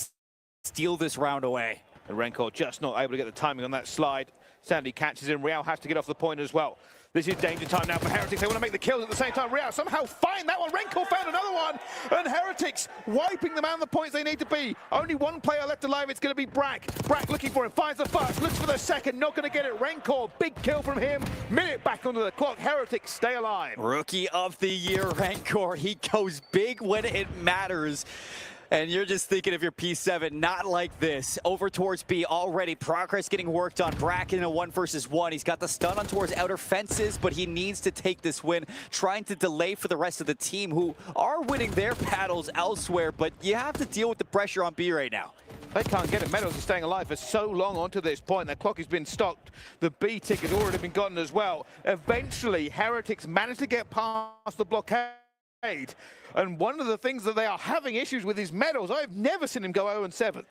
steal this round away. And Rencor just not able to get the timing on that slide. Sandy catches him. Real has to get off the point as well. This is danger time now for Heretics. They want to make the kills at the same time. Real somehow find that one. Rencor found another one. And Heretics wiping them out the points they need to be. Only one player left alive. It's going to be Brack. Brack looking for him. Finds the first. Looks for the second. Not going to get it. Rencor. Big kill from him. Minute back onto the clock. Heretics stay alive. Rookie of the year, Rencor. He goes big when it matters. And you're just thinking of your P7, not like this. Over towards B already. Progress getting worked on. Brack in a 1 versus 1. He's got the stun on towards outer fences, but he needs to take this win. Trying to delay for the rest of the team who are winning their battles elsewhere, but you have to deal with the pressure on B right now. They can't get it. Meadows is staying alive for so long onto this point. Their clock has been stopped. The B tick has already been gotten as well. Eventually, Heretics managed to get past the blockade. And one of the things that they are having issues with is Meadows. I've never seen him go 0-7.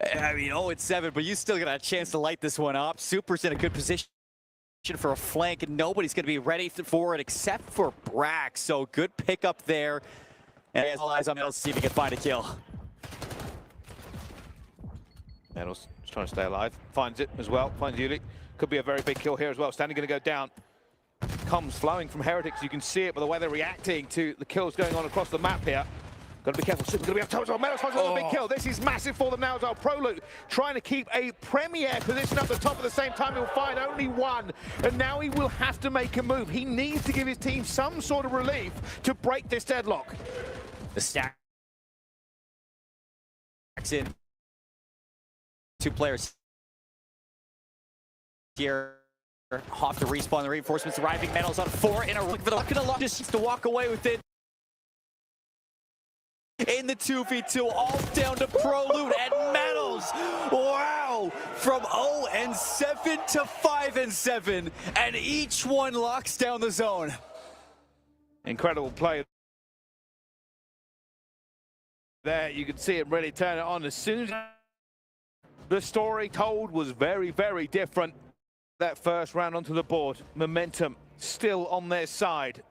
I mean, 0-7, but you still got a chance to light this one up. Super's in a good position for a flank, and nobody's going to be ready for it except for Brack. So good pickup there. And all eyes on Meadows to see if he can find a kill. Meadows is trying to stay alive. Finds it as well. Finds Yuli. Could be a very big kill here as well. Standing going to go down. Comes flowing from Heretics. You can see it by the way they're reacting to the kills going on across the map here. Got to be careful. Super going to be up top as well. Meadows finds another big kill. This is massive for them now as well. Prolute trying to keep a premier position up the top at the same time. He'll find only 1. And now he will have to make a move. He needs to give his team some sort of relief to break this deadlock. The stack in. 2 players here. Off to respawn, the reinforcements arriving. Meadows on 4 in a row for the luck just to walk away with it. In the 2v2, all down to Prolute and Meadows. Wow, from 0-7 to 5-7, and each one locks down the zone. Incredible play. There, you can see him really turn it on as soon as the story told was very, very different. That first round onto the board, momentum still on their side.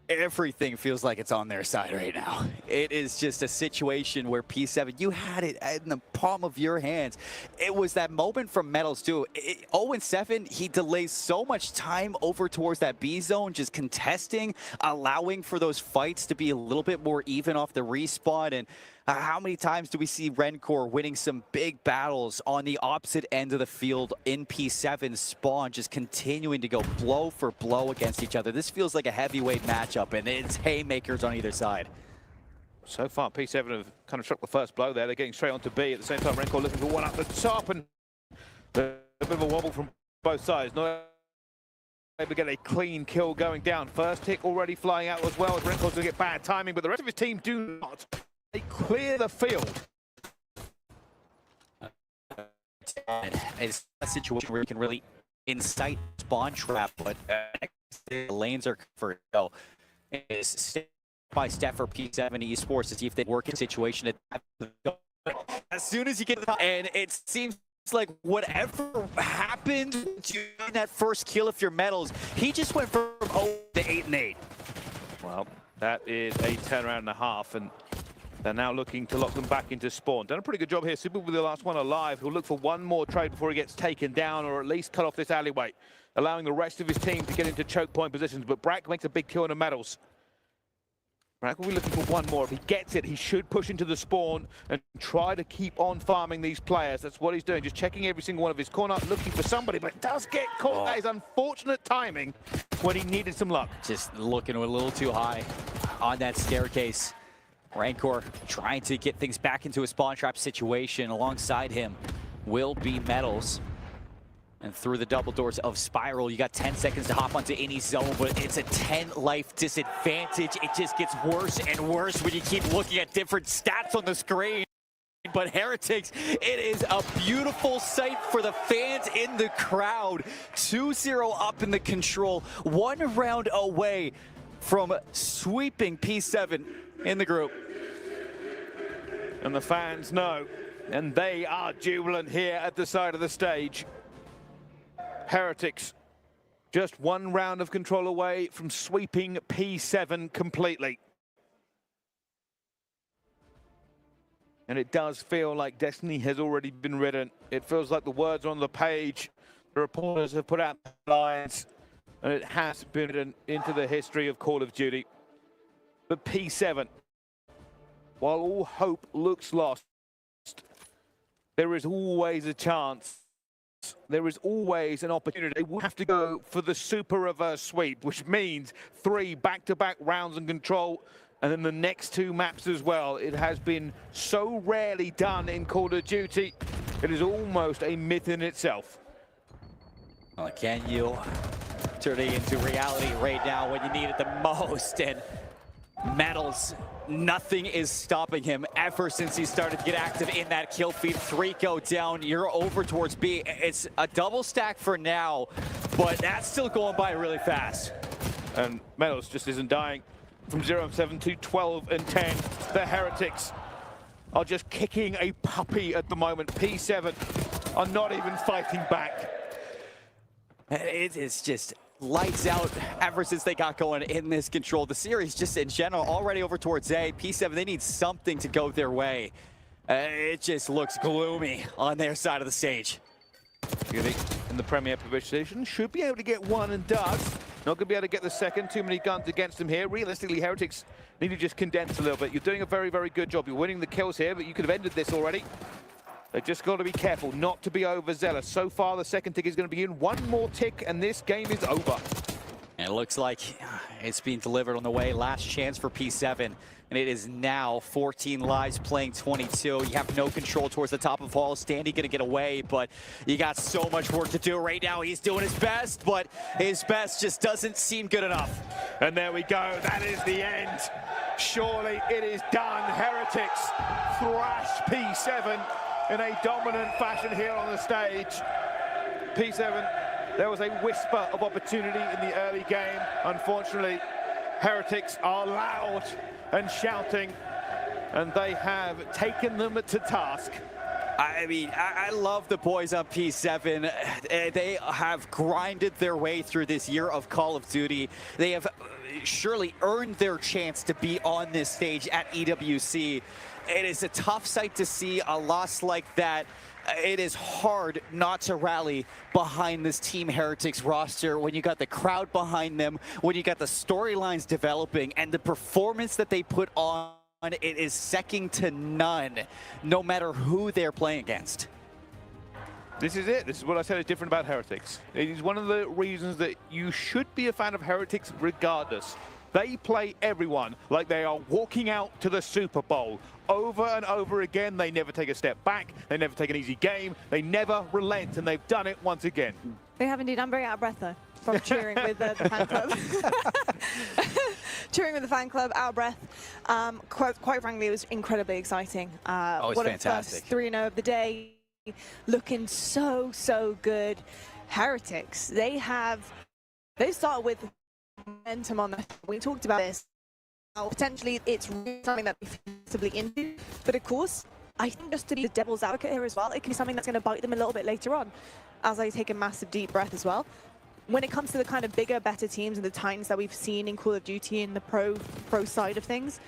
Everything feels like it's on their side right now. It is just a situation where P7, you had it in the palm of your hands. It was that moment from Metals too. 0-7, he delays so much time over towards that B zone, just contesting, allowing for those fights to be a little bit more even off the respawn. And how many times do we see Rencor winning some big battles on the opposite end of the field in P7 spawn, just continuing to go blow for blow against each other? This feels like a heavyweight matchup, and it's haymakers on either side. So far, P7 have kind of struck the first blow there. They're getting straight onto B. At the same time, Rencor looking for one up the top, and a bit of a wobble from both sides. Not able to get a clean kill going down. First tick already flying out as well, as Rencor's going to get bad timing, but the rest of his team do not. They clear the field. It's a situation where you can really incite spawn trap, but the lanes are covered. So it's step by step for P7 Esports to see if they work in situation. As soon as you get to the top, and it seems like whatever happened to that first kill, if you're Metals, he just went from 0 to 8-8. Well, that is a turnaround and a half, and They're now looking to lock them back into spawn. Done a pretty good job here. Super with the last one alive. He'll look for one more trade before he gets taken down, or at least cut off this alleyway, allowing the rest of his team to get into choke point positions. But Brack makes a big kill on the medals. Brack will be looking for one more. If he gets it, he should push into the spawn and try to keep on farming these players. That's what he's doing, just checking every single one of his corner, looking for somebody, but it does get caught. That is unfortunate timing when he needed some luck. Just looking a little too high on that staircase. Rancor trying to get things back into a spawn trap situation. Alongside him will be Metals. And through the double doors of Spiral, you got 10 seconds to hop onto any zone, but it's a 10 life disadvantage. It just gets worse and worse when you keep looking at different stats on the screen. But Heretics, it is a beautiful sight for the fans in the crowd. 2-0 up in the control, 1 round away from sweeping P7 in the group. And the fans know, and they are jubilant here at the side of the stage. Heretics just 1 round of control away from sweeping P7 completely. And it does feel like destiny has already been written. It feels like the words are on the page. The reporters have put out the lines, and it has been written into the history of Call of Duty. But P7, while all hope looks lost, there is always a chance. There is always an opportunity. They will have to go for the super reverse sweep, which means 3 back-to-back rounds in control, and then the next 2 maps as well. It has been so rarely done in Call of Duty. It is almost a myth in itself. Well, can you turn it into reality right now when you need it the most? And Metals, nothing is stopping him ever since he started to get active in that kill feed. 3 go down, you're over towards B. It's a double stack for now, but that's still going by really fast. And Metals just isn't dying. From 0-7 to 12-10, the Heretics are just kicking a puppy at the moment. P7 are not even fighting back. It is just lights out ever since they got going in this control. The series just in general already over towards A. P7, they need something to go their way. It just looks gloomy on their side of the stage. Beauty in the Premier position should be able to get 1 and does. Not going to be able to get the second. Too many guns against him here. Realistically, Heretics need to just condense a little bit. You're doing a very, very good job. You're winning the kills here, but you could have ended this already. They just got to be careful not to be overzealous. So far, the second tick is going to be in. 1 more tick, and this game is over. And it looks like it's being delivered on the way. Last chance for P7. And it is now 14 lives playing 22. You have no control towards the top of hall. Standy gonna get away, but you got so much work to do right now. He's doing his best, but his best just doesn't seem good enough. And there we go. That is the end. Surely it is done. Heretics thrash P7 in a dominant fashion here on the stage. P7, there was a whisper of opportunity in the early game. Unfortunately, Heretics are loud and shouting, and they have taken them to task. I mean, I love the boys on P7. They have grinded their way through this year of Call of Duty. They have surely earned their chance to be on this stage at EWC. It is a tough sight to see a loss like that. It is hard not to rally behind this Team Heretics roster when you got the crowd behind them, when you got the storylines developing, and the performance that they put on, it is second to none, no matter who they're playing against. This is it. This is what I said is different about Heretics. It is one of the reasons that you should be a fan of Heretics regardless. They play everyone like they are walking out to the Super Bowl. Over and over again, they never take a step back. They never take an easy game. They never relent, and they've done it once again. They have indeed. I'm very out of breath, though, from cheering with the fan club. Cheering with the fan club, out of breath. Quite frankly, it was incredibly exciting. Oh, it's fantastic. 3-0 of the day, looking so, so good. Heretics, they start with momentum on the. We talked about this. Potentially, it's really something that we feasibly into, but of course, I think just to be the devil's advocate here as well, it can be something that's going to bite them a little bit later on. As I take a massive deep breath as well. When it comes to the kind of bigger, better teams and the Titans that we've seen in Call of Duty in the pro side of things,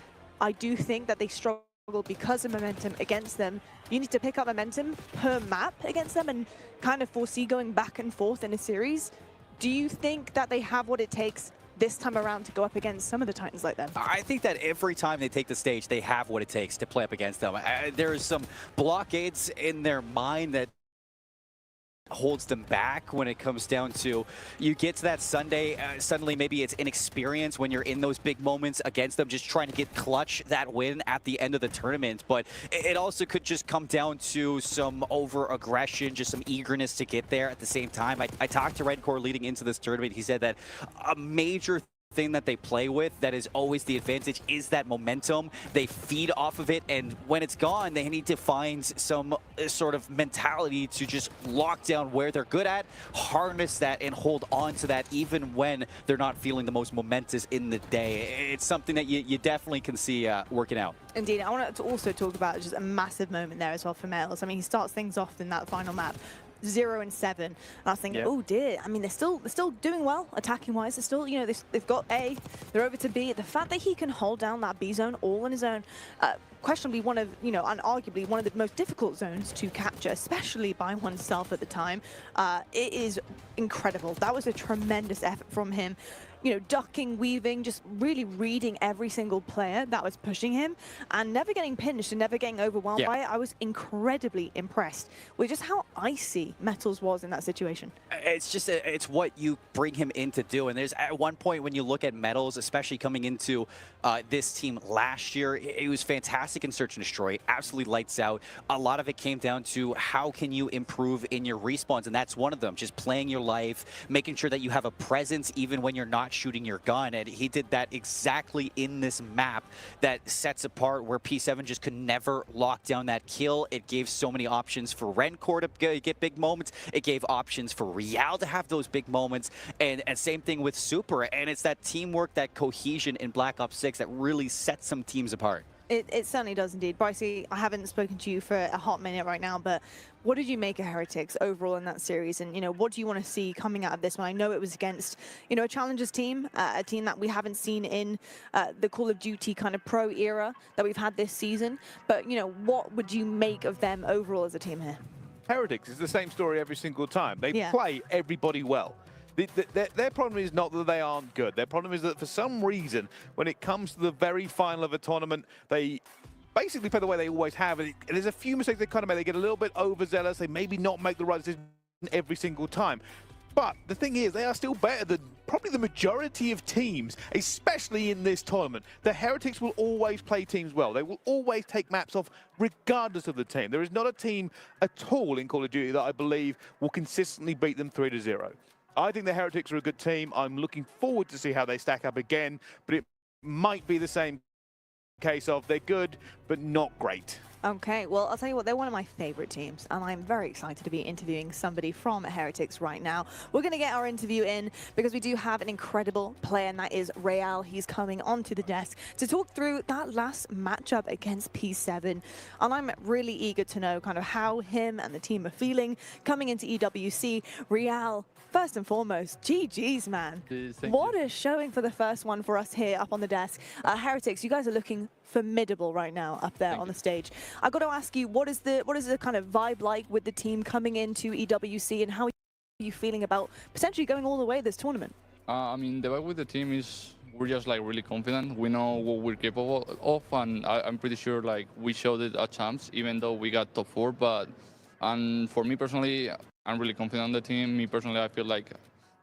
I do think that they struggle because of momentum against them. You need to pick up momentum per map against them and kind of foresee going back and forth in a series. Do you think that they have what it takes this time around to go up against some of the Titans like them? I think that every time they take the stage, they have what it takes to play up against them. There's some blockades in their mind that holds them back when it comes down to you get to that Sunday, suddenly maybe it's inexperience when you're in those big moments against them, just trying to get clutch that win at the end of the tournament. But it also could just come down to some over aggression, just some eagerness to get there at the same time. I talked to Redcore leading into this tournament. He said that a major thing that they play with that is always the advantage is that momentum. They feed off of it, and when it's gone, they need to find some sort of mentality to just lock down where they're good at, harness that, and hold on to that even when they're not feeling the most momentous in the day. It's something that you definitely can see working out. Indeed, I want to also talk about just a massive moment there as well for Males. I mean, he starts things off in that final map. 0 and 7. And I was thinking, oh dear. I mean, they're still doing well attacking wise. They're still, you know, they've got A, they're over to B. The fact that he can hold down that B zone all on his own, questionably one of, you know, and arguably one of the most difficult zones to capture, especially by oneself at the time. It is incredible. That was a tremendous effort from him. You know, ducking, weaving, just really reading every single player that was pushing him and never getting pinched and never getting overwhelmed by it. I was incredibly impressed with just how icy Metals was in that situation. It's just, it's what you bring him in to do. And there's at one point when you look at Metals, especially coming into this team last year, it was fantastic in Search and Destroy, absolutely lights out. A lot of it came down to how can you improve in your respawns, and that's one of them, just playing your life, making sure that you have a presence even when you're not shooting your gun. And he did that exactly in this map that sets apart where P7 just could never lock down that kill. It gave so many options for Rencore to get big moments. It gave options for Real to have those big moments, and same thing with Super. And it's that teamwork, that cohesion in Black Ops 6 that really sets some teams apart. It certainly does indeed. Brycey, I haven't spoken to you for a hot minute right now, but what did you make of Heretics overall in that series? And, you know, what do you want to see coming out of this one? I know it was against, you know, a Challengers team, a team that we haven't seen in the Call of Duty kind of pro era that we've had this season. But, you know, what would you make of them overall as a team here? Heretics is the same story every single time. They play everybody well. Their problem is not that they aren't good. Their problem is that for some reason, when it comes to the very final of a tournament, they basically play the way they always have. And there's a few mistakes they kind of make. They get a little bit overzealous. They maybe not make the right decision every single time. But the thing is, they are still better than probably the majority of teams, especially in this tournament. The Heretics will always play teams well. They will always take maps off regardless of the team. There is not a team at all in Call of Duty that I believe will consistently beat them 3-0. I think the Heretics are a good team. I'm looking forward to see how they stack up again, but it might be the same case of they're good, but not great. Okay, well, I'll tell you what, they're one of my favorite teams, and I'm very excited to be interviewing somebody from Heretics right now. We're going to get our interview in because we do have an incredible player, and that is Real. He's coming onto the desk to talk through that last matchup against P7, and I'm really eager to know kind of how him and the team are feeling coming into EWC. Real, first and foremost, GG's, man. What a showing for the first one for us here up on the desk. Heretics, you guys are looking formidable right now up there on the stage. I've got to ask you, what is the kind of vibe like with the team coming into EWC, and how are you feeling about potentially going all the way this tournament? I mean, the vibe with the team is we're just like really confident. We know what we're capable of, and I'm pretty sure like we showed it at champs, even though we got top 4. But and for me personally, I'm really confident on the team. Me personally, I feel like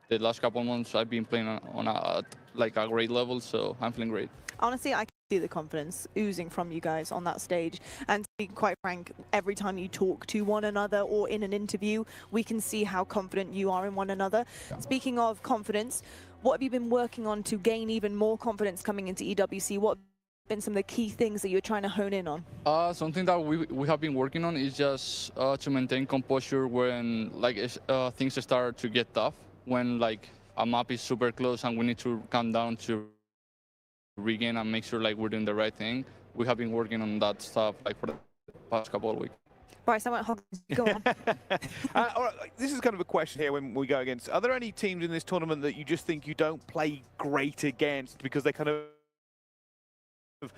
the last couple of months I've been playing on a great level, so I'm feeling great. Honestly, I can see the confidence oozing from you guys on that stage. And to be quite frank, every time you talk to one another or in an interview, we can see how confident you are in one another. Yeah. Speaking of confidence, what have you been working on to gain even more confidence coming into EWC? What have been some of the key things that you're trying to hone in on? Something that we have been working on is just to maintain composure when like things start to get tough. When like a map is super close and we need to come down to regain and make sure like we're doing the right thing. We have been working on that stuff like for the past couple of weeks. Bryce, I won't hold. Go on. All right, this is kind of a question here when we go against. Are there any teams in this tournament that you just think you don't play great against because they kind of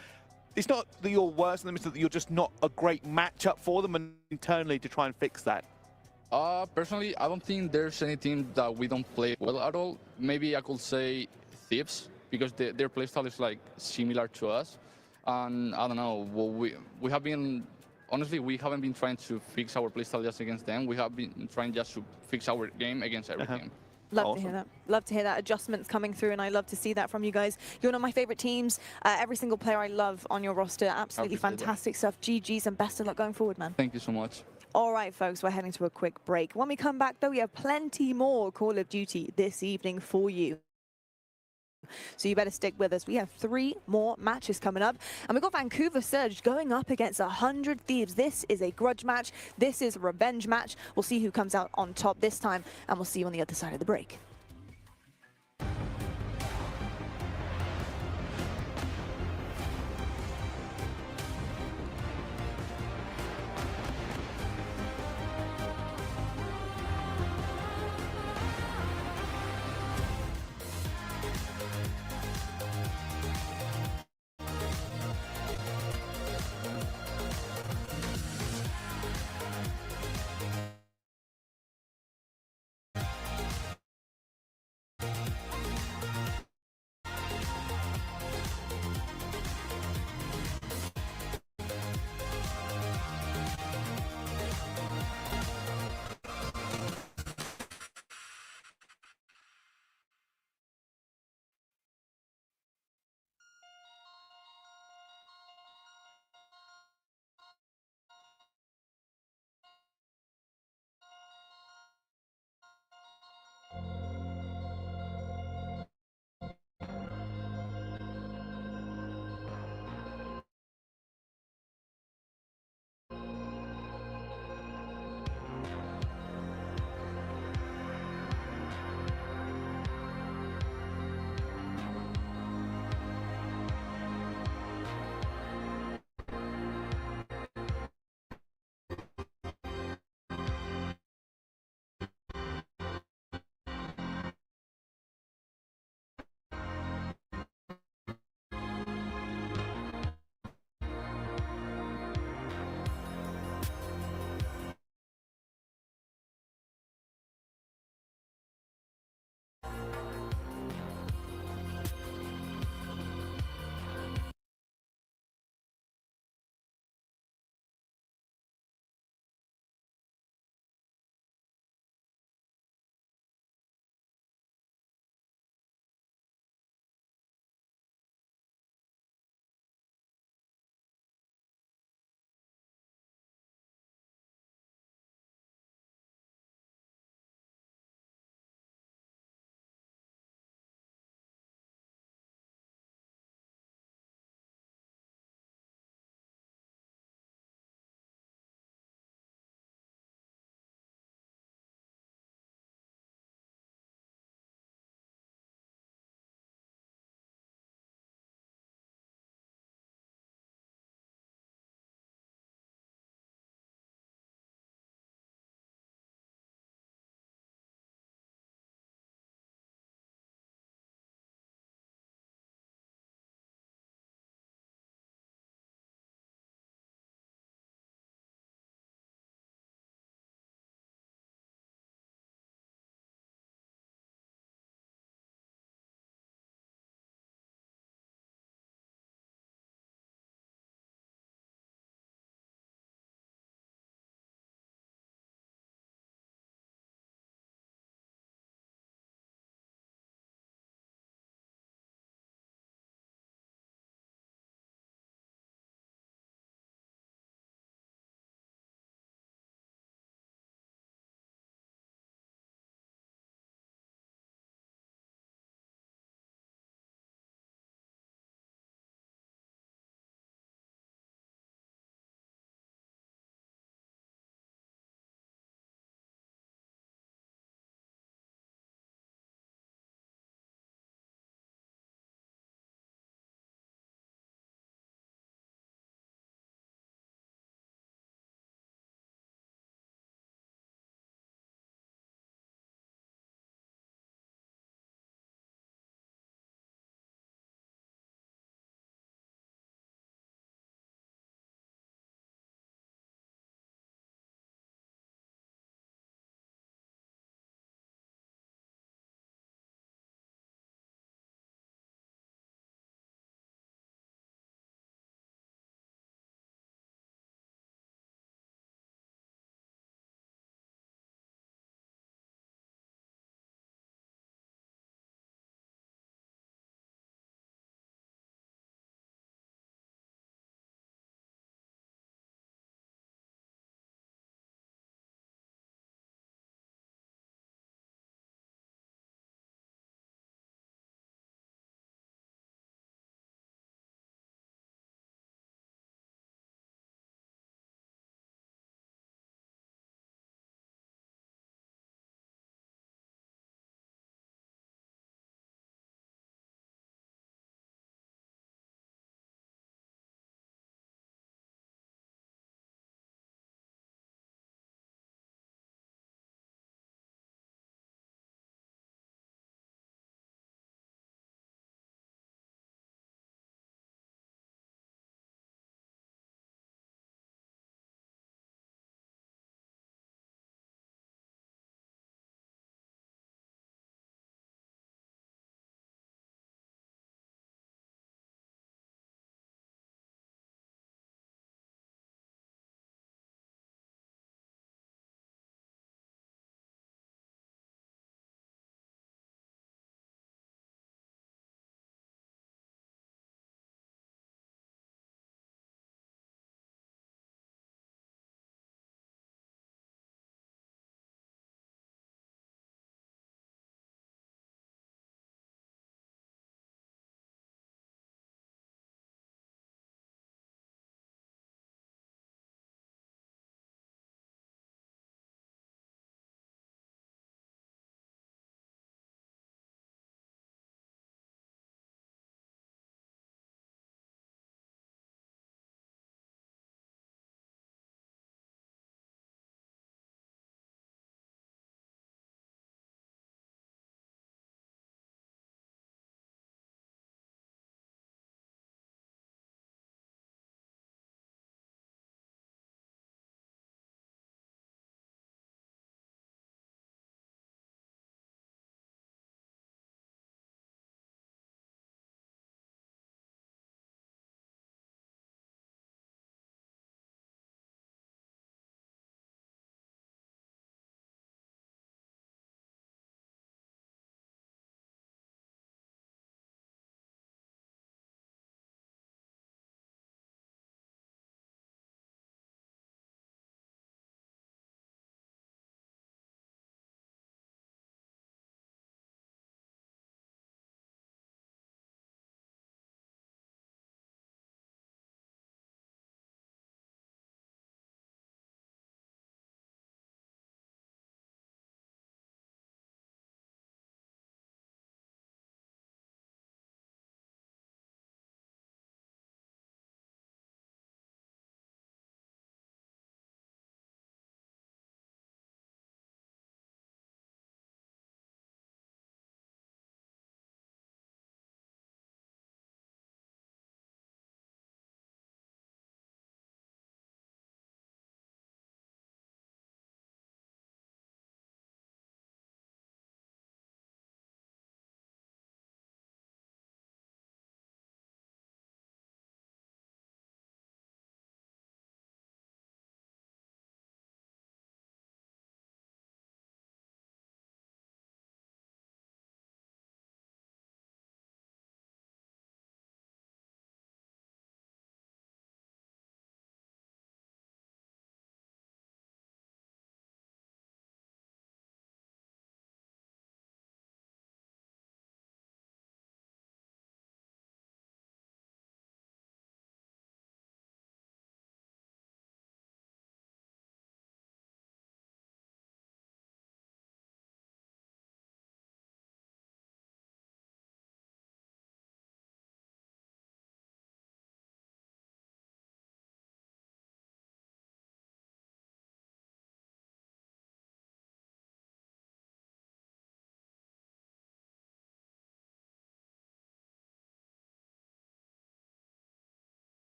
it's not that you're worse than them, it's that you're just not a great matchup for them, and internally to try and fix that? Personally, I don't think there's any team that we don't play well at all. Maybe I could say Thieves, because their playstyle is like similar to us. And I don't know, well, we have been, honestly, we haven't been trying to fix our playstyle just against them. We have been trying just to fix our game against every team. Love to hear that. Love to hear that. Adjustments coming through, and I love to see that from you guys. You're one of my favorite teams. Every single player I love on your roster. Absolutely fantastic stuff. GGs and best of luck going forward, man. Thank you so much. All right, folks, we're heading to a quick break. When we come back, though, we have plenty more Call of Duty this evening for you. So you better stick with us. We have 3 more matches coming up. And we've got Vancouver Surge going up against 100 Thieves. This is a grudge match. This is a revenge match. We'll see who comes out on top this time. And we'll see you on the other side of the break.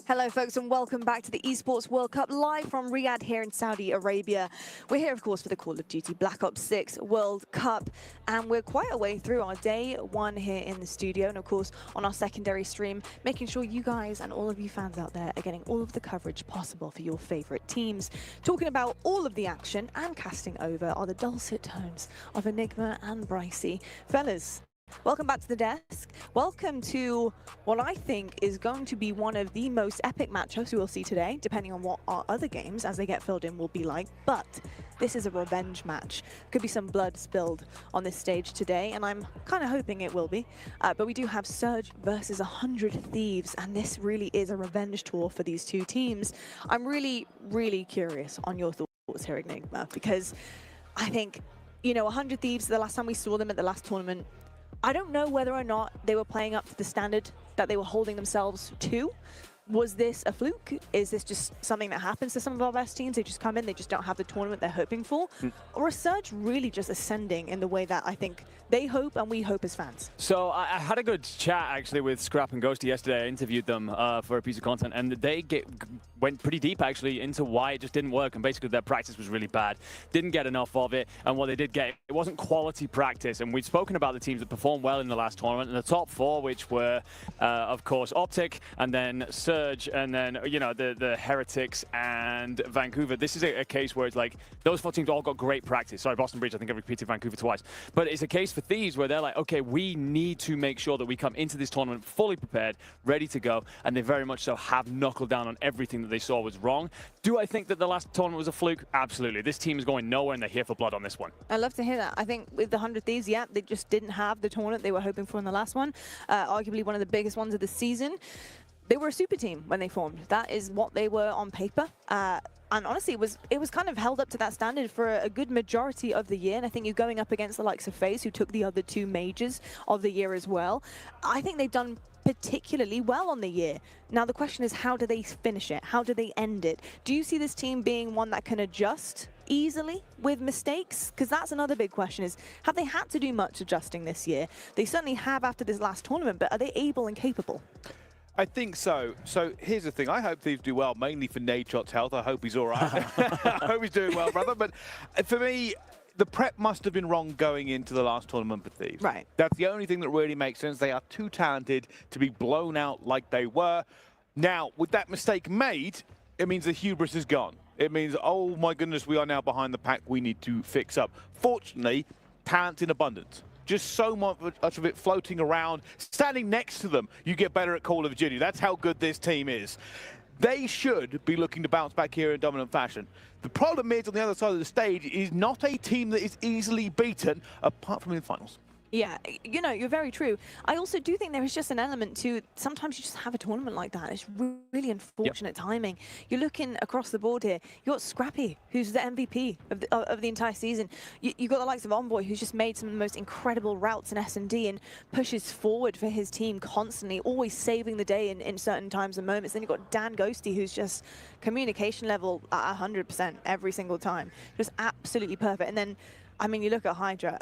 Hello, folks, and welcome back to the Esports World Cup live from Riyadh here in Saudi Arabia. We're here, of course, for the Call of Duty Black Ops 6 World Cup, and we're quite a way through our day one here in the studio, and of course, on our secondary stream, making sure you guys and all of you fans out there are getting all of the coverage possible for your favorite teams. Talking about all of the action and casting over are the dulcet tones of Enigma and Brycey. Fellas, welcome back to the desk. Welcome to what I think is going to be one of the most epic matchups we will see today, depending on what our other games, as they get filled in, will be like. But this is a revenge match. Could be some blood spilled on this stage today, and I'm kind of hoping it will be. But we do have Surge versus 100 Thieves, and this really is a revenge tour for these two teams. I'm really, really curious on your thoughts here, Enigma, because I think, you know, 100 Thieves, the last time we saw them at the last tournament, I don't know whether or not they were playing up to the standard that they were holding themselves to. Was this a fluke? Is this just something that happens to some of our best teams? They just come in, they just don't have the tournament they're hoping for? Or is Surge really just ascending in the way that I think they hope and we hope as fans? So I had a good chat actually with Scrap and Ghosty yesterday. I interviewed them for a piece of content, and they went pretty deep actually into why it just didn't work, and basically their practice was really bad. Didn't get enough of it, and what they did get, it wasn't quality practice. And we've spoken about the teams that performed well in the last tournament, and the top four, which were, of course, Optic, and then Surge, and then, you know, the Heretics and Vancouver. This is a case where it's like, those four teams all got great practice. Sorry, Boston Bridge, I think I repeated Vancouver twice. But it's a case for Thieves where they're like, okay, we need to make sure that we come into this tournament fully prepared, ready to go, and they very much so have knuckled down on everything that they saw was wrong. Do I think that the last tournament was a fluke? Absolutely. This team is going nowhere, and they're here for blood on this one. I love to hear that. I think with the 100 Thieves, yeah, they just didn't have the tournament they were hoping for in the last one. Arguably one of the biggest ones of the season. They were a super team when they formed. That is what they were on paper. And honestly, it was kind of held up to that standard for a good majority of the year. And I think you're going up against the likes of FaZe, who took the other two majors of the year as well. I think they've done particularly well on the year. Now the question is, how do they finish it? How do they end it? Do you see this team being one that can adjust easily with mistakes? Because that's another big question, is have they had to do much adjusting this year? They certainly have after this last tournament, but are they able and capable? I think so. So here's the thing. I hope Thieves do well, mainly for Nadeshot's health. I hope he's all right. I hope he's doing well, brother. But for me, the prep must have been wrong going into the last tournament for Thieves. Right. That's the only thing that really makes sense. They are too talented to be blown out like they were. Now, with that mistake made, it means the hubris is gone. It means, oh my goodness, we are now behind the pack. We need to fix up. Fortunately, talent in abundance. Just so much of it floating around. Standing next to them, you get better at Call of Duty. That's how good this team is. They should be looking to bounce back here in dominant fashion. The problem is, on the other side of the stage, is not a team that is easily beaten, apart from in the finals. Yeah, you know, you're very true. I also do think there is just an element to, sometimes you just have a tournament like that. It's really unfortunate timing. You're looking across the board here. You got Scrappy, who's the MVP of the entire season. You got the likes of Envoy, who's just made some of the most incredible routes in S&D and pushes forward for his team constantly, always saving the day in certain times and moments. Then you've got Dan Ghosty, who's just communication level at 100% every single time. Just absolutely perfect. And then, I mean, you look at Hydra.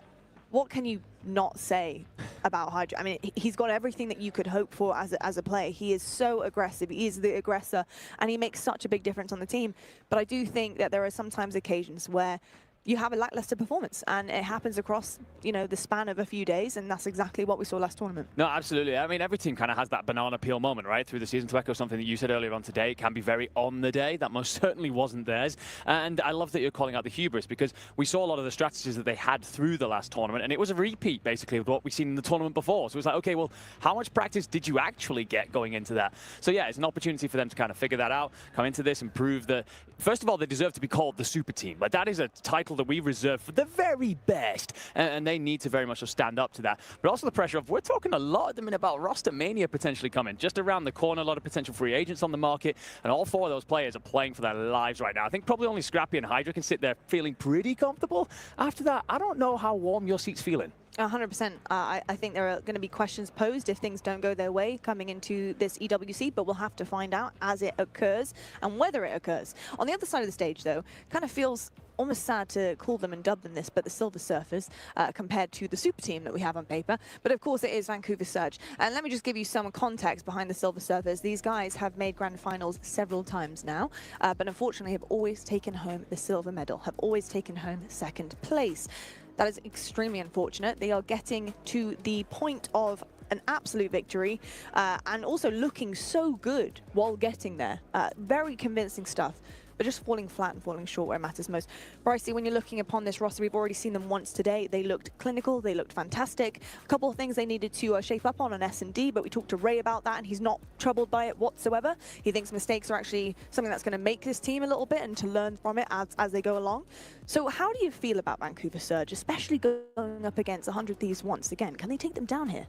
What can you not say about Hydra? I mean, he's got everything that you could hope for as a player. He is so aggressive. He is the aggressor, and he makes such a big difference on the team. But I do think that there are sometimes occasions where you have a lackluster performance, and it happens across, you know, the span of a few days, and that's exactly what we saw last tournament. No, absolutely. I mean, every team kind of has that banana peel moment, right, through the season. To echo something that you said earlier on today, it can be very on the day. That most certainly wasn't theirs. And I love that you're calling out the hubris, because we saw a lot of the strategies that they had through the last tournament, and it was a repeat, basically, of what we've seen in the tournament before. So it was like, okay, well, how much practice did you actually get going into that? So yeah, it's an opportunity for them to kind of figure that out, come into this and prove that, first of all, they deserve to be called the super team. Like, that is a title that we reserve for the very best, and they need to very much stand up to that. But also the pressure of, we're talking a lot at the minute about roster mania potentially coming just around the corner, a lot of potential free agents on the market, and all four of those players are playing for their lives right now. I think probably only Scrappy and Hydra can sit there feeling pretty comfortable. After that, I don't know how warm your seat's feeling. 100%. I think there are going to be questions posed if things don't go their way coming into this EWC, but we'll have to find out as it occurs and whether it occurs. On the other side of the stage, though, kind of feels almost sad to call them and dub them this, but the Silver Surfers compared to the super team that we have on paper. But of course, it is Vancouver Surge. And let me just give you some context behind the Silver Surfers. These guys have made grand finals several times now, but unfortunately have always taken home the silver medal, have always taken home second place. That is extremely unfortunate. They are getting to the point of an absolute victory and also looking so good while getting there. Very convincing stuff, but just falling flat and falling short where it matters most. Brycey, when you're looking upon this roster, we've already seen them once today. They looked clinical, they looked fantastic. A couple of things they needed to shape up on S&D, but we talked to Ray about that, and he's not troubled by it whatsoever. He thinks mistakes are actually something that's going to make this team a little bit and to learn from it as they go along. So how do you feel about Vancouver Surge, especially going up against 100 Thieves once again? Can they take them down here?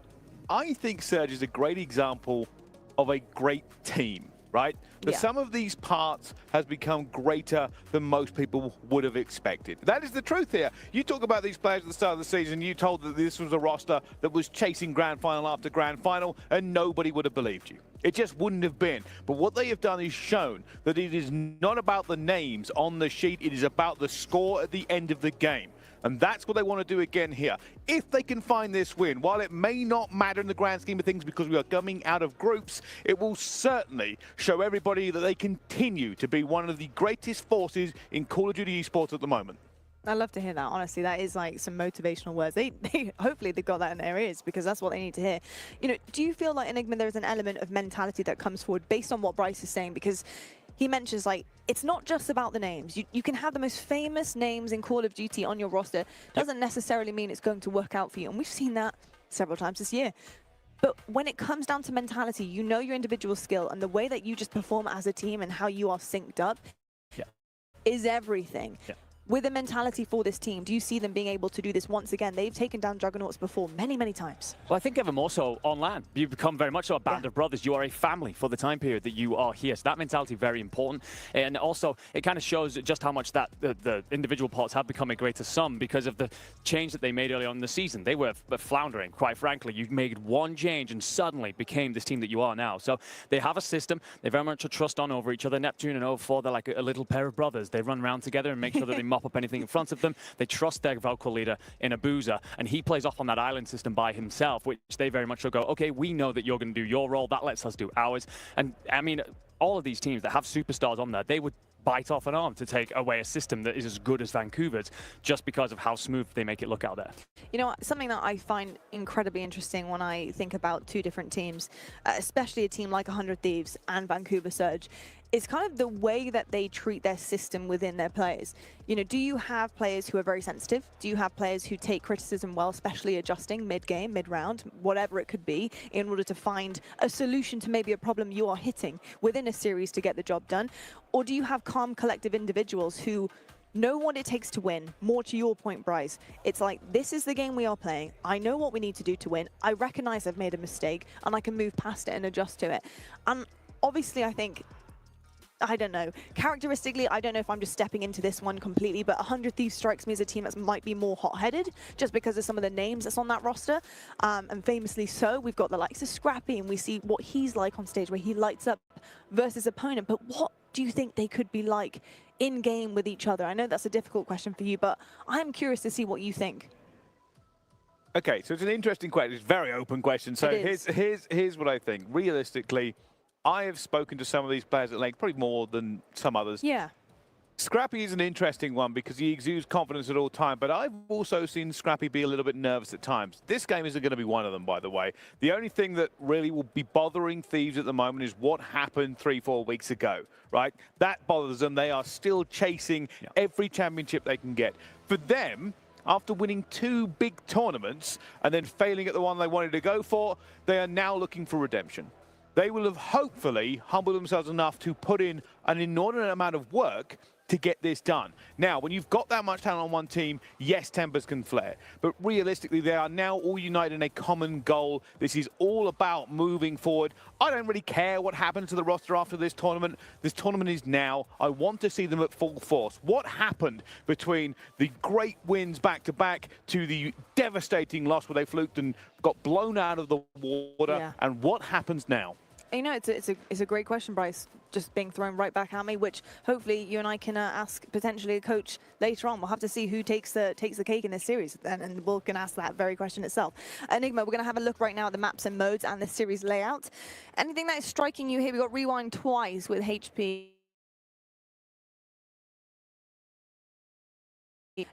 I think Surge is a great example of a great team, right? The sum of these parts has become greater than most people would have expected. That is the truth here. You talk about these players at the start of the season, you told that this was a roster that was chasing grand final after grand final, and nobody would have believed you. It just wouldn't have been. But what they have done is shown that it is not about the names on the sheet, it is about the score at the end of the game. And that's what they want to do again here. If they can find this win, while it may not matter in the grand scheme of things because we are coming out of groups, it will certainly show everybody that they continue to be one of the greatest forces in Call of Duty esports at the moment. I love to hear that. Honestly, that is like some motivational words. They hopefully they got that in their ears because that's what they need to hear. You know, do you feel like Enigma there's an element of mentality that comes forward based on what Bryce is saying? Because he mentions like it's not just about the names. You can have the most famous names in Call of Duty on your roster. Doesn't necessarily mean it's going to work out for you, and we've seen that several times this year. But when it comes down to mentality, you know your individual skill and the way that you just perform as a team and how you are synced up is everything. With a mentality for this team, do you see them being able to do this once again? They've taken down Juggernauts before many, many times. Well, I think ever more so on land. You become very much so a band of brothers. You are a family for the time period that you are here. So that mentality is very important. And also, it kind of shows just how much that the individual parts have become a greater sum because of the change that they made early on in the season. They were floundering, quite frankly. You made one change and suddenly became this team that you are now. So they have a system. They very much trust on over each other. Neptune and 04, they're like a little pair of brothers. They run around together and make sure that they mop up anything in front of them. They trust their vocal leader in Abuza, and he plays off on that island system by himself, which they very much will go, okay, we know that you're going to do your role. That lets us do ours. And I mean, all of these teams that have superstars on there, they would bite off an arm to take away a system that is as good as Vancouver's just because of how smooth they make it look out there. You know, something that I find incredibly interesting when I think about two different teams, especially a team like 100 Thieves and Vancouver Surge, is kind of the way that they treat their system within their players. You know, do you have players who are very sensitive? Do you have players who take criticism well, especially adjusting mid-game, mid-round, whatever it could be, in order to find a solution to maybe a problem you are hitting within a series to get the job done? Or do you have calm, collective individuals who know what it takes to win? More to your point, Bryce, it's like, this is the game we are playing. I know what we need to do to win. I recognize I've made a mistake, and I can move past it and adjust to it. And obviously, I think, I don't know. Characteristically, I don't know if I'm just stepping into this one completely, but 100 Thieves strikes me as a team that might be more hot-headed just because of some of the names that's on that roster. And famously so, we've got the likes of Scrappy, and we see what he's like on stage where he lights up versus opponent. But what do you think they could be like in-game with each other? I know that's a difficult question for you, but I'm curious to see what you think. Okay, so it's an interesting question. It's a very open question. So here's what I think. Realistically, I have spoken to some of these players at length, probably more than some others. Yeah. Scrappy is an interesting one because he exudes confidence at all time, but I've also seen Scrappy be a little bit nervous at times. This game isn't going to be one of them, by the way. The only thing that really will be bothering Thieves at the moment is what happened 3-4 weeks ago, right? That bothers them. They are still chasing every championship they can get. For them, after winning 2 big tournaments and then failing at the one they wanted to go for, they are now looking for redemption. They will have hopefully humbled themselves enough to put in an inordinate amount of work to get this done. Now, when you've got that much talent on one team, yes, tempers can flare. But realistically, they are now all united in a common goal. This is all about moving forward. I don't really care what happens to the roster after this tournament. This tournament is now. I want to see them at full force. What happened between the great wins back-to-back to the devastating loss where they fluked and got blown out of the water? And what happens now? You know, it's a great question, Bryce. Just being thrown right back at me, which hopefully you and I can ask potentially a coach later on. We'll have to see who takes the cake in this series, and we'll can ask that very question itself. Enigma, we're going to have a look right now at the maps and modes and the series layout. Anything that is striking you here? We got rewind twice with HP.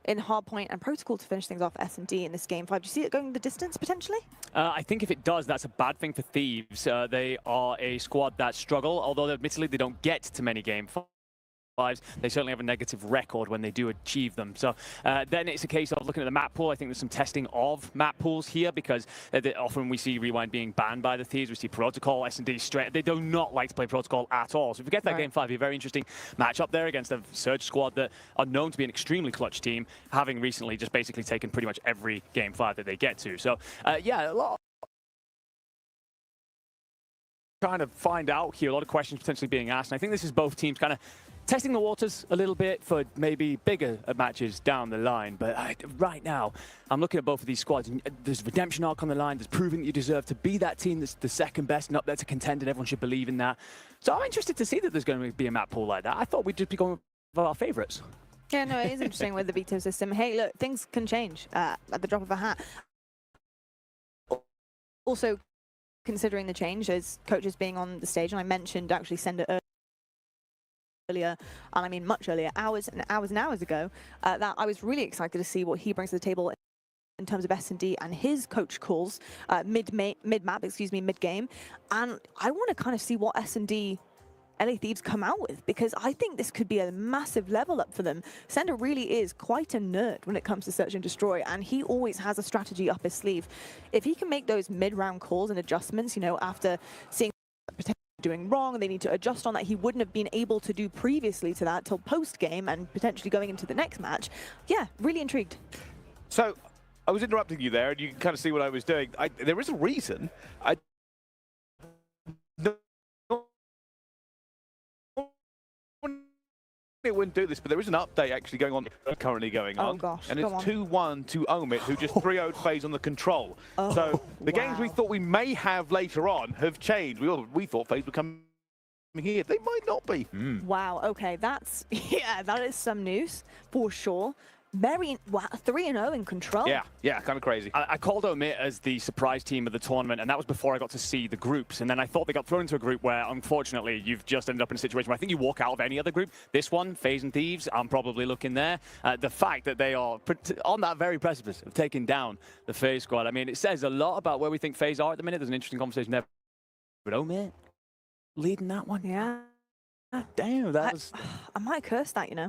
In Hardpoint and Protocol to finish things off S&D in this game 5. Do you see it going the distance potentially? I think if it does, that's a bad thing for Thieves. They are a squad that struggle, although admittedly they don't get to many game 5s. They certainly have a negative record when they do achieve them. So then it's a case of looking at the map pool. I think there's some testing of map pools here because often we see Rewind being banned by the Thieves. We see Protocol, S&D straight. They do not like to play Protocol at all. So if we get that game 5, it'd be a very interesting matchup there against a Surge squad that are known to be an extremely clutch team, having recently just basically taken pretty much every game 5 that they get to. So yeah, a lot trying to find out here, a lot of questions potentially being asked. And I think this is both teams kind of testing the waters a little bit for maybe bigger matches down the line. But right now, I'm looking at both of these squads. And there's Redemption Arc on the line. There's proving that you deserve to be that team that's the second best and up there to contend, and everyone should believe in that. So I'm interested to see that there's going to be a map pool like that. I thought we'd just be going with our favorites. Yeah, no, it is interesting with the veto system. Hey, look, things can change at the drop of a hat. Also, considering the change as coaches being on the stage, and I mentioned actually send it earlier, and I mean much earlier, hours and hours ago, that I was really excited to see what he brings to the table in terms of S&D and his coach calls mid-map, excuse me, mid-game. And I want to kind of see what S&D LA Thieves come out with, because I think this could be a massive level up for them. Sender really is quite a nerd when it comes to search and destroy, and he always has a strategy up his sleeve. If he can make those mid-round calls and adjustments, you know, after seeing doing wrong, they need to adjust on that he wouldn't have been able to do previously to that till post-game and potentially going into the next match. Yeah, really intrigued. So I was interrupting you there, and you can kind of see what I was doing. There is a reason. It wouldn't do this, but there is an update actually currently going on. Oh gosh, and it's 2-1 to Omit, who just 3-0'd FaZe on the control. So the games we thought we may have later on have changed. We thought FaZe would come here. They might not be. Wow, okay, that's, yeah, that is some news for sure. Very, wow, 3-0 in control. Yeah, kind of crazy. I called Omit as the surprise team of the tournament, and that was before I got to see the groups. And then I thought they got thrown into a group where, unfortunately, you've just ended up in a situation where I think you walk out of any other group. This one, FaZe and Thieves, I'm probably looking there. The fact that they are on that very precipice of taking down the FaZe squad, I mean, it says a lot about where we think FaZe are at the minute. There's an interesting conversation there. But Omit leading that one. Yeah. Damn, that was... I might curse that, you know.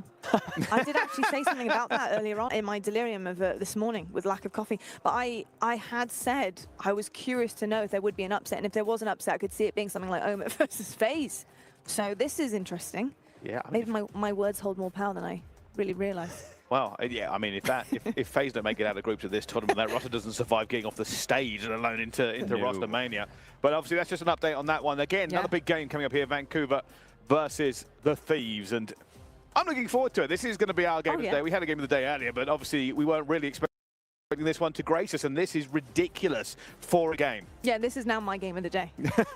I did actually say something about that earlier on in my delirium of this morning with lack of coffee. But I had said I was curious to know if there would be an upset. And if there was an upset, I could see it being something like Omit versus FaZe. So this is interesting. Yeah. Maybe my words hold more power than I really realised. Well, yeah, I mean, if FaZe don't make it out of groups of this tournament, that roster doesn't survive getting off the stage and alone into roster mania. But obviously, that's just an update on that one. Again, another big game coming up here, Vancouver versus the Thieves, and I'm looking forward to it. This is going to be our game of the day. We had a game of the day earlier, but obviously we weren't really expecting this one to grace us, and this is ridiculous for a game. Yeah, this is now my game of the day.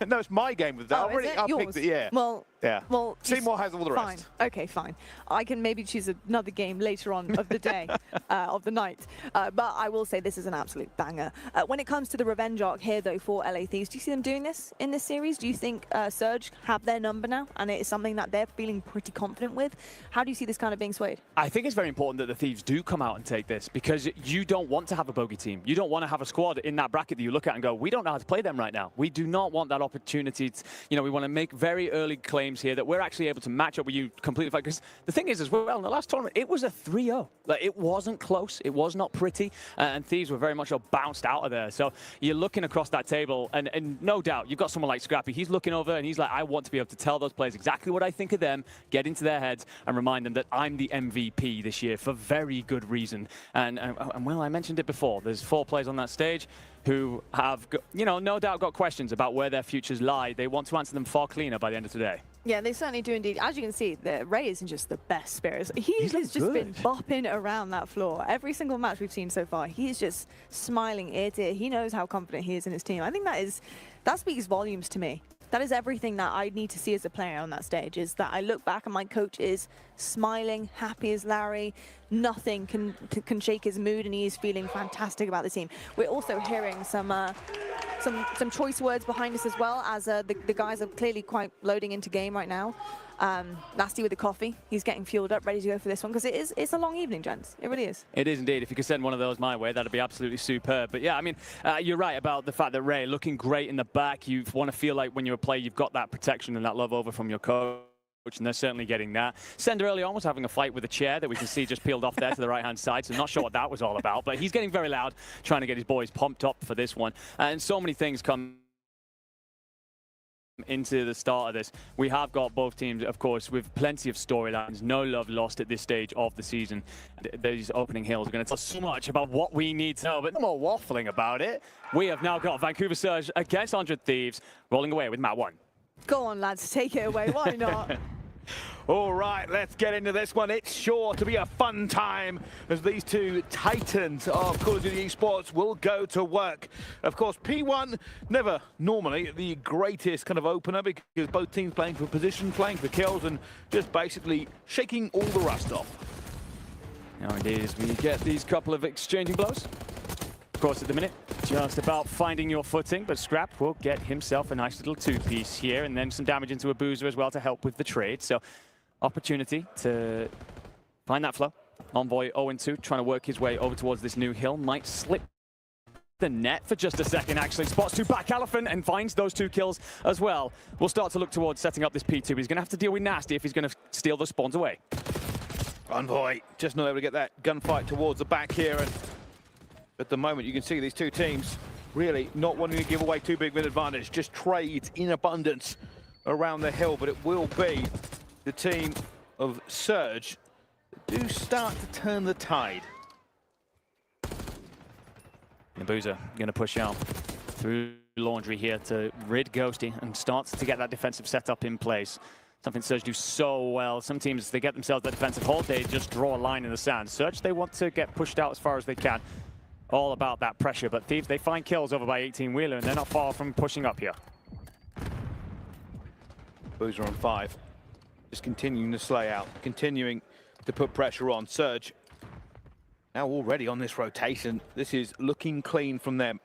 No, it's my game of the day. I picked it, yeah. Well, Seymour has all the fine. rest. Okay, fine. I can maybe choose another game later on of the day, of the night. But I will say this is an absolute banger. When it comes to the revenge arc here, though, for LA Thieves, do you see them doing this in this series? Do you think Surge have their number now, and it is something that they're feeling pretty confident with? How do you see this kind of being swayed? I think it's very important that the Thieves do come out and take this, because you don't want to have a bogey team. You don't want to have a squad in that bracket that you look at and go, we don't know how to play them right now. We do not want that opportunity to, you know, we want to make very early claims here that we're actually able to match up with you completely. Because the thing is as well, in the last tournament, it was a 3-0. Like, it wasn't close. It was not pretty. And Thieves were very much bounced out of there. So you're looking across that table, and no doubt, you've got someone like Scrappy. He's looking over, and he's like, I want to be able to tell those players exactly what I think of them, get into their heads, and remind them that I'm the MVP this year for very good reason. And well, I mentioned it before. There's 4 players on that stage who have, you know, no doubt got questions about where their futures lie. They want to answer them far cleaner by the end of today. Yeah, they certainly do indeed. As you can see, Ray is in just the best spirits. He has just been bopping around that floor. Every single match we've seen so far, he is just smiling ear to ear. He knows how confident he is in his team. I think that speaks volumes to me. That is everything that I need to see as a player on that stage, is that I look back and my coach is smiling, happy as Larry. Nothing can shake his mood, and he is feeling fantastic about the team. We're also hearing some choice words behind us as well, as the guys are clearly quite loading into game right now. Nasty with the coffee. He's getting fueled up, ready to go for this one, because it's a long evening, gents. It really is. It is indeed. If you could send one of those my way, that'd be absolutely superb. But yeah, I mean, you're right about the fact that Ray looking great in the back. You want to feel like when you're a player, you've got that protection and that love over from your coach, and they're certainly getting that. Sender early on was having a fight with a chair that we can see just peeled off there to the right-hand side, so not sure what that was all about. But he's getting very loud, trying to get his boys pumped up for this one. And so many things come into the start of this. We have got both teams, of course, with plenty of storylines. No love lost at this stage of the season. These opening hills are going to tell us so much about what we need to know, but no more waffling about it. We have now got Vancouver Surge against 100 Thieves, rolling away with Map 1. Go on, lads, take it away. Why not? All right, let's get into this one. It's sure to be a fun time as these two titans of Call of Duty Esports will go to work. Of course, P1, never normally the greatest kind of opener, because both teams playing for position, playing for kills, and just basically shaking all the rust off. Now indeed, as we get these couple of exchanging blows. Of course, at the minute, just about finding your footing, but Scrap will get himself a nice little two-piece here, and then some damage into a Boozer as well to help with the trade. So, opportunity to find that flow. Envoy 0-2, trying to work his way over towards this new hill. Might slip the net for just a second, actually. Spots two back Elephant and finds those 2 kills as well. We'll start to look towards setting up this P2. He's going to have to deal with Nasty if he's going to steal the spawns away. Envoy just not able to get that gunfight towards the back here, and at the moment, you can see these two teams really not wanting to give away too big of an advantage. Just trades in abundance around the hill, but it will be the team of Surge that do start to turn the tide. The Boozer going to push out through Laundry here to rid Ghosty and starts to get that defensive setup in place. Something Surge do so well. Some teams, they get themselves that defensive hold, they just draw a line in the sand. Surge, they want to get pushed out as far as they can. All about that pressure, but Thieves, they find kills over by 18-Wheeler, and they're not far from pushing up here. Boozer on 5. Just continuing to slay out, continuing to put pressure on. Surge now already on this rotation. This is looking clean from them.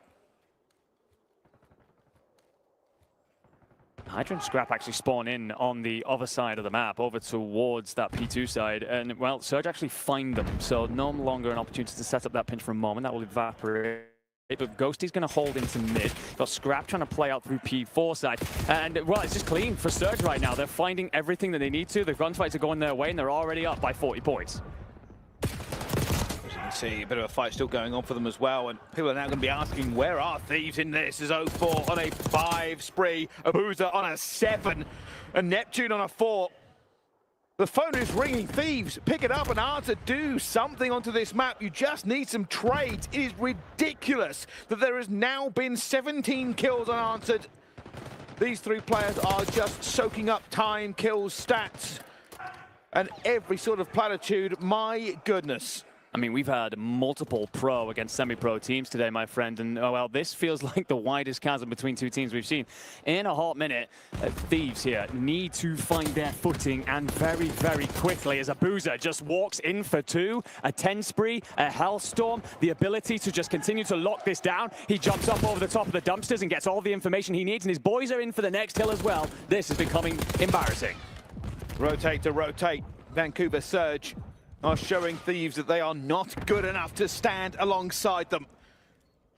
Hydra and Scrap actually spawn in on the other side of the map, over towards that P2 side, and well, Surge actually find them, so no longer an opportunity to set up that pinch for a moment. That will evaporate. But Ghosty's going to hold into mid. Got Scrap trying to play out through P4 side. And, well, it's just clean for Surge right now. They're finding everything that they need to. The gunfights are going their way, and they're already up by 40 points. As you can see, a bit of a fight still going on for them as well. And people are now going to be asking, where are Thieves in this? As 0-4 on a 5 spree, a Boozer on a 7, a Neptune on a 4. The phone is ringing. Thieves, pick it up and answer. Do something onto this map. You just need some trades. It is ridiculous that there has now been 17 kills unanswered. These 3 players are just soaking up time, kills, stats, and every sort of platitude. My goodness. I mean, we've had multiple pro against semi-pro teams today, my friend, and oh, well, this feels like the widest chasm between 2 teams we've seen in a hot minute. Thieves here need to find their footing, and very, very quickly, as a Boozer just walks in for 2, a 10 spree, a Hellstorm, the ability to just continue to lock this down. He jumps up over the top of the dumpsters and gets all the information he needs, and his boys are in for the next hill as well. This is becoming embarrassing. Rotate to rotate. Vancouver Surge are showing Thieves that they are not good enough to stand alongside them.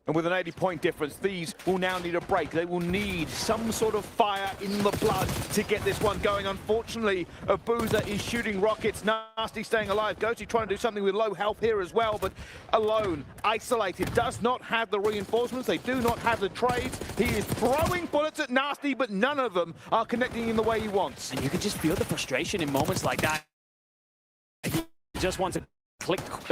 And with an 80-point difference, Thieves will now need a break. They will need some sort of fire in the blood to get this one going. Unfortunately, a Boozer is shooting rockets. Nasty staying alive. Ghosty trying to do something with low health here as well, but alone, isolated, does not have the reinforcements. They do not have the trades. He is throwing bullets at Nasty, but none of them are connecting in the way he wants. And you can just feel the frustration in moments like that. He just wants a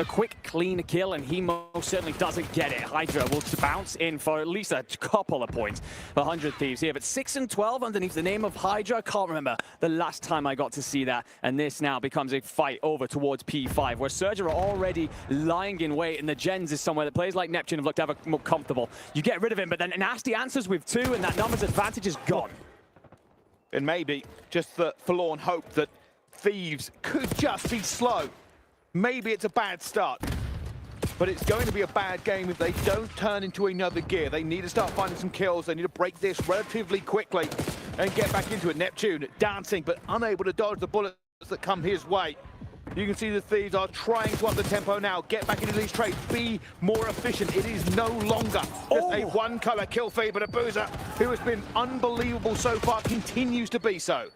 quick, clean kill, and he most certainly doesn't get it. Hydra will bounce in for at least a couple of points for 100 Thieves here, but 6 and 12 underneath the name of Hydra. Can't remember the last time I got to see that, and this now becomes a fight over towards P5, where Surge are already lying in wait, and the Gens is somewhere that players like Neptune have looked ever more comfortable. You get rid of him, but then Nasty answers with 2, and that numbers advantage is gone. And maybe just the forlorn hope that Thieves could just be slow. Maybe it's a bad start, but it's going to be a bad game if they don't turn into another gear. They need to start finding some kills. They need to break this relatively quickly and get back into it. Neptune dancing, but unable to dodge the bullets that come his way. You can see the Thieves are trying to up the tempo now, get back into these trades, be more efficient. It is no longer just a one-color kill feed, but EWC, who has been unbelievable so far, continues to be so.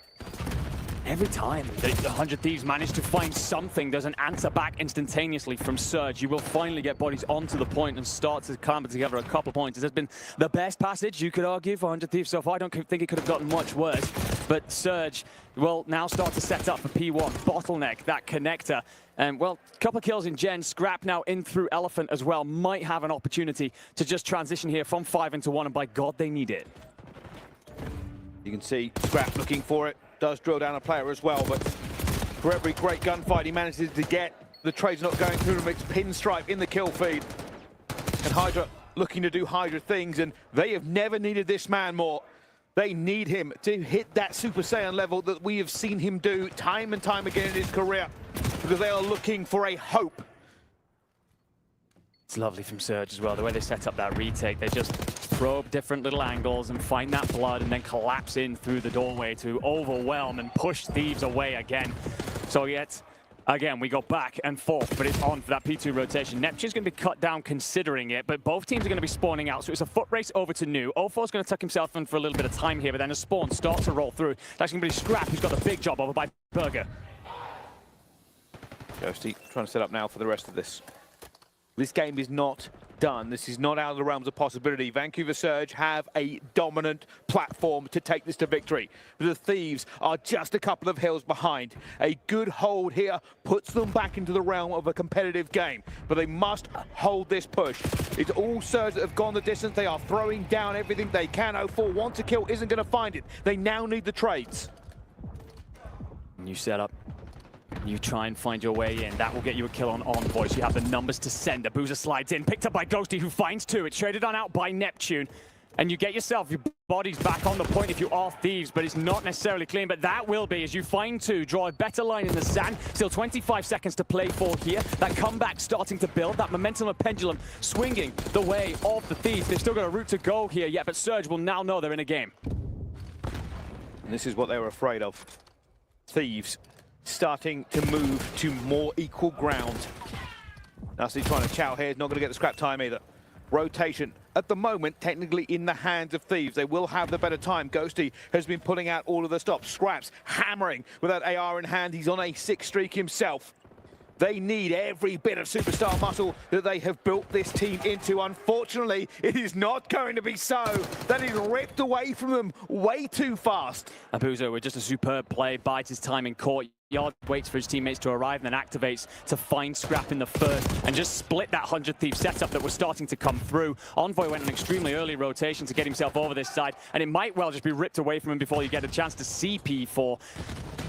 Every time the 100 Thieves manage to find something, there's an answer back instantaneously from Surge. You will finally get bodies onto the point and start to clamber together a couple points. This has been the best passage, you could argue, for 100 Thieves so far. I don't think it could have gotten much worse. But Surge will now start to set up for P1, bottleneck that connector. And, well, a couple of kills in Gen. Scrap now in through Elephant as well. Might have an opportunity to just transition here from 5 into 1, and by God, they need it. You can see Scrap looking for it. Does drill down a player as well, but for every great gunfight he manages to get, the trade's not going through him. It's Pinstripe in the kill feed. And Hydra looking to do Hydra things, and they have never needed this man more. They need him to hit that Super Saiyan level that we have seen him do time and time again in his career, because they are looking for a hope. It's lovely from Surge as well, the way they set up that retake. They just probe different little angles and find that blood and then collapse in through the doorway to overwhelm and push Thieves away again. So yet, again, we go back and forth, but it's on for that P2 rotation. Neptune's going to be cut down considering it, but both teams are going to be spawning out. So it's a foot race over to New. O4's going to tuck himself in for a little bit of time here, but then a spawn starts to roll through. That's going to be Scrap, who's got the big job over by Burger. Ghosty trying to set up now for the rest of this. This game is not done. This is not out of the realms of possibility. Vancouver Surge have a dominant platform to take this to victory. The Thieves are just a couple of hills behind. A good hold here puts them back into the realm of a competitive game, but they must hold this push. It's all Surge that have gone the distance. They are throwing down everything they can. 0-4 want to kill, isn't going to find it. They now need the trades. New setup. You try and find your way in. That will get you a kill on Envoy. So you have the numbers to send. EWC slides in, picked up by Ghosty, who finds 2. It's traded on out by Neptune. And you get yourself your bodies back on the point if you are Thieves, but it's not necessarily clean. But that will be as you find 2, draw a better line in the sand. Still 25 seconds to play for here. That comeback starting to build. That momentum of pendulum swinging the way of the Thieves. They've still got a route to go here yet, but Surge will now know they're in a game. And this is what they were afraid of. Thieves starting to move to more equal ground. Nasty trying to chow here, is not going to get the scrap time either. Rotation, at the moment, technically in the hands of Thieves. They will have the better time. Ghosty has been pulling out all of the stops. Scraps hammering with that AR in hand. He's on a 6 streak himself. They need every bit of superstar muscle that they have built this team into. Unfortunately, it is not going to be so. That is ripped away from them way too fast. EWC with just a superb play, bides his time in court. Yard waits for his teammates to arrive and then activates to find Scrap in the first and just split that 100 Thief setup that was starting to come through. Envoy went an extremely early rotation to get himself over this side, and it might well just be ripped away from him before you get a chance to see P4.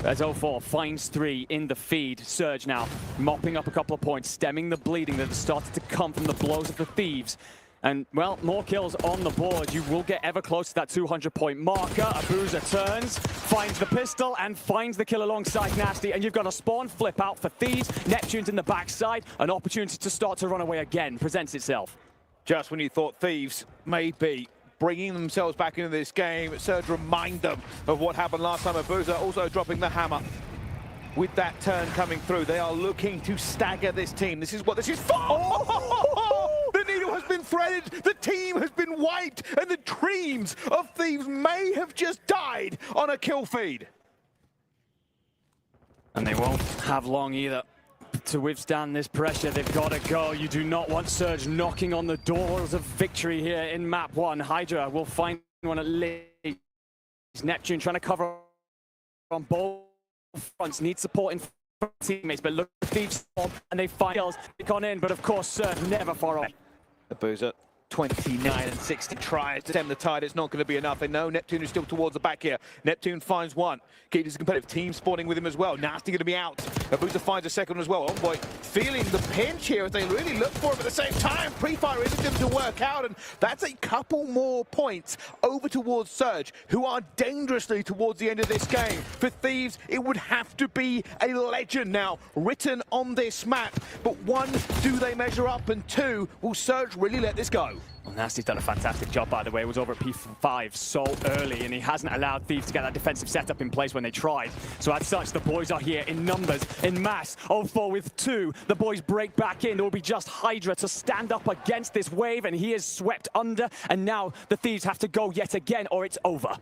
As 0-4 finds 3 in the feed. Surge now mopping up a couple of points, stemming the bleeding that has started to come from the blows of the Thieves. And, well, more kills on the board. You will get ever close to that 200-point marker. EWC turns, finds the pistol, and finds the kill alongside Nasty. And you've got a spawn flip out for Thieves. Neptune's in the backside. An opportunity to start to run away again presents itself. Just when you thought Thieves may be bringing themselves back into this game, Surge remind them of what happened last time. EWC also dropping the hammer. With that turn coming through, they are looking to stagger this team. This is what this is for! The needle has been threaded, the team has been wiped, and the dreams of Thieves may have just died on a kill feed. And they won't have long either to withstand this pressure. They've got to go. You do not want Surge knocking on the doors of victory here in map 1. Hydra will find one at least. Neptune trying to cover on both fronts, need support in teammates, but look at Thieves and they find kills. They gone in, but of course Surge never far off. EWC 29 and 60 tries to stem the tide. It's not going to be enough. They know Neptune is still towards the back here. Neptune finds one. Keith is a competitive team spawning with him as well. Nasty going to be out. Abuza finds a second as well. Oh boy, feeling the pinch here as they really look for him at the same time. Pre-fire isn't going to work out, and that's a couple more points over towards Surge, who are dangerously towards the end of this game. For Thieves, it would have to be a legend now written on this map. But one, do they measure up? And two, will Surge really let this go? Well, Nasty's done a fantastic job, by the way. He was over at P5 so early, and he hasn't allowed Thieves to get that defensive setup in place when they tried. So as such, the boys are here in numbers, in mass. 0-4 with 2. The boys break back in. It will be just Hydra to stand up against this wave, and he is swept under. And now the Thieves have to go yet again, or it's over.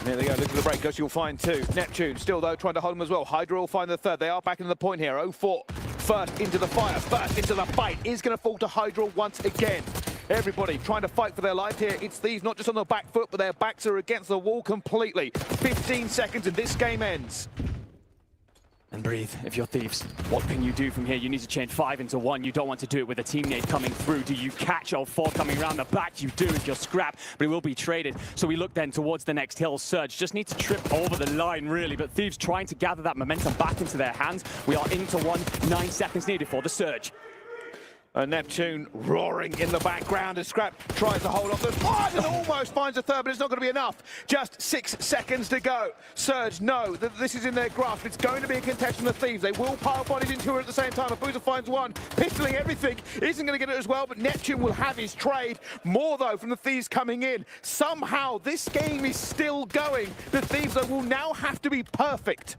There they go, look at the break, you'll find 2. Neptune still, though, trying to hold him as well. Hydra will find the 3rd. They are back into the point here. 0-4, first into the fire, first into the fight. Is going to fall to Hydra once again. Everybody trying to fight for their life here. It's Thieves, not just on the back foot, but their backs are against the wall completely. 15 seconds and this game ends. And breathe. If you're Thieves, what can you do from here? You need to change 5 into 1. You don't want to do it with a teammate coming through. Do you catch 0-4 coming around the back? You do if you're Scrap, but it will be traded. So we look then towards the next hill. Surge just need to trip over the line, really, but Thieves trying to gather that momentum back into their hands. We are into 1, 9 seconds needed for the Surge. Neptune roaring in the background as Scrap tries to hold off the five and almost finds a 3rd, but it's not going to be enough. Just 6 seconds to go. Surge know that this is in their grasp. It's going to be a contention of Thieves. They will pile bodies into her at the same time. Abuza finds one, pistoling everything. Isn't going to get it as well, but Neptune will have his trade. More, though, from the Thieves coming in. Somehow, this game is still going. The Thieves, though, will now have to be perfect.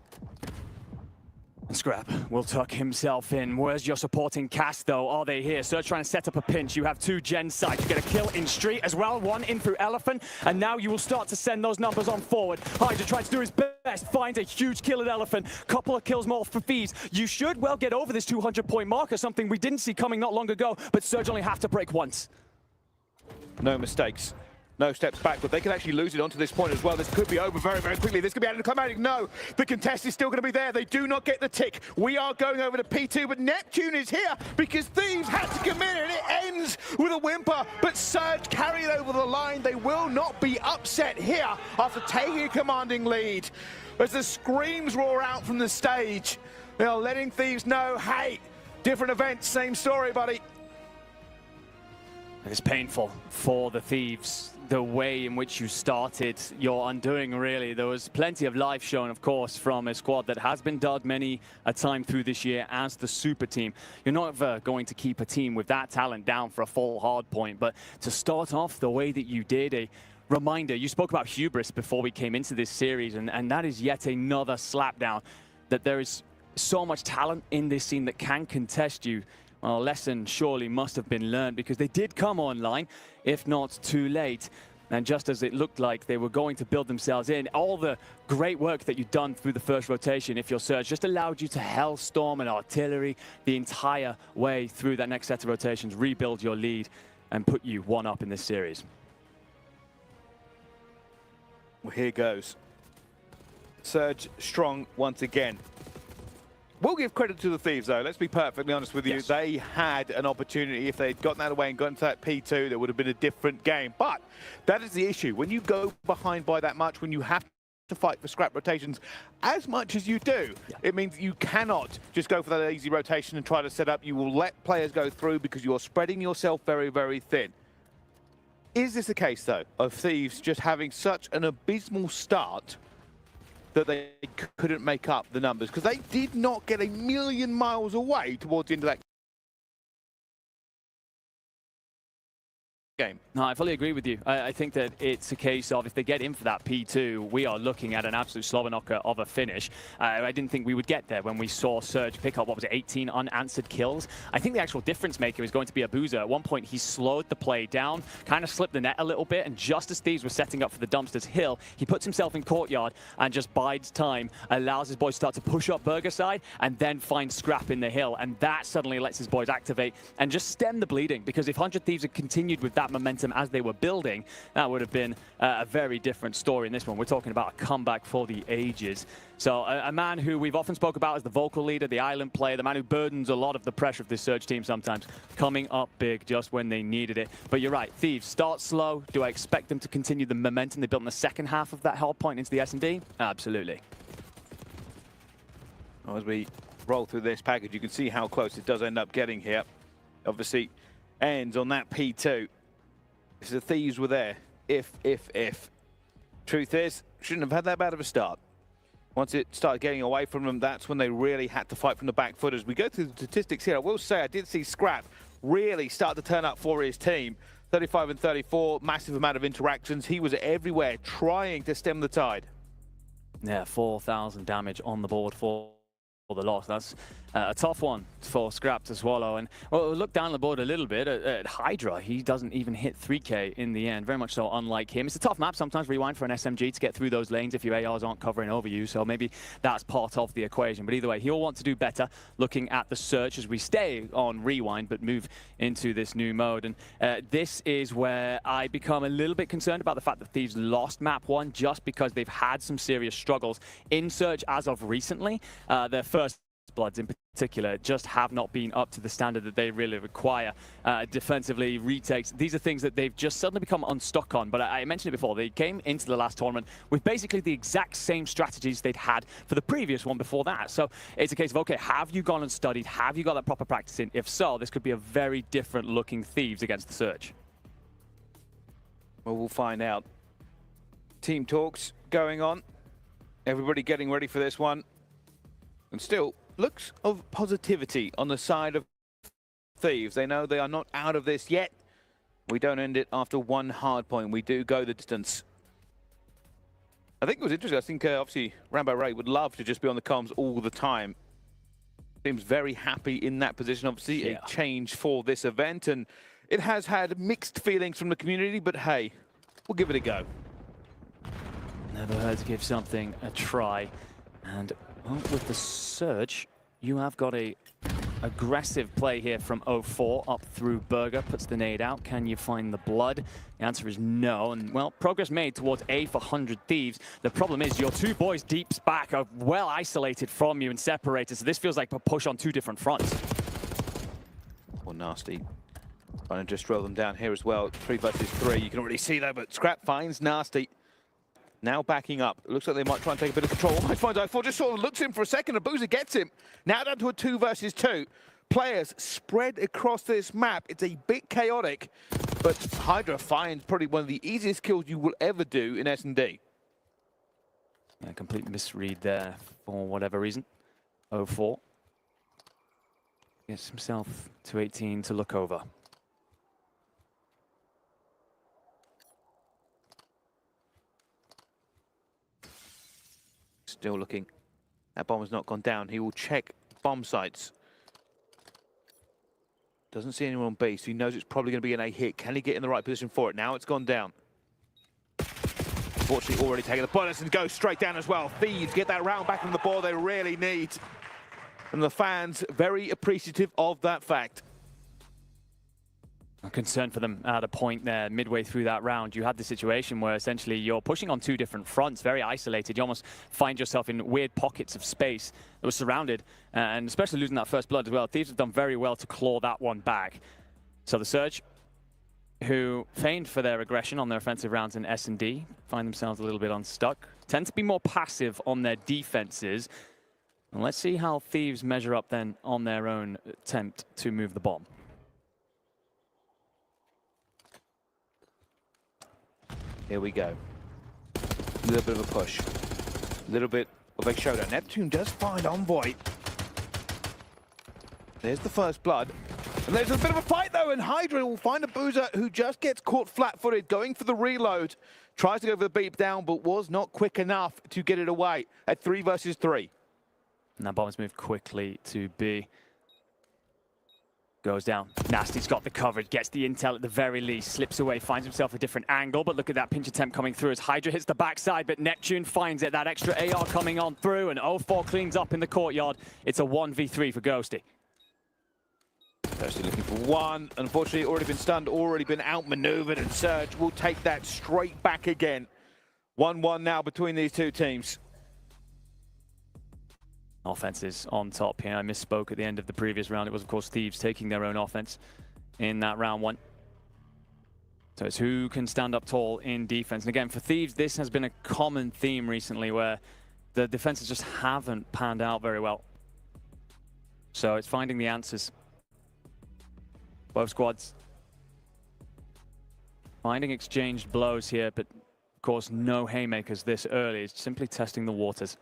And Scrap will tuck himself in. Where's your supporting cast, though? Are they here? Surge trying to set up a pinch. You have 2 gen sites. You get a kill in street as well. 1 in through Elephant. And now you will start to send those numbers on forward. Hydra tries to do his best. Finds a huge kill at Elephant. Couple of kills more for Thieves. You should well get over this 200-point marker, something we didn't see coming not long ago. But Surge only have to break once. No mistakes. No steps back, but they can actually lose it onto this point as well. This could be over very, very quickly. This could be anticlimactic. No, the contest is still going to be there. They do not get the tick. We are going over to P2, but Neptune is here because Thieves had to commit, and it ends with a whimper. But Surge carry it over the line. They will not be upset here after taking a commanding lead. As the screams roar out from the stage, they are letting Thieves know, hey, different events, same story, buddy. It's painful for the Thieves, the way in which you started your undoing, really. There was plenty of life shown, of course, from a squad that has been dubbed many a time through this year as the super team. You're not ever going to keep a team with that talent down for a full hard point, but to start off the way that you did, a reminder, you spoke about hubris before we came into this series, and that is yet another slapdown, that there is so much talent in this scene that can contest you. Well, a lesson surely must have been learned, because they did come online, if not too late. And just as it looked like they were going to build themselves in, all the great work that you'd done through the first rotation, if your Surge, just allowed you to hellstorm and artillery the entire way through that next set of rotations, rebuild your lead, and put you 1-up in this series. Well, here goes. Surge strong once again. We'll give credit to the Thieves, though. Let's be perfectly honest with you. Yes. They had an opportunity. If they'd gotten that away and gotten to that P2, there would have been a different game. But that is the issue. When you go behind by that much, when you have to fight for scrap rotations as much as you do, it means you cannot just go for that easy rotation and try to set up. You will let players go through because you're spreading yourself very, very thin. Is this a case, though, of Thieves just having such an abysmal start that they couldn't make up the numbers? Because they did not get a million miles away towards the end of that game. No, I fully agree with you. I think that it's a case of, if they get in for that P2, we are looking at an absolute slobber knocker of a finish. I didn't think we would get there when we saw Surge pick up, what was it, 18 unanswered kills. I think the actual difference maker is going to be Abuza. At one point, he slowed the play down, kind of slipped the net a little bit, and just as Thieves were setting up for the Dumpsters hill, he puts himself in courtyard and just bides time, allows his boys to start to push up Burger side, and then find Scrap in the hill, and that suddenly lets his boys activate and just stem the bleeding. Because if 100 Thieves had continued with that that momentum as they were building, that would have been a very different story in this one. We're talking about a comeback for the ages. So a man who we've often spoke about as the vocal leader, the island player, the man who burdens a lot of the pressure of this Surge team sometimes, coming up big just when they needed it. But you're right, Thieves start slow. Do I expect them to continue the momentum they built in the second half of that held point into the S&D? Absolutely. As we roll through this package, you can see how close it does end up getting here. Obviously, ends on that P2. So the Thieves were there. If. Truth is, shouldn't have had that bad of a start. Once it started getting away from them, that's when they really had to fight from the back foot. As we go through the statistics here, I will say I did see Scrap really start to turn up for his team. 35 and 34, massive amount of interactions. He was everywhere trying to stem the tide. Yeah, 4,000 damage on the board for the loss. That's a tough one for Scrap to swallow. And well, look down the board a little bit at Hydra. He doesn't even hit 3K in the end. Very much so unlike him. It's a tough map sometimes, Rewind, for an SMG to get through those lanes if your ARs aren't covering over you. So maybe that's part of the equation. But either way, he'll want to do better looking at the search as we stay on Rewind but move into this new mode. And this is where I become a little bit concerned about the fact that Thieves lost map 1 just because they've had some serious struggles in search as of recently. Their first Bloods in particular just have not been up to the standard that they really require. Defensively, retakes, these are things that they've just suddenly become unstuck on. But I mentioned it before, they came into the last tournament with basically the exact same strategies they'd had for the previous one before that. So it's a case of, okay, have you gone and studied? Have you got that proper practice in? If so, this could be a very different looking Thieves against the Surge. Well, we'll find out. Team talks going on. Everybody getting ready for this one. And still, looks of positivity on the side of Thieves. They know they are not out of this yet. We don't end it after one hard point. We do go the distance. I think it was interesting. I think obviously Rambo Ray would love to just be on the comms all the time. Seems very happy in that position. Obviously, a change for this event, and it has had mixed feelings from the community, but hey, we'll give it a go. Never hurt to give something a try. And well, with the Surge, you have got a aggressive play here from 04 up through Burger, puts the nade out. Can you find the blood? The answer is no. And well, progress made towards A for 100 Thieves. The problem is your two boys deep back are well isolated from you and separated. So this feels like a push on two different fronts. Well, Nasty trying to just drill them down here as well. 3 versus 3. You can already see that, but Scrap finds Nasty. Now backing up. It looks like they might try and take a bit of control. Almost finds I4, just sort of looks in for a second, and Boozer gets him. Now down to a 2 versus 2. Players spread across this map. It's a bit chaotic, but Hydra finds probably one of the easiest kills you will ever do in S&D. Yeah, complete misread there for whatever reason. 04 gets himself to 18 to look over. Still looking. That bomb has not gone down. He will check bomb sites. Doesn't see anyone on B, so he knows it's probably going to be an A hit. Can he get in the right position for it? Now it's gone down. Fortunately, already taking the bonus and goes straight down as well. Thieves get that round back on the board they really need. And the fans very appreciative of that fact. A concern for them at a point there midway through that round. You had the situation where essentially you're pushing on two different fronts, very isolated. You almost find yourself in weird pockets of space that was surrounded, and especially losing that first blood as well. Thieves have done very well to claw that one back. So the Surge, who feigned for their aggression on their offensive rounds in S&D, find themselves a little bit unstuck, tend to be more passive on their defenses. And let's see how Thieves measure up then on their own attempt to move the bomb. Here we go. A little bit of a push. A little bit of a showdown. Neptune does find Envoy. There's the first blood. And there's a bit of a fight though, and Hydra will find a Boozer who just gets caught flat-footed, going for the reload. Tries to go for the beep down, but was not quick enough to get it away at 3 versus 3. And that bomb has moved quickly to B. Goes down. Nasty's got the coverage, gets the intel at the very least, slips away, finds himself a different angle, but look at that pinch attempt coming through as Hydra hits the backside, but Neptune finds it. That extra AR coming on through, and 04 cleans up in the courtyard. It's a 1v3 for Ghosty. Mercy looking for one. Unfortunately, already been stunned, already been outmaneuvered, and Surge will take that straight back again. 1-1 now between these two teams. Offense is on top here. I misspoke at the end of the previous round. It was, of course, Thieves taking their own offense in that round one. So it's who can stand up tall in defense. And again, for Thieves, this has been a common theme recently where the defenses just haven't panned out very well. So it's finding the answers. Both squads finding exchanged blows here, but of course, no haymakers this early. It's simply testing the waters.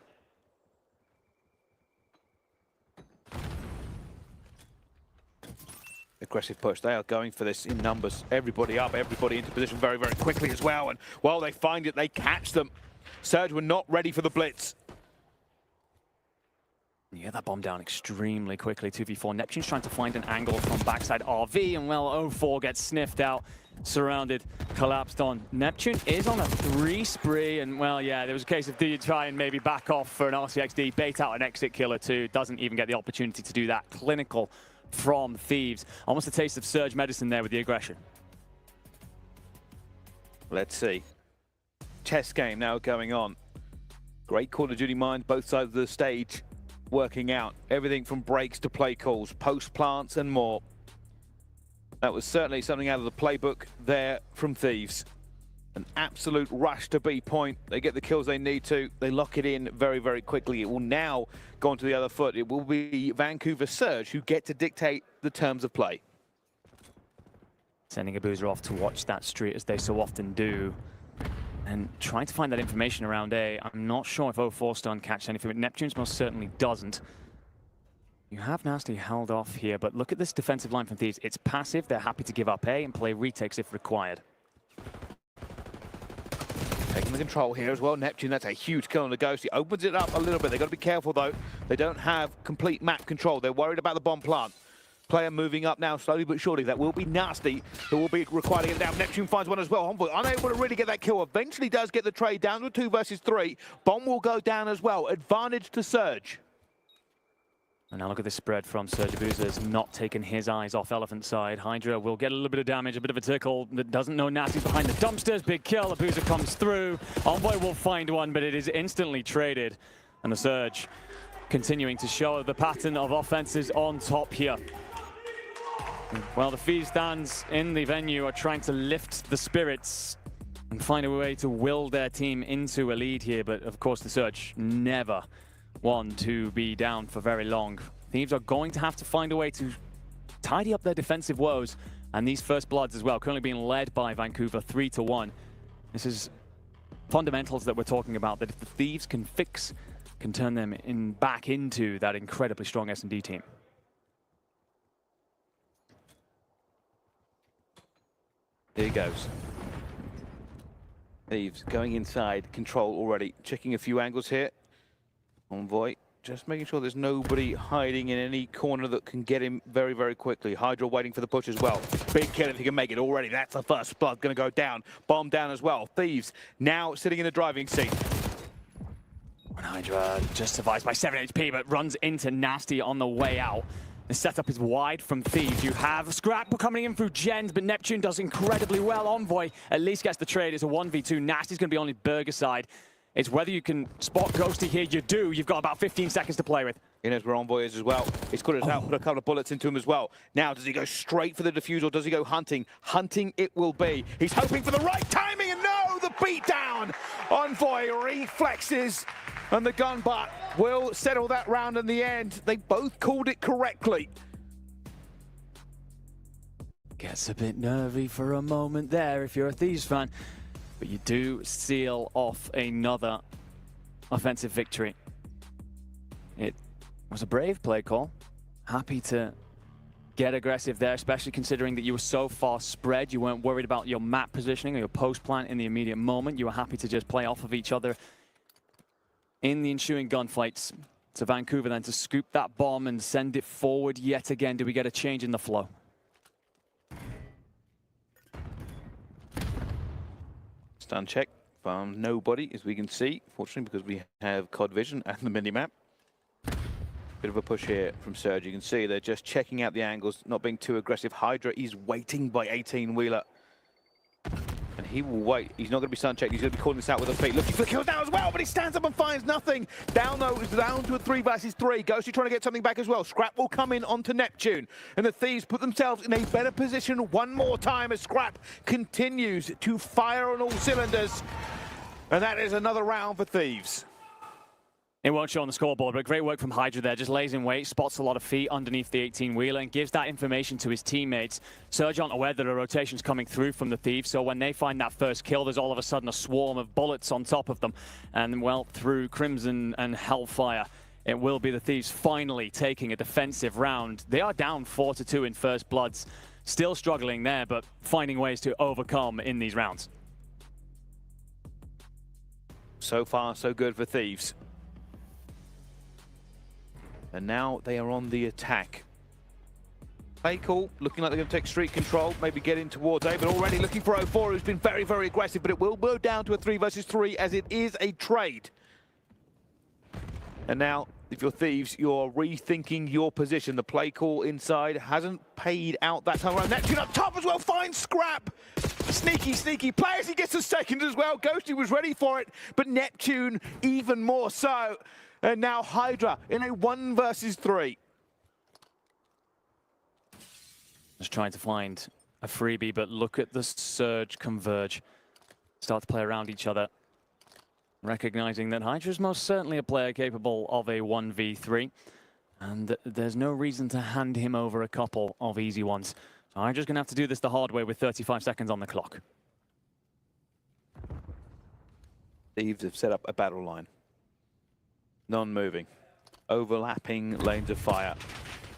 Aggressive push. They are going for this in numbers. Everybody up, everybody into position very, very quickly as well. And while they find it, they catch them. Surge were not ready for the blitz. You get that bomb down extremely quickly. 2v4. Neptune's trying to find an angle from backside RV, and well, 04 gets sniffed out, surrounded, collapsed on. Neptune is on a 3 spree, and well, yeah, there was a case of do you try and maybe back off for an RCXD, bait out an exit killer too. Doesn't even get the opportunity to do that. Clinical from Thieves. Almost a taste of Surge medicine there with the aggression. Let's see. Chess game now going on. Great Call of Duty minds, both sides of the stage. Working out everything from breaks to play calls, post plants and more. That was certainly something out of the playbook there from Thieves. An absolute rush to B point. They get the kills they need to. They lock it in very, very quickly. It will now go onto the other foot. It will be Vancouver Surge who get to dictate the terms of play. Sending Abuser off to watch that street as they so often do. And trying to find that information around A. I'm not sure if 04's done catch anything, but Neptune's most certainly doesn't. You have Nasty held off here, but look at this defensive line from Thieves. It's passive. They're happy to give up A and play retakes if required. Taking the control here as well. Neptune, that's a huge kill on the Ghost. He opens it up a little bit. They've got to be careful, though. They don't have complete map control. They're worried about the bomb plant. Player moving up now, slowly but surely. That will be Nasty. It will be required to get down. Neptune finds one as well. Envoy unable to really get that kill. Eventually does get the trade down to 2 versus 3. Bomb will go down as well. Advantage to Surge. And now look at this spread from Surge. Abuser has not taken his eyes off Elephant side. Hydra will get a little bit of damage, a bit of a tickle. Doesn't know Nasty's behind the dumpsters. Big kill. Abuser comes through. Envoy will find one, but it is instantly traded. And the Surge continuing to show the pattern of offenses on top here. Well, the Thieves stands in the venue are trying to lift the spirits and find a way to will their team into a lead here. But of course, the Surge never want to be down for very long. Thieves are going to have to find a way to tidy up their defensive woes. And these first bloods as well, currently being led by Vancouver 3-1. This is fundamentals that we're talking about, that if the Thieves can fix, can turn them back into that incredibly strong S&D team. There he goes. Thieves going inside, control already. Checking a few angles here. Envoy just making sure there's nobody hiding in any corner that can get him very, very quickly. Hydra waiting for the push as well. Big kill if he can make it already. That's the first blood going to go down. Bomb down as well. Thieves now sitting in the driving seat. And Hydra just survives by 7 HP, but runs into Nasty on the way out. The setup is wide from Thieves. You have Scrap coming in through Gens, but Neptune does incredibly well. Envoy at least gets the trade. It's a 1v2. Nasty's going to be on his Burger side. It's whether you can spot Ghosty here. You do. You've got about 15 seconds to play with. He knows where Envoy is as well. He's got it out, put a couple of bullets into him as well. Now, does he go straight for the defuse or does he go hunting? Hunting it will be. He's hoping for the right timing, and no, the beatdown. Envoy reflexes, and the gun butt will settle that round in the end. They both called it correctly. Gets a bit nervy for a moment there if you're a Thieves fan. But you do seal off another offensive victory. It was a brave play call. Happy to get aggressive there, especially considering that you were so far spread. You weren't worried about your map positioning or your post plant in the immediate moment. You were happy to just play off of each other in the ensuing gunfights. To Vancouver then to scoop that bomb and send it forward yet again. Do we get a change in the flow? Stun check, nobody, as we can see, fortunately, because we have COD vision and the mini-map. Bit of a push here from Surge. You can see they're just checking out the angles, not being too aggressive. Hydra is waiting by 18-wheeler. And he will wait. He's not going to be sun-checked. He's going to be calling this out with the feet. Looking for the kills now as well, but he stands up and finds nothing. Down, though, is down to a 3 versus 3. Ghosty trying to get something back as well. Scrap will come in onto Neptune. And the Thieves put themselves in a better position one more time as Scrap continues to fire on all cylinders. And that is another round for Thieves. It won't show on the scoreboard, but great work from Hydra there. Just lays in wait, spots a lot of feet underneath the 18-wheeler and gives that information to his teammates. Surge aren't aware that a rotation's coming through from the Thieves, so when they find that first kill, there's all of a sudden a swarm of bullets on top of them. And, well, through Crimson and Hellfire, it will be the Thieves finally taking a defensive round. They are down 4-2 in First Bloods. Still struggling there, but finding ways to overcome in these rounds. So far, so good for Thieves. And now they are on the attack. Play call, looking like they're going to take street control, maybe get in towards A, but already looking for 04, who's been very, very aggressive, but it will go down to a 3 versus 3 as it is a trade. And now, if you're Thieves, you're rethinking your position. The play call inside hasn't paid out that time around. Neptune up top as well, finds Scrap. Sneaky, sneaky play as he gets a second as well. Ghosty was ready for it, but Neptune even more so. And now Hydra in a 1 versus 3. Just trying to find a freebie, but look at the Surge converge. Start to play around each other. Recognizing that Hydra is most certainly a player capable of a 1v3. And there's no reason to hand him over a couple of easy ones. So Hydra's going to have to do this the hard way with 35 seconds on the clock. Thieves have set up a battle line. Non-moving, overlapping lanes of fire.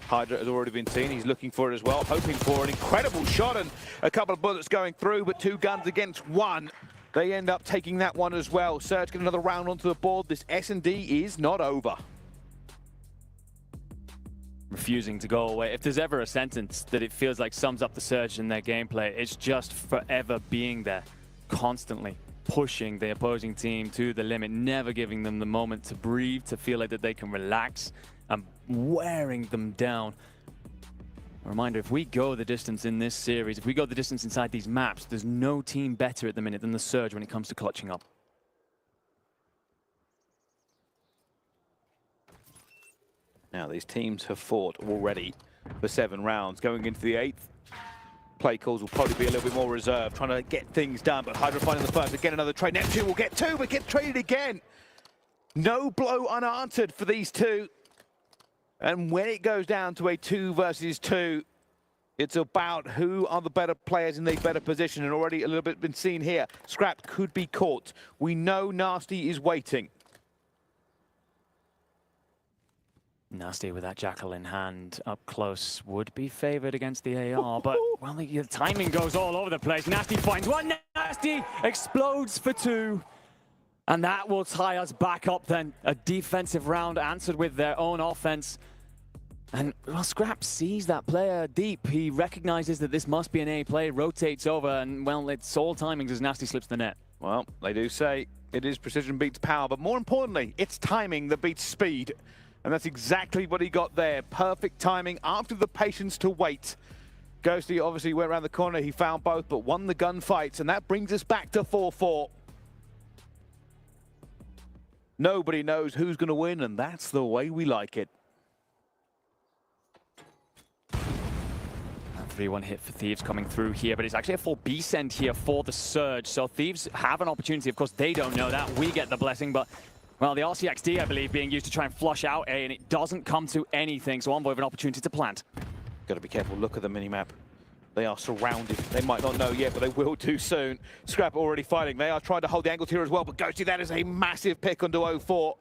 Hydra has already been seen. He's looking for it as well, hoping for an incredible shot and a couple of bullets going through, but 2 guns against 1. They end up taking that one as well. Surge get another round onto the board. This S&D is not over. Refusing to go away. If there's ever a sentence that it feels like sums up the Surge in their gameplay, it's just forever being there, constantly pushing the opposing team to the limit, never giving them the moment to breathe, to feel like that they can relax, and wearing them down. A reminder, if we go the distance in this series, if we go the distance inside these maps, there's no team better at the minute than the Surge when it comes to clutching up. Now, these teams have fought already for 7 rounds. Going into the 8th, play calls will probably be a little bit more reserved, trying to get things done, but Hydra finding the first. Again, another trade. Neptune will get 2, but get traded again. No blow unanswered for these 2. And when it goes down to a 2 versus 2, it's about who are the better players in the better position, and already a little bit been seen here. Scrap could be caught. We know Nasty is waiting. Nasty with that Jackal in hand up close would be favored against the AR, but well, the timing goes all over the place. Nasty finds one, Nasty explodes for 2. And that will tie us back up then. A defensive round answered with their own offense. And well, Scrap sees that player deep. He recognizes that this must be an A play, rotates over, and well, it's all timings as Nasty slips the net. Well, they do say it is precision beats power, but more importantly, it's timing that beats speed. And that's exactly what he got there. Perfect timing after the patience to wait. Ghosty obviously went around the corner. He found both, but won the gunfights. And that brings us back to 4-4. Nobody knows who's going to win, and that's the way we like it. 3-1 hit for Thieves coming through here, but it's actually a full B send here for the Surge. So Thieves have an opportunity. Of course, they don't know that. We get the blessing, but well, the RCXD, I believe, being used to try and flush out A, and it doesn't come to anything. So Envoy have an opportunity to plant. Got to be careful. Look at the minimap. They are surrounded. They might not know yet, but they will do soon. Scrap already fighting. They are trying to hold the angles here as well, but Ghosty, that is a massive pick onto 04.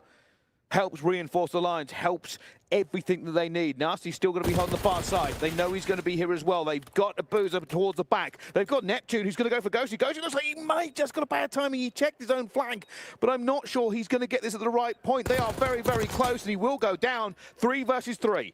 Helps reinforce the lines, helps everything that they need. Nasty's still going to be on the far side. They know he's going to be here as well. They've got a boozer towards the back. They've got Neptune, who's going to go for Ghosty. Ghosty looks like he might just got a bad timing. He checked his own flank, but I'm not sure he's going to get this at the right point. They are very, very close, and he will go down 3 versus 3.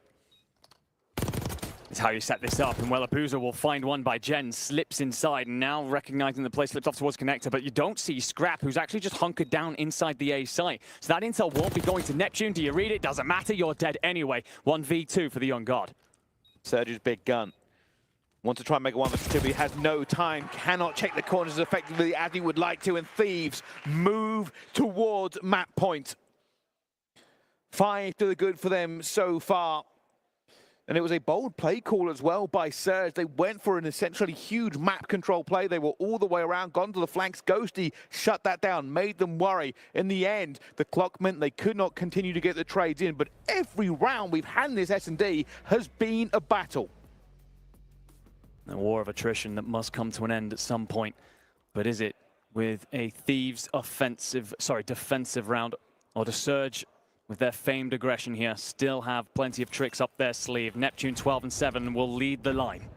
is how you set this up. And well, Abuza will find one by Jen, slips inside, and now recognizing the play, slips off towards Connector, but you don't see Scrap, who's actually just hunkered down inside the A site. So that intel won't be going to Neptune. Do you read it? Doesn't matter, you're dead anyway. 1v2 for the young god. Surge's big gun. Wants to try and make a 1v2, but he has no time. Cannot check the corners as effectively as he would like to, and Thieves move towards map point. 5 to the good for them so far. And it was a bold play call as well by Surge. They went for an essentially huge map control play. They were all the way around, gone to the flanks. Ghosty shut that down, made them worry. In the end, the clock meant they could not continue to get the trades in. But every round we've had in this S&D has been a battle. A war of attrition that must come to an end at some point. But is it with a Thieves defensive round, or the Surge with their famed aggression here still have plenty of tricks up their sleeve? Neptune 12 and 7 will lead the line.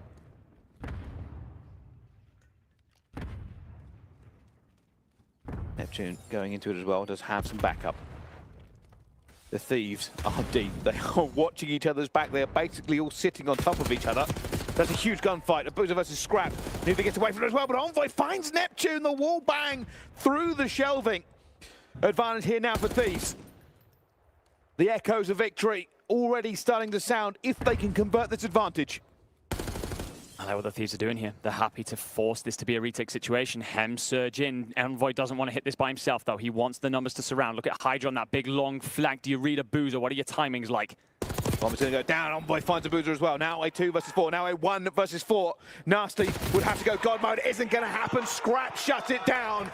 Neptune going into it as well, does have some backup. The Thieves are deep. They are watching each other's back. They are basically all sitting on top of each other. That's a huge gunfight. Abuza versus Scrap. Neither gets away from it as well, but Envoy finds Neptune. The wall bang through the shelving. Advantage here now for Thieves. The echoes of victory already starting to sound if they can convert this advantage. I like what the Thieves are doing here. They're happy to force this to be a retake situation. Hem surge in. Envoy doesn't want to hit this by himself, though. He wants the numbers to surround. Look at Hydra on that big, long flank. Do you read Abuza? What are your timings like? Bomb's going to go down. Envoy finds Abuza as well. Now a 2 versus 4. Now a 1 versus 4. Nasty would have to go God mode. Isn't going to happen. Scrap shuts it down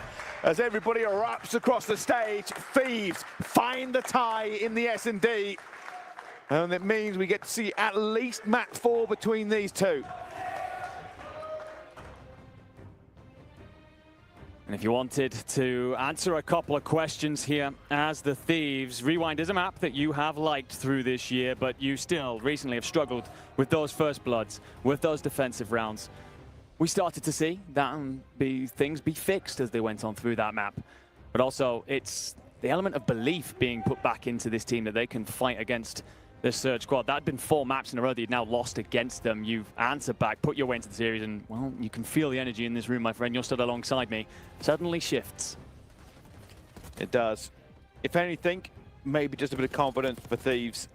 as everybody erupts across the stage. Thieves find the tie in the S&D. And it means we get to see at least map 4 between these two. And if you wanted to answer a couple of questions here as the Thieves, Rewind is a map that you have liked through this year, but you still recently have struggled with those first bloods, with those defensive rounds. We started to see that things be fixed as they went on through that map. But also, it's the element of belief being put back into this team that they can fight against this Surge squad. That had been 4 maps in a row that you'd now lost against them. You've answered back, put your way into the series, and, well, you can feel the energy in this room, my friend. You're stood alongside me. Suddenly shifts. It does. If anything, maybe just a bit of confidence for Thieves.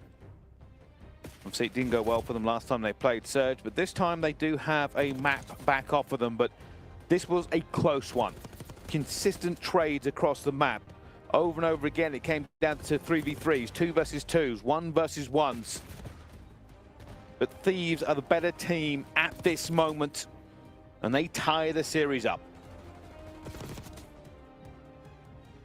Obviously, it didn't go well for them last time they played Surge, but this time they do have a map back off of them. But this was a close one. Consistent trades across the map. Over and over again, it came down to 3v3s, 2 versus 2s, 1 versus 1s. But Thieves are the better team at this moment, and they tie the series up.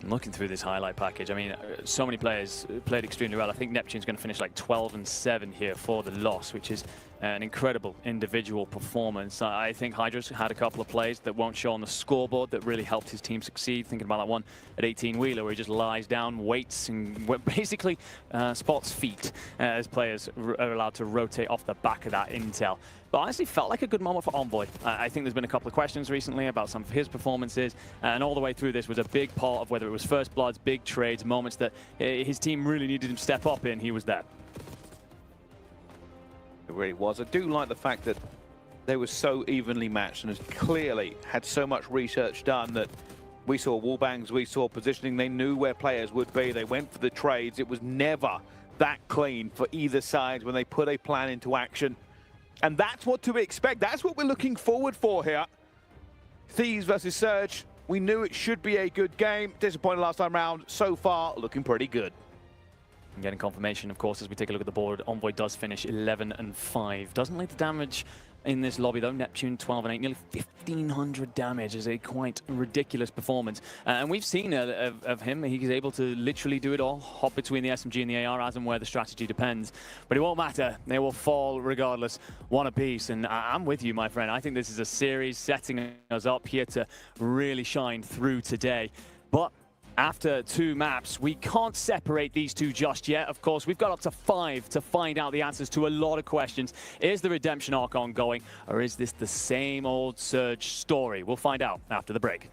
Looking through this highlight package, I mean, so many players played extremely well. I think Neptune's going to finish like 12 and 7 here for the loss, which is an incredible individual performance. I think Hydra's had a couple of plays that won't show on the scoreboard that really helped his team succeed. Thinking about that one at 18 Wheeler where he just lies down, waits, and basically spots feet as players are allowed to rotate off the back of that intel. But honestly, felt like a good moment for Envoy. I think there's been a couple of questions recently about some of his performances, and all the way through this was a big part of whether it was first bloods, big trades, moments that his team really needed him to step up in. He was there. It really was. I do like the fact that they were so evenly matched and clearly had so much research done that we saw wallbangs, we saw positioning. They knew where players would be. They went for the trades. It was never that clean for either side when they put a plan into action. And that's what to expect. That's what we're looking forward for here. Thieves versus Surge. We knew it should be a good game. Disappointed last time round. So far, looking pretty good. And getting confirmation, of course, as we take a look at the board. Envoy does finish 11 and 5. Doesn't lead the damage in this lobby, though. Neptune 12 and 8. Nearly 1,500 damage is a quite ridiculous performance. And we've seen of him. He's able to literally do it all. Hop between the SMG and the AR as and where the strategy depends. But it won't matter. They will fall regardless. One apiece. And I'm with you, my friend. I think this is a series setting us up here to really shine through today. But after 2 maps, we can't separate these two just yet. Of course, we've got up to 5 to find out the answers to a lot of questions. Is the redemption arc ongoing, or is this the same old Surge story? We'll find out after the break.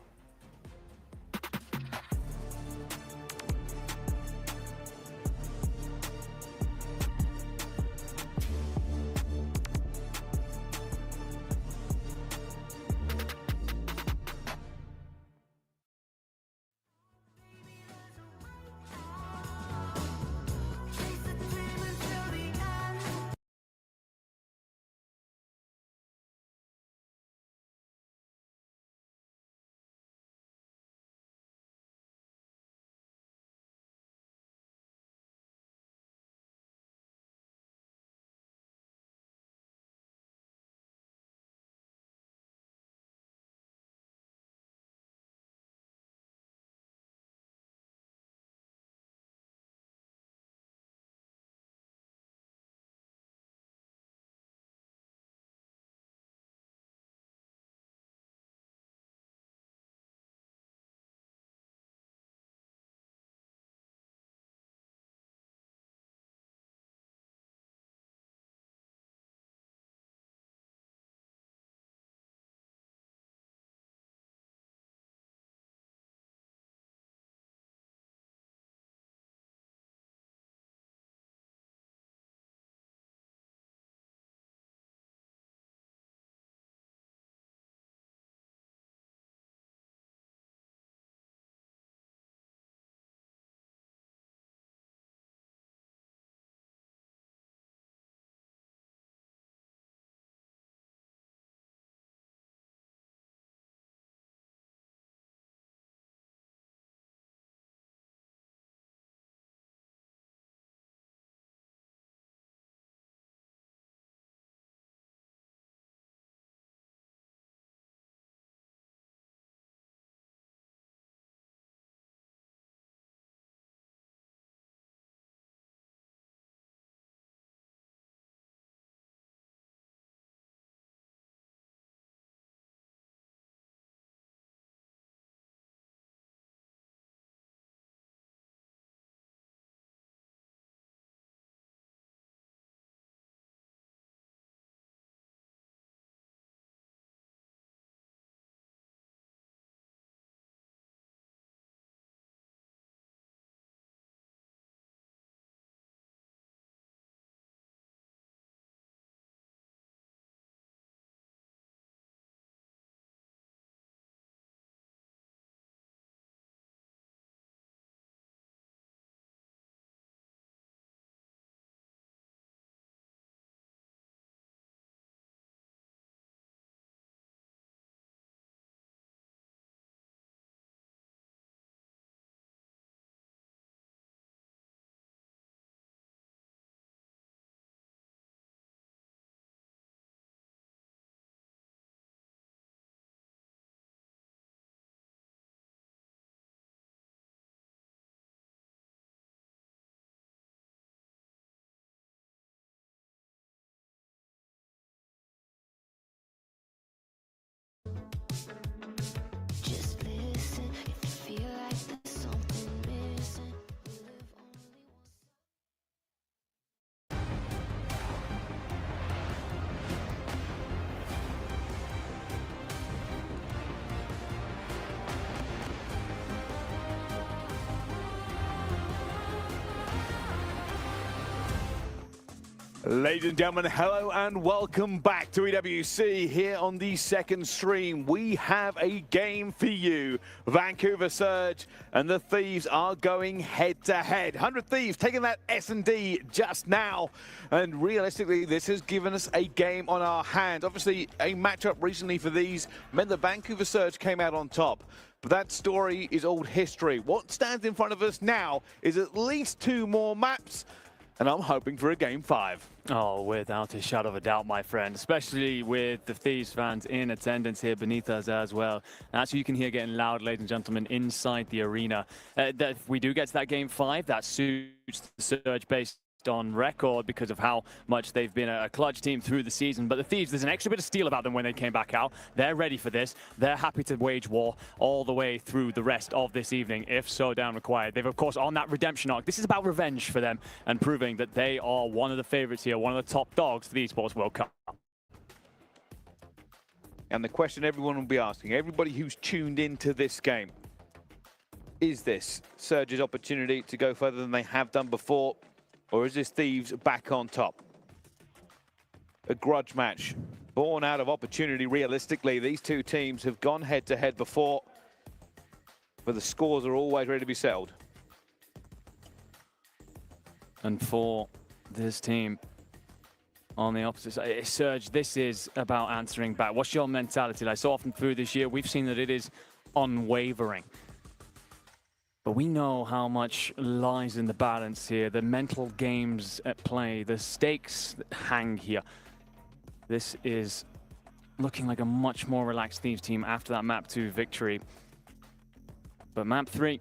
Ladies and gentlemen, hello and welcome back to EWC. Here on the second stream, we have a game for you. Vancouver Surge and the Thieves are going head-to-head. 100 Thieves taking that S&D just now. And realistically, this has given us a game on our hands. Obviously, a matchup recently for these meant the Vancouver Surge came out on top. But that story is old history. What stands in front of us now is at least 2 more maps. And I'm hoping for a game 5. Oh, without a shadow of a doubt, my friend, especially with the Thieves fans in attendance here beneath us as well. That's what you can hear getting loud, ladies and gentlemen, inside the arena. If we do get to that game 5, that suits the Surge based on record because of how much they've been a clutch team through the season. But the Thieves, there's an extra bit of steel about them when they came back out. They're ready for this. They're happy to wage war all the way through the rest of this evening, if so down required. They've, of course, on that redemption arc. This is about revenge for them and proving that they are one of the favorites here, one of the top dogs for the Esports World Cup. And the question everyone will be asking, everybody who's tuned into this game, is this Surge's opportunity to go further than they have done before? Or is this Thieves back on top? A grudge match born out of opportunity. Realistically, these two teams have gone head-to-head before, but the scores are always ready to be settled. And for this team on the opposite side, Surge, this is about answering back. What's your mentality like? So often through this year, we've seen that it is unwavering. But we know how much lies in the balance here, the mental games at play, the stakes that hang here. This is looking like a much more relaxed Thieves team after that Map 2 victory. But Map 3,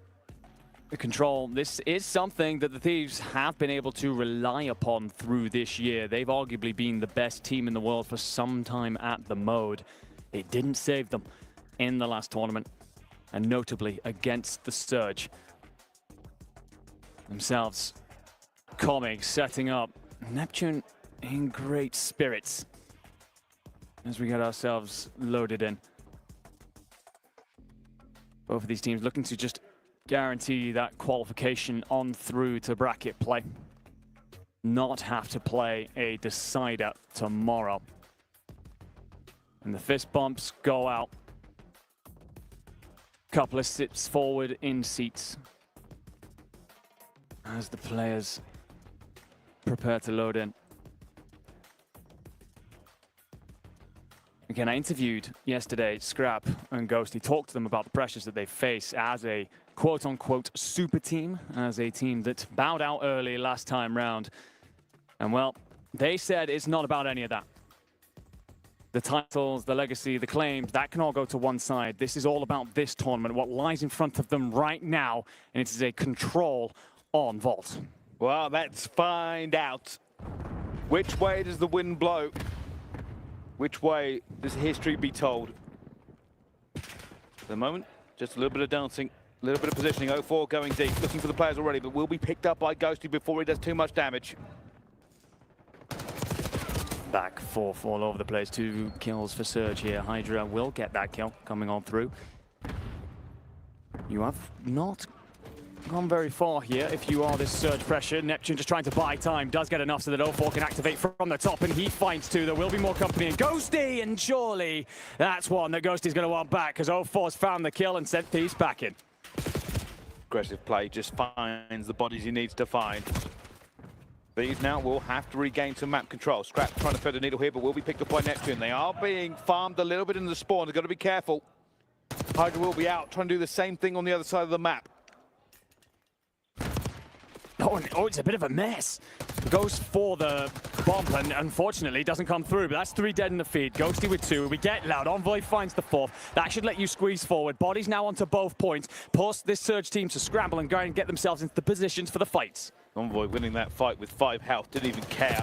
the control, this is something that the Thieves have been able to rely upon through this year. They've arguably been the best team in the world for some time at the mode. It didn't save them in the last tournament, and notably against the Surge themselves. Comic setting up. Neptune in great spirits as we get ourselves loaded in. Both of these teams looking to just guarantee that qualification on through to bracket play. Not have to play a decider tomorrow. And the fist bumps go out. Couple of sits forward in seats as the players prepare to load in. Again, I interviewed yesterday Scrap and Ghosty, talked to them about the pressures that they face as a quote-unquote super team, as a team that bowed out early last time round. And well, they said it's not about any of that. The titles, the legacy, the claims, that can all go to one side. This is all about this tournament, what lies in front of them right now, and it is a control on Vault. Well, let's find out. Which way does the wind blow? Which way does history be told? At the moment, just a little bit of dancing, a little bit of positioning. 0-4 going deep, looking for the players already, but will be picked up by Ghosty before he does too much damage. Back 4 all over the place. 2 kills for Surge here. Hydra will get that kill coming on through. You have not gone very far here if you are this Surge pressure. Neptune just trying to buy time. Does get enough so that 0-4 can activate from the top, and he finds 2. There will be more company in Ghosty, and surely that's one that Ghosty's going to want back because 0-4's found the kill and sent Thieves back in. Aggressive play, just finds the bodies he needs to find. These now will have to regain some map control. Scrap trying to thread the needle here, but will be picked up by Neptune. They are being farmed a little bit in the spawn. They've got to be careful. Hydra will be out, trying to do the same thing on the other side of the map. Oh, it's a bit of a mess. Goes for the bomb and unfortunately doesn't come through, but that's 3 dead in the feed. Ghosty with 2. We get loud. Envoy finds the 4th. That should let you squeeze forward. Bodies now onto both points. Force this Surge team to scramble and go and get themselves into the positions for the fights. Envoy winning that fight with 5 health, didn't even care.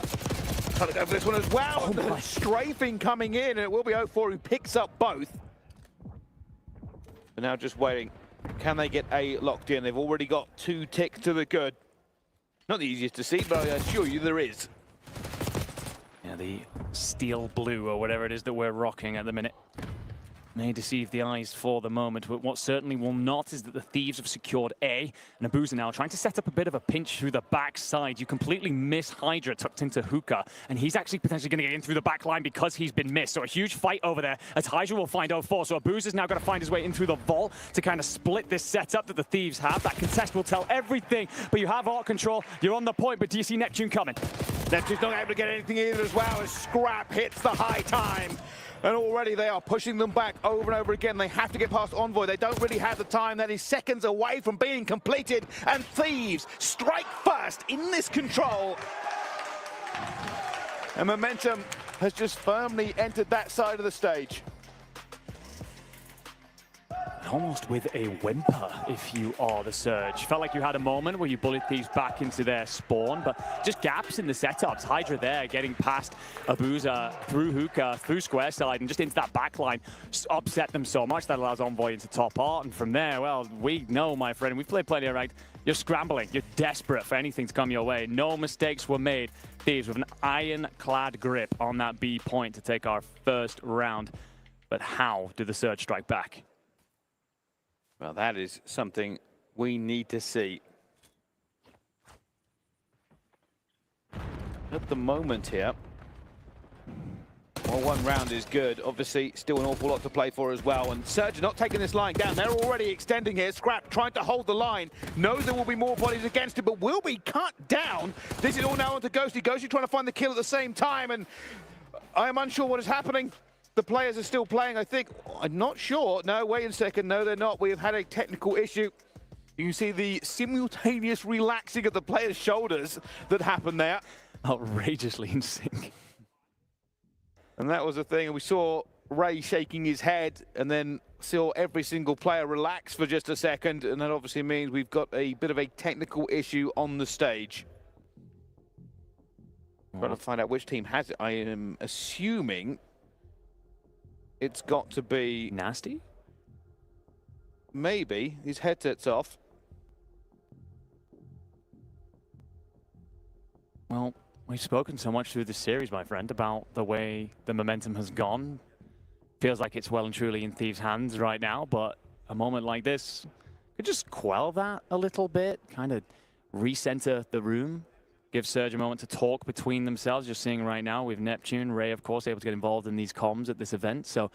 Trying to go for this one as well. Oh, strafing coming in, and it will be 0-4 who picks up both. But now just waiting. Can they get A locked in? They've already got 2 ticks to the good. Not the easiest to see, but I assure you there is. Yeah, the steel blue or whatever it is that we're rocking at the minute. may deceive the eyes for the moment, but what certainly will not is that the Thieves have secured A, and Abuza now trying to set up a bit of a pinch through the backside. You completely miss Hydra tucked into Hookah, and he's actually potentially going to get in through the back line because he's been missed. So a huge fight over there as Hydra will find 0-4. So Abuza's now got to find his way in through the vault to kind of split this setup that the Thieves have. That contest will tell everything, but you have art control. You're on the point, but do you see Neptune coming? Neptune's not able to get anything either as well as Scrap hits the high time. And already they are pushing them back over and over again. They have to get past Envoy. They don't really have the time. That is seconds away from being completed. And Thieves strike first in this control. And Momentum has just firmly entered that side of the stage. Almost with a whimper if you are the Surge. Felt like you had a moment where you bullied Thieves back into their spawn, but just gaps in the setups. Hydra there getting past Abuza through Hookah, through square side, and just into that backline. Upset them so much that allows Envoy into top art. And from there, well, we know, my friend, we've played plenty of ranked. You're scrambling. You're desperate for anything to come your way. No mistakes were made. Thieves with an ironclad grip on that B point to take our first round. But how do the Surge strike back? Well, that is something we need to see. At the moment here, well, one round is good. Obviously, still an awful lot to play for as well. And Surge not taking this line down. They're already extending here. Scrap trying to hold the line. Knows there will be more bodies against him, but will be cut down. This is all now onto Ghosty. Ghosty trying to find the kill at the same time. And I am unsure what is happening. The players are still playing, I think. I'm not sure. No, wait a second. No, they're not. We have had a technical issue. You can see the simultaneous relaxing of the players' shoulders that happened there. Outrageously in sync. And that was the thing. We saw Ray shaking his head and then saw every single player relax for just a second. And that obviously means we've got a bit of a technical issue on the stage. Trying to find out which team has it. I am assuming it's got to be Nasty? Maybe. His headset's off. Well, we've spoken so much through this series, my friend, about the way the momentum has gone. Feels like it's well and truly in Thieves' hands right now, but a moment like this could just quell that a little bit, kind of recenter the room, give Surge a moment to talk between themselves. You're seeing right now with Neptune, Ray, of course, able to get involved in these comms at this event. So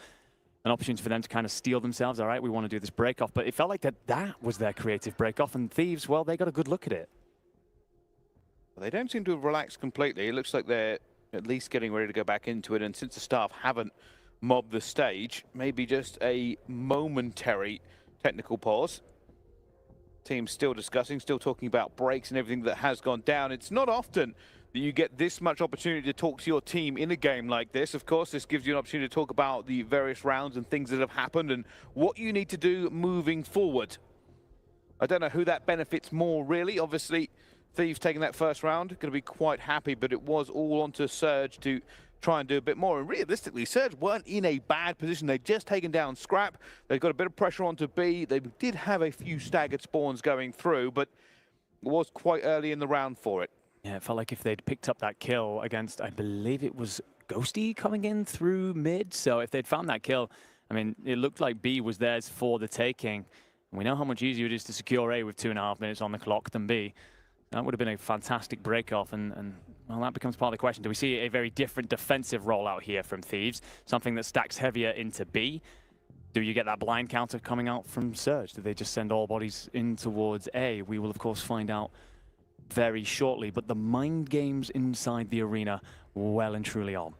an opportunity for them to kind of steel themselves. All right, we want to do this break-off. But it felt like that was their creative break-off. And Thieves, well, they got a good look at it. They don't seem to have relaxed completely. It looks like they're at least getting ready to go back into it. And since the staff haven't mobbed the stage, maybe just a momentary technical pause. Team's still discussing, still talking about breaks and everything that has gone down. It's not often that you get this much opportunity to talk to your team in a game like this. Of course, this gives you an opportunity to talk about the various rounds and things that have happened and what you need to do moving forward. I don't know who that benefits more, really. Obviously, Thieves taking that first round, going to be quite happy, but it was all onto Surge to try and do a bit more. And realistically, Surge weren't in a bad position. They'd just taken down Scrap. They've got a bit of pressure onto B. They did have a few staggered spawns going through, but it was quite early in the round for it. Yeah, it felt like if they'd picked up that kill against, I believe it was Ghosty coming in through mid. So if they'd found that kill, I mean, it looked like B was theirs for the taking. And we know how much easier it is to secure A with 2.5 minutes on the clock than B. That would have been a fantastic break-off, and well, that becomes part of the question. Do we see a very different defensive rollout here from Thieves? Something that stacks heavier into B? Do you get that blind counter coming out from Surge? Do they just send all bodies in towards A? We will, of course, find out very shortly, but the mind games inside the arena well and truly on.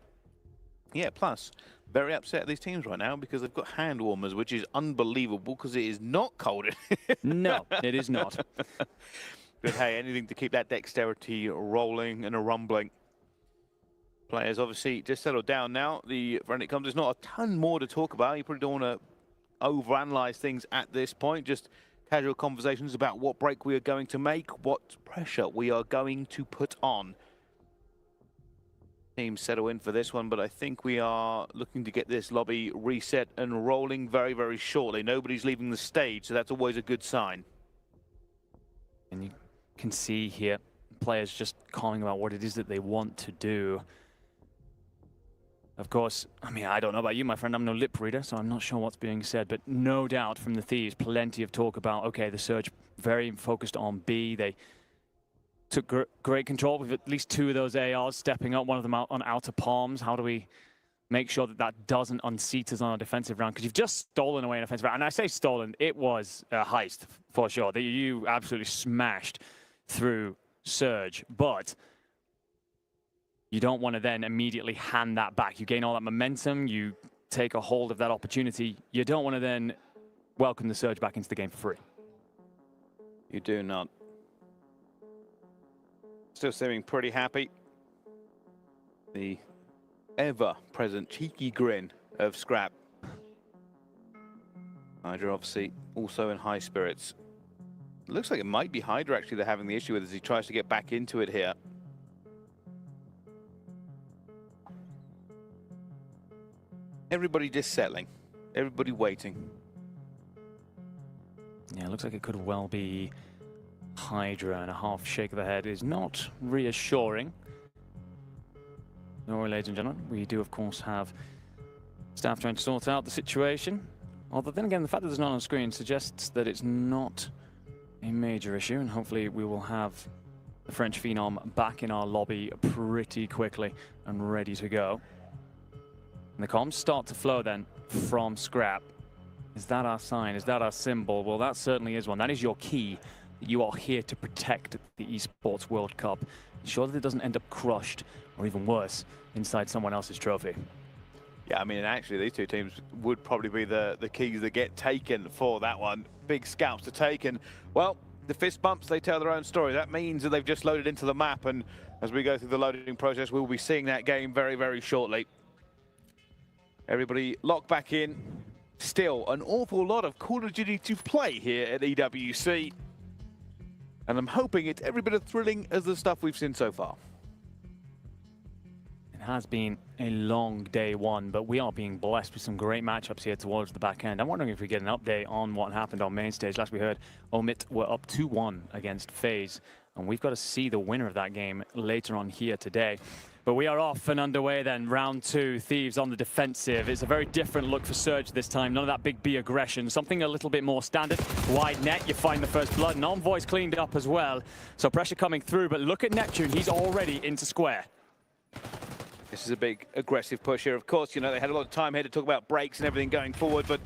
Yeah, plus, very upset at these teams right now because they've got hand warmers, which is unbelievable because it is not cold. No, it is not. But hey, anything to keep that dexterity rolling and a rumbling. Players obviously just settled down now. When it comes, there's not a ton more to talk about. You probably don't want to overanalyze things at this point. Just casual conversations about what break we are going to make, what pressure we are going to put on. Teams settle in for this one, but I think we are looking to get this lobby reset and rolling very, very shortly. Nobody's leaving the stage, so that's always a good sign. And you can see here players just calling about what it is that they want to do. Of course, I mean, I don't know about you, my friend. I'm no lip reader, so I'm not sure what's being said. But no doubt from the Thieves, plenty of talk about, okay, the Surge very focused on B. They took great control with at least 2 of those ARs stepping up, one of them out on outer palms. How do we make sure that that doesn't unseat us on a defensive round? Because you've just stolen away an offensive round. And I say stolen, it was a heist for sure. That you absolutely smashed through Surge. But you don't want to then immediately hand that back. You gain all that momentum, you take a hold of that opportunity. You don't want to then welcome the Surge back into the game for free. You do not. Still seeming pretty happy. The ever-present cheeky grin of Scrap. Hydra obviously also in high spirits. It looks like it might be Hydra actually they're having the issue with as he tries to get back into it here. Everybody just settling. Everybody waiting. Yeah, it looks like it could well be Hydra, and a half shake of the head is not reassuring. No, ladies and gentlemen, we do of course have staff trying to sort out the situation. Although then again, the fact that it's not on screen suggests that it's not a major issue, and hopefully we will have the French Phenom back in our lobby pretty quickly and ready to go. And the comms start to flow then from Scrap. Is that our sign? Is that our symbol? Well, that certainly is one. That is your key. You are here to protect the Esports World Cup. Ensure that it doesn't end up crushed, or even worse, inside someone else's trophy. Yeah, I mean, and actually these two teams would probably be the keys that get taken for that one. Big scalps to take, and well, the fist bumps, they tell their own story. That means that they've just loaded into the map, and as we go through the loading process, we'll be seeing that game very, very shortly. Everybody locked back in. Still an awful lot of Call of Duty to play here at EWC. And I'm hoping it's every bit as thrilling as the stuff we've seen so far. It has been a long day one, but we are being blessed with some great matchups here towards the back end. I'm wondering if we get an update on what happened on main stage. Last we heard, Omit were up 2-1 against FaZe, and we've got to see the winner of that game later on here today. But we are off and underway then, round 2, Thieves on the defensive. It's a very different look for Surge this time, none of that big B aggression, something a little bit more standard. Wide net, you find the first blood, and Envoy's cleaned up as well. So pressure coming through, but look at Neptune, he's already into square. This is a big aggressive push here. Of course, you know, they had a lot of time here to talk about breaks and everything going forward, but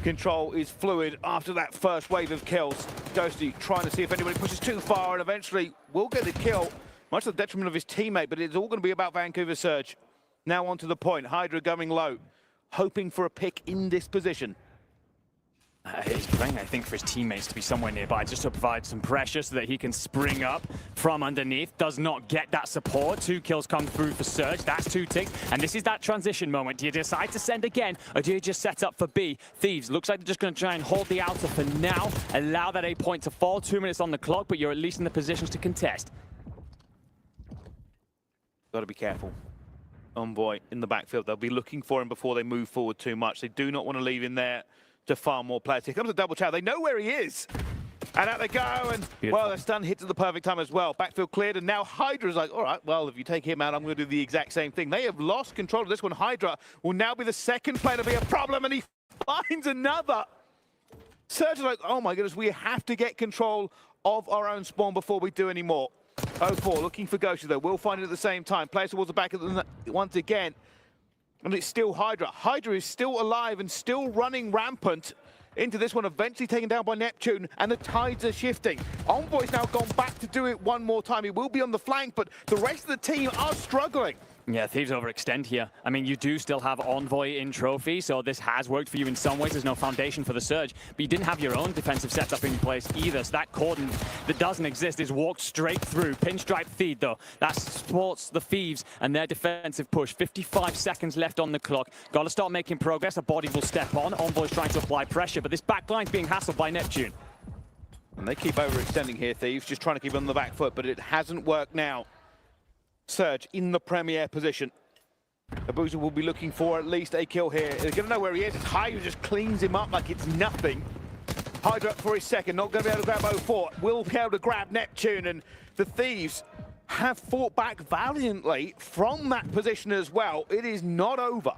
control is fluid after that first wave of kills. Ghosty trying to see if anybody pushes too far, and eventually will get the kill. Much to the detriment of his teammate, but it's all going to be about Vancouver Surge. Now on to the point. Hydra going low, hoping for a pick in this position. He's praying, I think, for his teammates to be somewhere nearby, just to provide some pressure so that he can spring up from underneath. Does not get that support. 2 kills come through for Surge. That's 2 ticks. And this is that transition moment. Do you decide to send again, or do you just set up for B? Thieves, looks like they're just going to try and hold the outer for now. Allow that A point to fall. 2 minutes on the clock, but you're at least in the positions to contest. Got to be careful. Envoy in the backfield. They'll be looking for him before they move forward too much. They do not want to leave him there to farm more players. Here comes a double chow. They know where he is. And out they go. And, well, the stun hits at the perfect time as well. Backfield cleared. And now Hydra's like, all right, well, if you take him out, I'm going to do the exact same thing. They have lost control of this one. Hydra will now be the second player to be a problem. And he finds another. Surge is like, oh, my goodness, we have to get control of our own spawn before we do any more. 0-4, looking for Ghosty though. We'll find it at the same time. Plays towards the back of the once again. And it's still Hydra. Hydra is still alive and still running rampant into this one, eventually taken down by Neptune, and the tides are shifting. Envoy's now gone back to do it one more time. He will be on the flank, but the rest of the team are struggling. Yeah, Thieves overextend here. I mean, you do still have Envoy in trophy, so this has worked for you in some ways. There's no foundation for the Surge, but you didn't have your own defensive setup in place either, so that cordon that doesn't exist is walked straight through. Pinstripe feed, though. That supports the Thieves and their defensive push. 55 seconds left on the clock. Got to start making progress. A body will step on. Envoy's trying to apply pressure, but this backline's being hassled by Neptune. And they keep overextending here, Thieves, just trying to keep on the back foot, but it hasn't worked now. Surge in the premier position. Abuja will be looking for at least a kill here. They're going to know where he is. Hydra just cleans him up like it's nothing. Hydra for his second, not going to be able to grab 0-4. Will be able to grab Neptune, and the Thieves have fought back valiantly from that position as well. It is not over.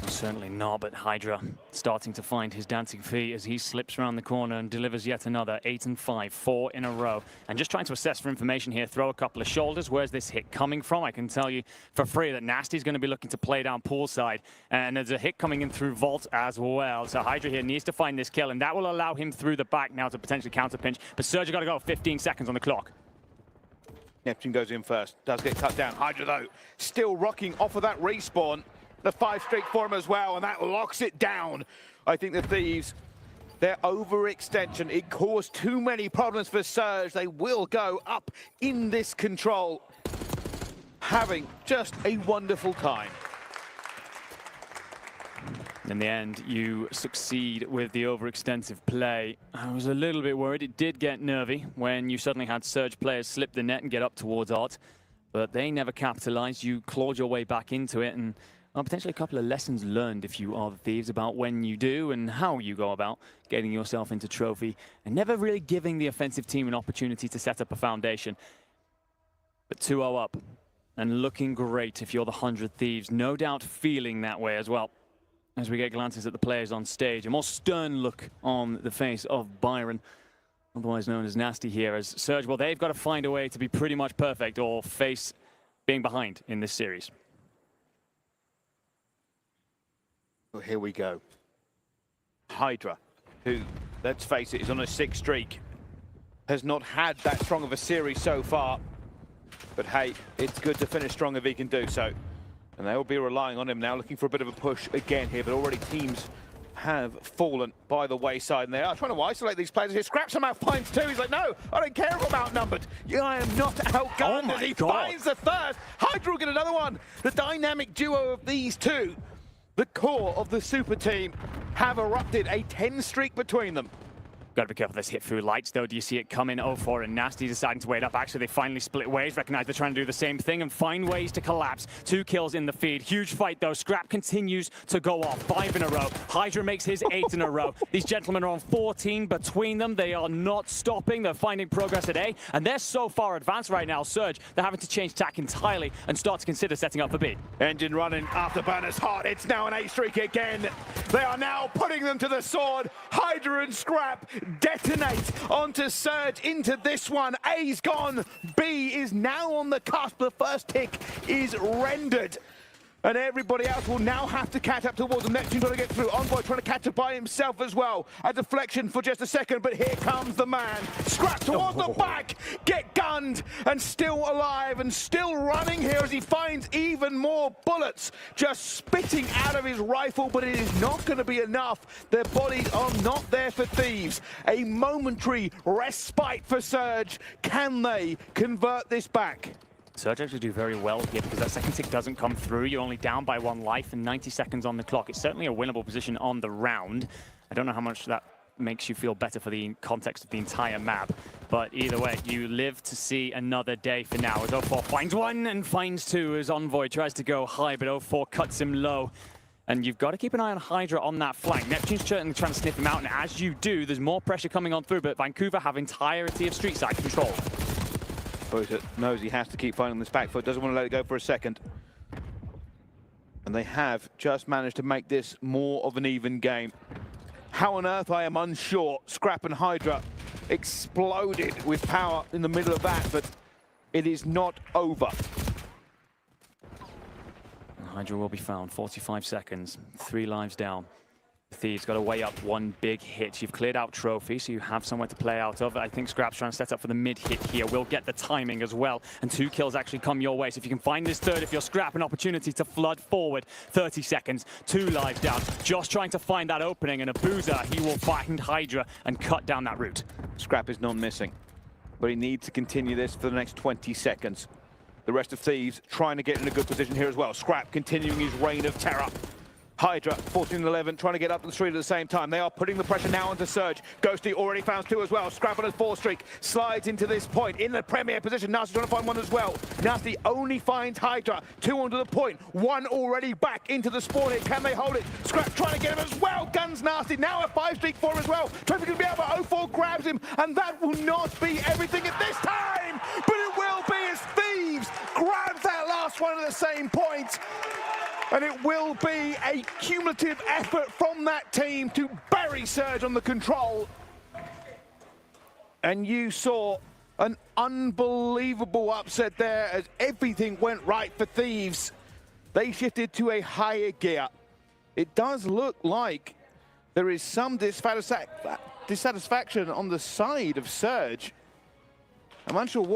Certainly not, but Hydra starting to find his dancing feet as he slips around the corner and delivers yet another 8 and 5, 4 in a row. And just trying to assess for information here, throw a couple of shoulders. Where's this hit coming from? I can tell you for free that Nasty's going to be looking to play down poolside. And there's a hit coming in through Vault as well. So Hydra here needs to find this kill, and that will allow him through the back now to potentially counter pinch. But Surge got to go, 15 seconds on the clock. Neptune goes in first, does get cut down. Hydra, though, still rocking off of that respawn. The 5 streak for him as well, and that locks it down. I think the Thieves, their overextension, it caused too many problems for Surge. They will go up in this control, having just a wonderful time. In the end, you succeed with the overextensive play. I was a little bit worried. It did get nervy when you suddenly had Surge players slip the net and get up towards Art, but they never capitalized. You clawed your way back into it, and potentially a couple of lessons learned if you are the Thieves about when you do and how you go about getting yourself into trophy, and never really giving the offensive team an opportunity to set up a foundation. But 2-0 up and looking great if you're the 100 Thieves. No doubt feeling that way as well. As we get glances at the players on stage, a more stern look on the face of Byron, otherwise known as Nasty here, as Surge, well, they've got to find a way to be pretty much perfect or face being behind in this series. Well, here we go. Hydra, who, let's face it, is on a 6 streak, has not had that strong of a series so far. But hey, it's good to finish strong if he can do so. And they will be relying on him now, looking for a bit of a push again here, but already teams have fallen by the wayside, and they are trying to isolate these players here. Scrap somehow finds 2. He's like, no, I don't care if I'm outnumbered. Yeah, I am not outgunned. Oh as he God. finds the first. Hydra will get another one. The dynamic duo of these two, the core of the super team, have erupted, a 10 streak between them. Got to be careful this hit through lights, though. Do you see it coming? 0-4 and Nasty deciding to wait up. Actually, they finally split ways. Recognize they're trying to do the same thing and find ways to collapse. 2 kills in the feed. Huge fight, though. Scrap continues to go off. 5 in a row. Hydra makes his 8 in a row. These gentlemen are on 14 between them. They are not stopping. They're finding progress at A, and they're so far advanced right now. Surge, they're having to change tack entirely and start to consider setting up for B. Engine running, afterburner's hot. It's now an 8 streak again. They are now putting them to the sword. Hydra and Scrap detonate onto Surge into this one. A's gone. B is now on the cusp. The first tick is rendered. And everybody else will now have to catch up towards them. Neptune trying to get through. Envoy trying to catch up by himself as well. A deflection for just a second, but here comes the man. Scrap towards the back. Get gunned and still alive and still running here as he finds even more bullets just spitting out of his rifle, but it is not going to be enough. Their bodies are not there for Thieves. A momentary respite for Surge. Can they convert this back? Surge actually do very well here because that second tick doesn't come through. You're only down by 1 life and 90 seconds on the clock. It's certainly a winnable position on the round. I don't know how much that makes you feel better for the context of the entire map, but either way, you live to see another day for now. As 0-4 finds 1 and finds 2 as Envoy tries to go high, but 0-4 cuts him low. And you've got to keep an eye on Hydra on that flank. Neptune's certainly trying to sniff him out, and as you do, there's more pressure coming on through, but Vancouver have entirety of street side control. Knows he has to keep finding this back foot, doesn't want to let it go for a second. And they have just managed to make this more of an even game. How on earth, I am unsure. Scrap and Hydra exploded with power in the middle of that, but it is not over. Hydra will be found, 45 seconds, 3 lives down. Thieves got to weigh up 1 big hit. You've cleared out trophy, so you have somewhere to play out of. I think Scrap's trying to set up for the mid hit here. We'll get the timing as well, and 2 kills actually come your way. So if you can find this third, if you're Scrap, an opportunity to flood forward. 30 seconds, 2 lives down. Just trying to find that opening, and Abuza, he will find Hydra and cut down that route. Scrap is not missing, but he needs to continue this for the next 20 seconds. The rest of Thieves trying to get in a good position here as well. Scrap continuing his reign of terror. Hydra, 14-11, trying to get up to the street at the same time. They are putting the pressure now onto Surge. Ghosty already found 2 as well. Scrap on his 4 streak, slides into this point in the premier position. Nasty trying to find 1 as well. Nasty only finds Hydra. 2 onto the point, 1 already back into the spawn hit. Can they hold it? Scrap trying to get him as well. Guns Nasty, now a 5 streak for him as well. Trophy can be out, but 0-4 grabs him, and that will not be everything at this time, but it will last one at the same point. And it will be a cumulative effort from that team to bury Surge on the control. And you saw an unbelievable upset there as everything went right for Thieves. They shifted to a higher gear. It does look like there is some dissatisfaction on the side of Surge. I'm unsure what